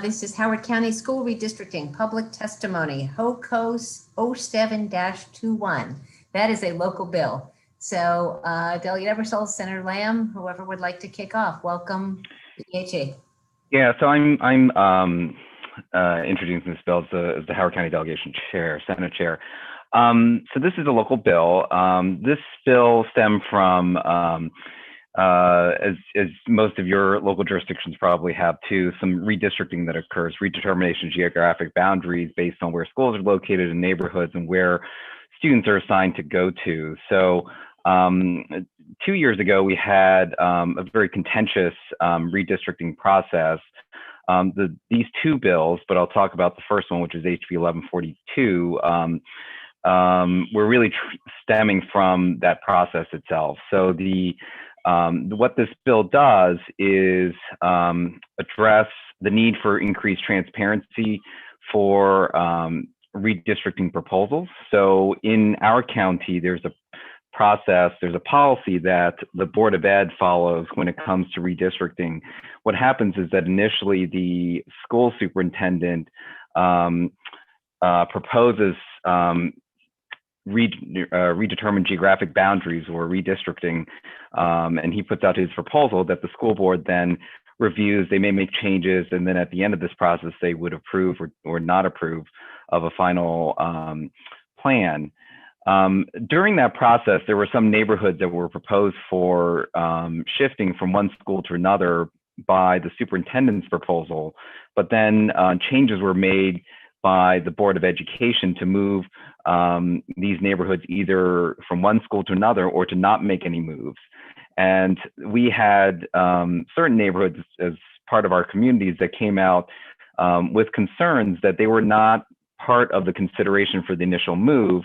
Speaker 10: This is Howard County School Redistricting Public Testimony, HOCO 07-21. That is a local bill. So Delegate Ebersole, Senator Lamb, whoever would like to kick off, welcome to EHE.
Speaker 16: Yeah, so I'm introducing this bill as the Howard County Delegation Chair, Senate Chair. So this is a local bill. This bill stemmed from, as most of your local jurisdictions probably have too, some redistricting that occurs, redetermination of geographic boundaries based on where schools are located in neighborhoods and where students are assigned to go to. So 2 years ago, we had a very contentious redistricting process. These two bills, but I'll talk about the first one, which is HB 1142, were really stemming from that process itself. So what this bill does is address the need for increased transparency for redistricting proposals. So in our county, there's a process, there's a policy that the Board of Ed follows when it comes to redistricting. What happens is that initially the school superintendent proposes redetermined geographic boundaries or redistricting, and he puts out his proposal that the school board then reviews. They may make changes, and then at the end of this process, they would approve or not approve of a final plan. During that process, there were some neighborhoods that were proposed for shifting from one school to another by the superintendent's proposal, but then changes were made by the Board of Education to move these neighborhoods either from one school to another or to not make any moves. And we had certain neighborhoods as part of our communities that came out with concerns that they were not part of the consideration for the initial move,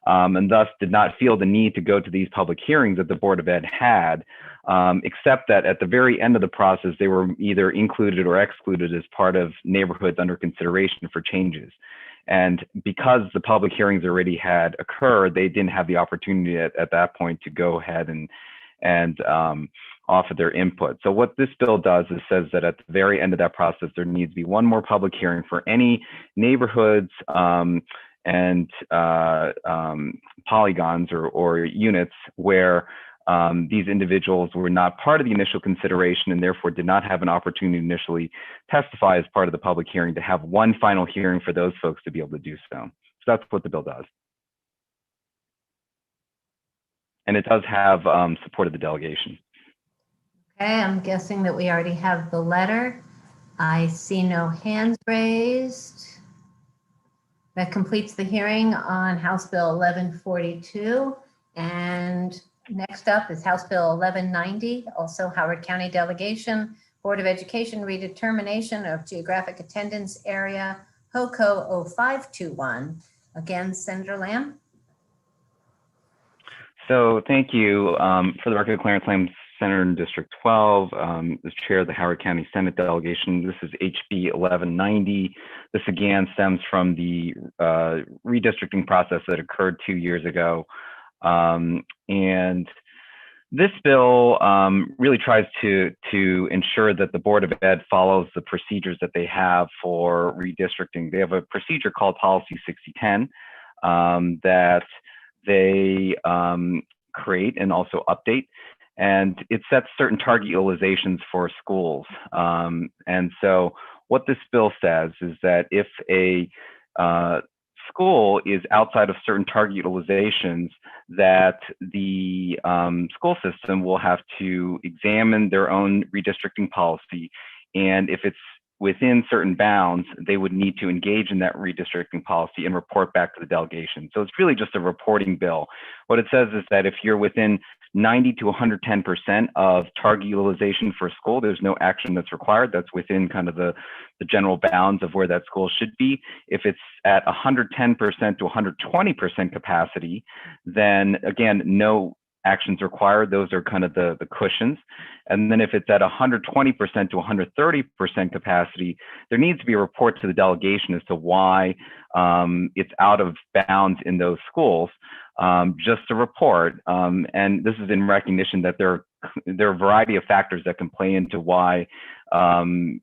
Speaker 16: and thus did not feel the need to go to these public hearings that the Board of Ed had, except that at the very end of the process, they were either included or excluded as part of neighborhoods under consideration for changes. And because the public hearings already had occurred, they didn't have the opportunity at that point to go ahead and offer their input. So what this bill does is says that at the very end of that process, there needs to be one more public hearing for any neighborhoods and polygons or units where these individuals were not part of the initial consideration and therefore did not have an opportunity to initially testify as part of the public hearing, to have one final hearing for those folks to be able to do so. So that's what the bill does. And it does have support of the delegation.
Speaker 10: Okay, I'm guessing that we already have the letter. I see no hands raised. That completes the hearing on House Bill 1142. And Next up is House Bill 1190, also Howard County Delegation, Board of Education Redetermination of Geographic Attendance Area, HOCO 0521. Again, Senator Lamb.
Speaker 16: So thank you. For the record, Clarence Lamb, Senator in District 12, as chair of the Howard County Senate delegation. This is HB 1190. This again stems from the redistricting process that occurred 2 years ago. And this bill really tries to ensure that the Board of Ed follows the procedures that they have for redistricting. They have a procedure called Policy 6010 that they create and also update. And it sets certain target utilizations for schools. And so what this bill says is that if a school is outside of certain target utilizations, that the school system will have to examine their own redistricting policy. And if it's within certain bounds, they would need to engage in that redistricting policy and report back to the delegation. So it's really just a reporting bill. What it says is that if you're within 90 to 110% of target utilization for a school, there's no action that's required. That's within kind of the general bounds of where that school should be. If it's at 110% to 120% capacity, then again, no actions required. Those are kind of the cushions. And then if it's at 120% to 130% capacity, there needs to be a report to the delegation as to why it's out of bounds in those schools. Just a report. And this is in recognition that there are a variety of factors that can play into why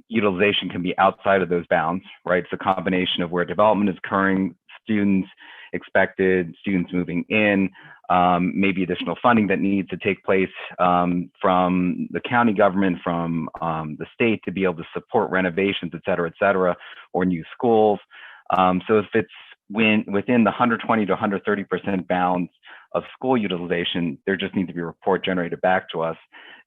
Speaker 16: utilization can be outside of those bounds, right? It's a combination of where development is occurring, students expected, students moving in, maybe additional funding that needs to take place from the county government, from the state to be able to support renovations, et cetera, or new schools. So if it's within the 120 to 130% bounds of school utilization, there just needs to be a report generated back to us.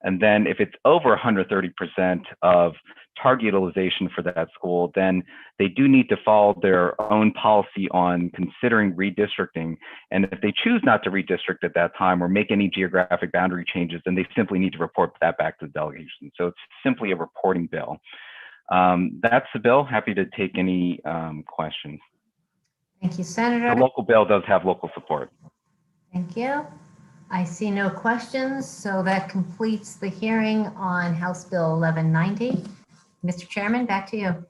Speaker 16: And then if it's over 130% of target utilization for that school, then they do need to follow their own policy on considering redistricting. And if they choose not to redistrict at that time or make any geographic boundary changes, then they simply need to report that back to the delegation. So it's simply a reporting bill. That's the bill. Happy to take any questions.
Speaker 10: Thank you, Senator.
Speaker 16: The local bill does have local support.
Speaker 10: Thank you. I see no questions, so that completes the hearing on House Bill 1190. Mr. Chairman, back to you.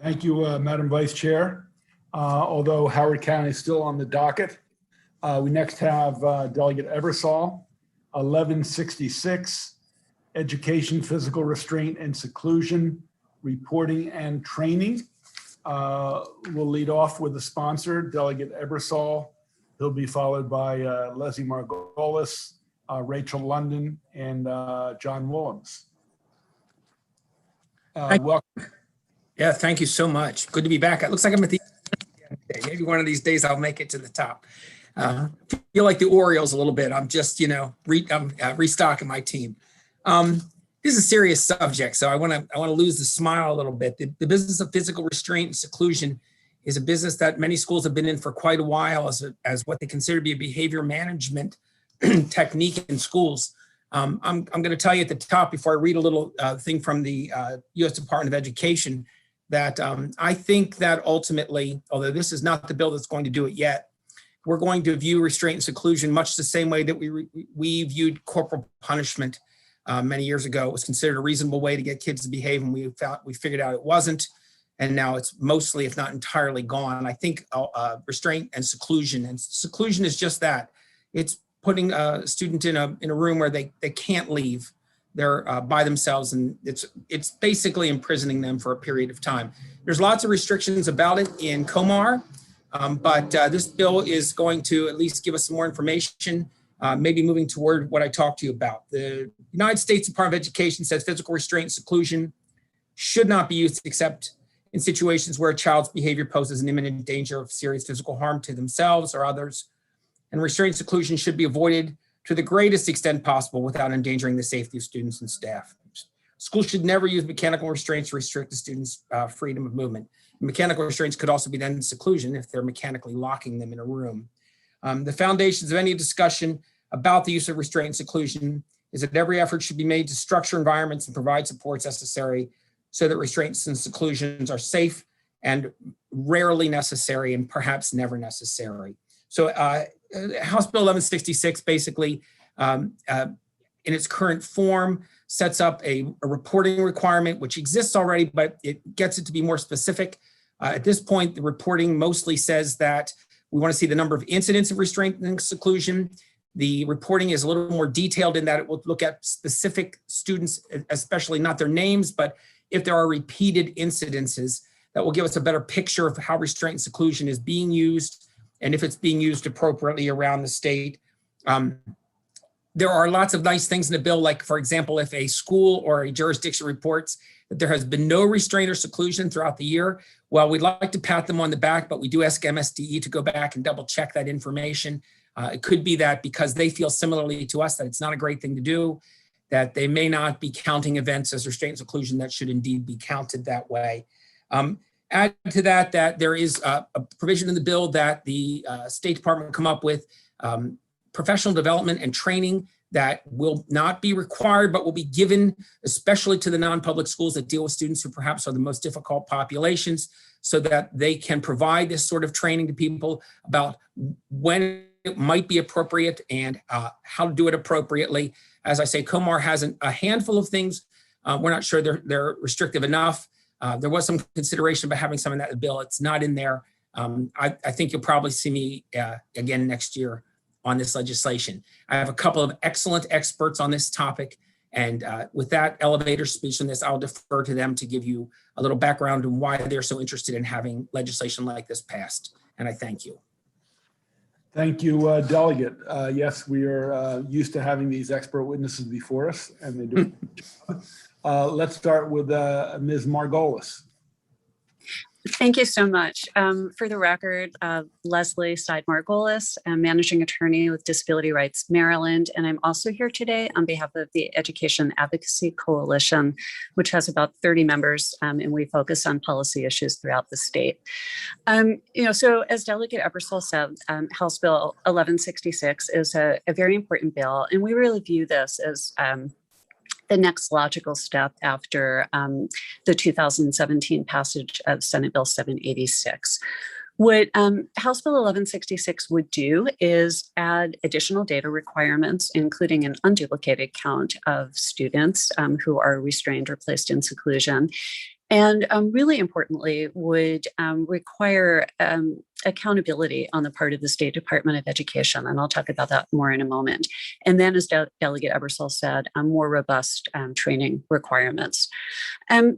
Speaker 1: Thank you, Madam Vice Chair. Although Howard County is still on the docket, we next have Delegate Ebersol, 1166, Education, Physical Restraint and Seclusion, Reporting and Training. We'll lead off with the sponsor, Delegate Ebersol. He'll be followed by Leslie Margolis, Rachel London, and John Willems. Welcome.
Speaker 14: Yeah, thank you so much. Good to be back. It looks like I'm at the end. Maybe one of these days I'll make it to the top. Feel like the Orioles a little bit. I'm just, I'm restocking my team. This is a serious subject, so I want to lose the smile a little bit. The business of physical restraint and seclusion is a business that many schools have been in for quite a while as what they consider to be a behavior management technique in schools. I'm going to tell you at the top before I read a little thing from the U.S. Department of Education that I think that ultimately, although this is not the bill that's going to do it yet, we're going to view restraint and seclusion much the same way that we viewed corporal punishment many years ago. It was considered a reasonable way to get kids to behave, and we figured out it wasn't. And now it's mostly, if not entirely, gone. I think restraint and seclusion is just that. It's putting a student in a room where they can't leave. They're by themselves, and it's basically imprisoning them for a period of time. There's lots of restrictions about it in COMAR, but this bill is going to at least give us some more information, maybe moving toward what I talked to you about. The United States Department of Education says physical restraint and seclusion should not be used except in situations where a child's behavior poses an imminent danger of serious physical harm to themselves or others. And restraint and seclusion should be avoided to the greatest extent possible without endangering the safety of students and staff. Schools should never use mechanical restraints to restrict the students' freedom of movement. Mechanical restraints could also be done in seclusion if they're mechanically locking them in a room. The foundations of any discussion about the use of restraint and seclusion is that every effort should be made to structure environments and provide supports necessary so that restraints and seclusions are safe and rarely necessary and perhaps never necessary. So House Bill 1166 basically in its current form sets up a reporting requirement which exists already, but it gets it to be more specific. At this point, the reporting mostly says that we want to see the number of incidents of restraint and seclusion. The reporting is a little more detailed in that it will look at specific students, especially not their names, but if there are repeated incidences, that will give us a better picture of how restraint and seclusion is being used and if it's being used appropriately around the state. There are lots of nice things in the bill, like, for example, if a school or a jurisdiction reports that there has been no restraint or seclusion throughout the year, well, we'd like to pat them on the back, but we do ask MSDE to go back and double check that information. It could be that because they feel similarly to us that it's not a great thing to do, that they may not be counting events as restraint and seclusion that should indeed be counted that way. Add to that, that there is a provision in the bill that the State Department come up with professional development and training that will not be required, but will be given, especially to the non-public schools that deal with students who perhaps are the most difficult populations, so that they can provide this sort of training to people about when it might be appropriate and how to do it appropriately. As I say, COMAR has a handful of things. We're not sure they're restrictive enough. There was some consideration about having some in that bill. It's not in there. I think you'll probably see me again next year on this legislation. I have a couple of excellent experts on this topic. And with that elevator speech on this, I'll defer to them to give you a little background on why they're so interested in having legislation like this passed. And I thank you.
Speaker 1: Thank you, Delegate. Yes, we are used to having these expert witnesses before us, and they do a good job. Let's start with Ms. Margolis.
Speaker 17: Thank you so much. For the record, Leslie Seid-Margolis, I'm Managing Attorney with Disability Rights Maryland, and I'm also here today on behalf of the Education Advocacy Coalition, which has about 30 members, and we focus on policy issues throughout the state. So as Delegate Ebersole said, House Bill 1166 is a very important bill, and we really view this as the next logical step after the 2017 passage of Senate Bill 786. What House Bill 1166 would do is add additional data requirements, including an unduplicated count of students who are restrained or placed in seclusion. And really importantly, would require accountability on the part of the State Department of Education. And I'll talk about that more in a moment. And then, as Delegate Ebersole said, more robust training requirements.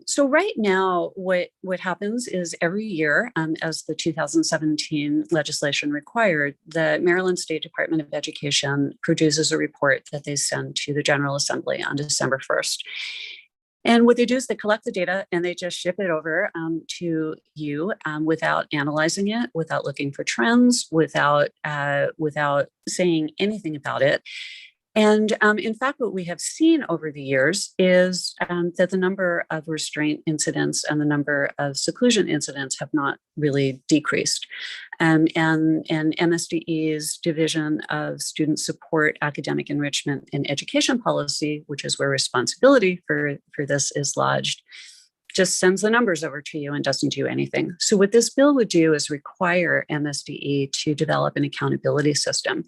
Speaker 17: So right now, what happens is every year, as the 2017 legislation required, the Maryland State Department of Education produces a report that they send to the General Assembly on December 1st. And what they do is they collect the data and they just ship it over to you without analyzing it, without looking for trends, without saying anything about it. And in fact, what we have seen over the years is that the number of restraint incidents and the number of seclusion incidents have not really decreased. And MSDE's Division of Student Support, Academic Enrichment, and Education Policy, which is where responsibility for this is lodged, just sends the numbers over to you and doesn't do anything. So what this bill would do is require MSDE to develop an accountability system.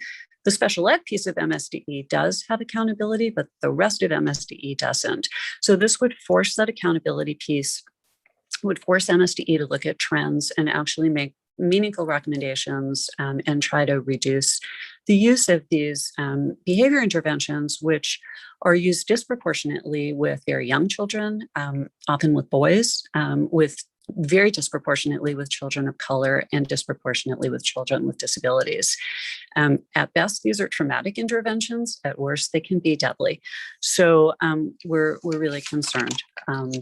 Speaker 17: The special ed piece of MSDE does have accountability, but the rest of MSDE doesn't. So this would force that accountability piece, would force MSDE to look at trends and actually make meaningful recommendations and try to reduce the use of these behavior interventions, which are used disproportionately with very young children, often with boys, with very disproportionately with children of color, and disproportionately with children with disabilities. At best, these are traumatic interventions. At worst, they can be deadly. So we're really concerned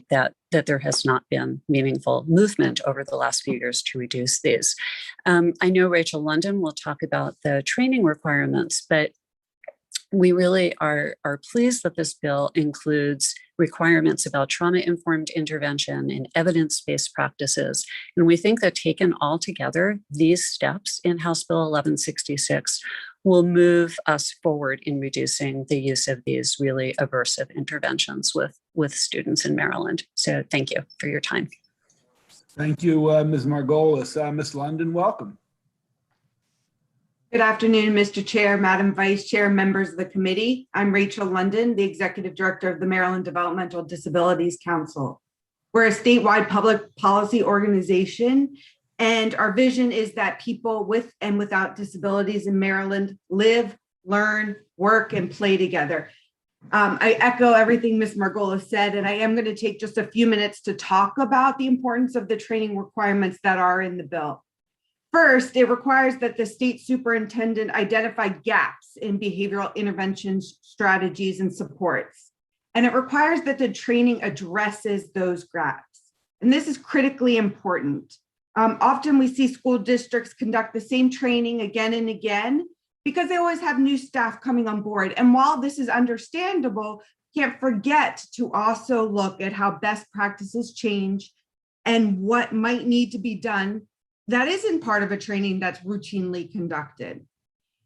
Speaker 17: that there has not been meaningful movement over the last few years to reduce these. I know Rachel London will talk about the training requirements, but we really are pleased that this bill includes requirements about trauma-informed intervention and evidence-based practices. And we think that taken all together, these steps in House Bill 1166 will move us forward in reducing the use of these really aversive interventions with students in Maryland. So thank you for your time.
Speaker 1: Thank you, Ms. Margolis. Ms. London, welcome.
Speaker 18: Good afternoon, Mr. Chair, Madam Vice Chair, members of the committee. I'm Rachel London, the Executive Director of the Maryland Developmental Disabilities Council. We're a statewide public policy organization, and our vision is that people with and without disabilities in Maryland live, learn, work, and play together. I echo everything Ms. Margolis said, and I am going to take just a few minutes to talk about the importance of the training requirements that are in the bill. First, it requires that the state superintendent identify gaps in behavioral interventions, strategies, and supports. And it requires that the training addresses those gaps. And this is critically important. Often we see school districts conduct the same training again and again because they always have new staff coming on board. And while this is understandable, can't forget to also look at how best practices change and what might need to be done that isn't part of a training that's routinely conducted.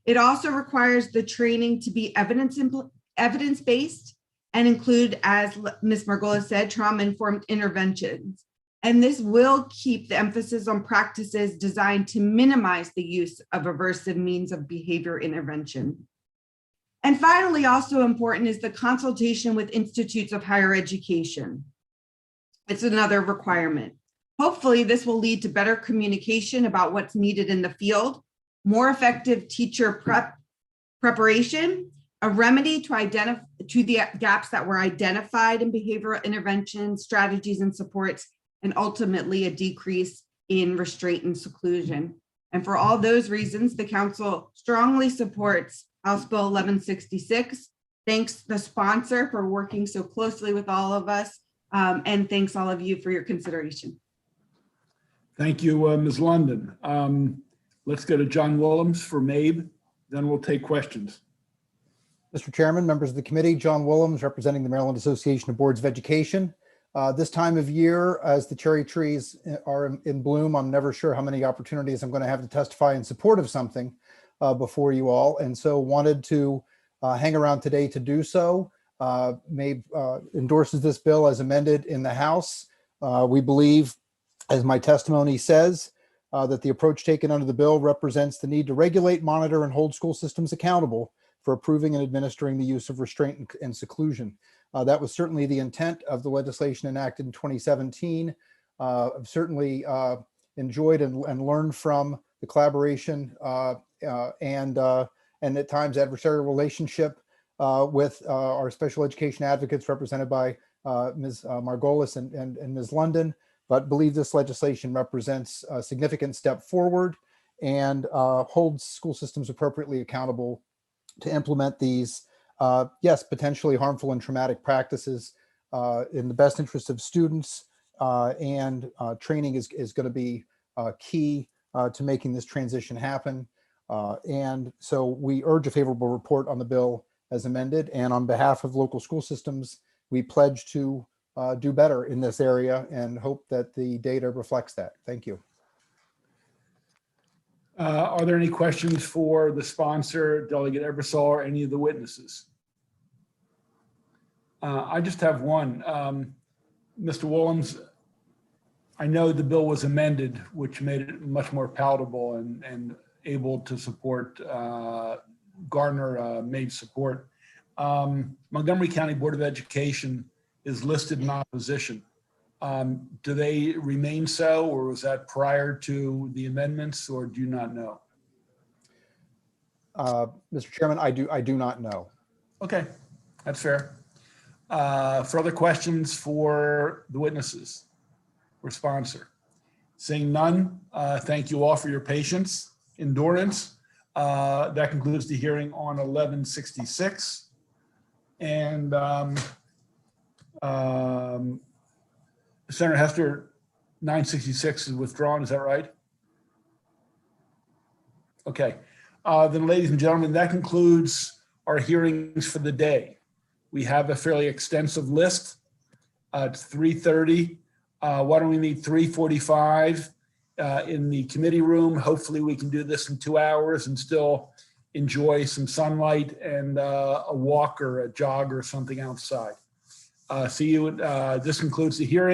Speaker 18: It also requires the training to be evidence-based and include, as Ms. Margolis said, trauma-informed interventions. And this will keep the emphasis on practices designed to minimize the use of aversive means of behavior intervention. And finally, also important is the consultation with institutes of higher education. It's another requirement. Hopefully, this will lead to better communication about what's needed in the field, more effective teacher preparation, a remedy to the gaps that were identified in behavioral intervention, strategies, and supports, and ultimately a decrease in restraint and seclusion. And for all those reasons, the council strongly supports House Bill 1166. Thanks the sponsor for working so closely with all of us, and thanks all of you for your consideration.
Speaker 1: Thank you, Ms. London. Let's go to John Willems for MABE, then we'll take questions.
Speaker 19: Mr. Chairman, members of the committee, John Willems representing the Maryland Association of Boards of Education. This time of year, as the cherry trees are in bloom, I'm never sure how many opportunities I'm going to have to testify in support of something before you all, and so wanted to hang around today to do so. MABE endorses this bill as amended in the House. We believe, as my testimony says, that the approach taken under the bill represents the need to regulate, monitor, and hold school systems accountable for approving and administering the use of restraint and seclusion. That was certainly the intent of the legislation enacted in 2017. I've certainly enjoyed and learned from the collaboration and at times adversarial relationship with our special education advocates represented by Ms. Margolis and Ms. London, but believe this legislation represents a significant step forward and holds school systems appropriately accountable to implement these, yes, potentially harmful and traumatic practices in the best interest of students, and training is going to be key to making this transition happen. And so we urge a favorable report on the bill as amended, and on behalf of local school systems, we pledge to do better in this area and hope that the data reflects that. Thank you.
Speaker 1: Are there any questions for the sponsor, Delegate Ebersol, or any of the witnesses? I just have one. Mr. Willems, I know the bill was amended, which made it much more palatable and able to support, garner MABE support. Montgomery County Board of Education is listed in opposition. Do they remain so, or was that prior to the amendments, or do you not know?
Speaker 19: Mr. Chairman, I do not know.
Speaker 1: Okay, that's fair. Further questions for the witnesses or sponsor? Seeing none, thank you all for your patience, endurance. That concludes the hearing on 1166. And Senator Hester, 966 is withdrawn, is that right? Okay, then ladies and gentlemen, that concludes our hearings for the day. We have a fairly extensive list. It's 3:30. Why don't we meet 3:45 in the committee room? Hopefully we can do this in 2 hours and still enjoy some sunlight and a walk or a jog or something outside. See you. This concludes the hearing.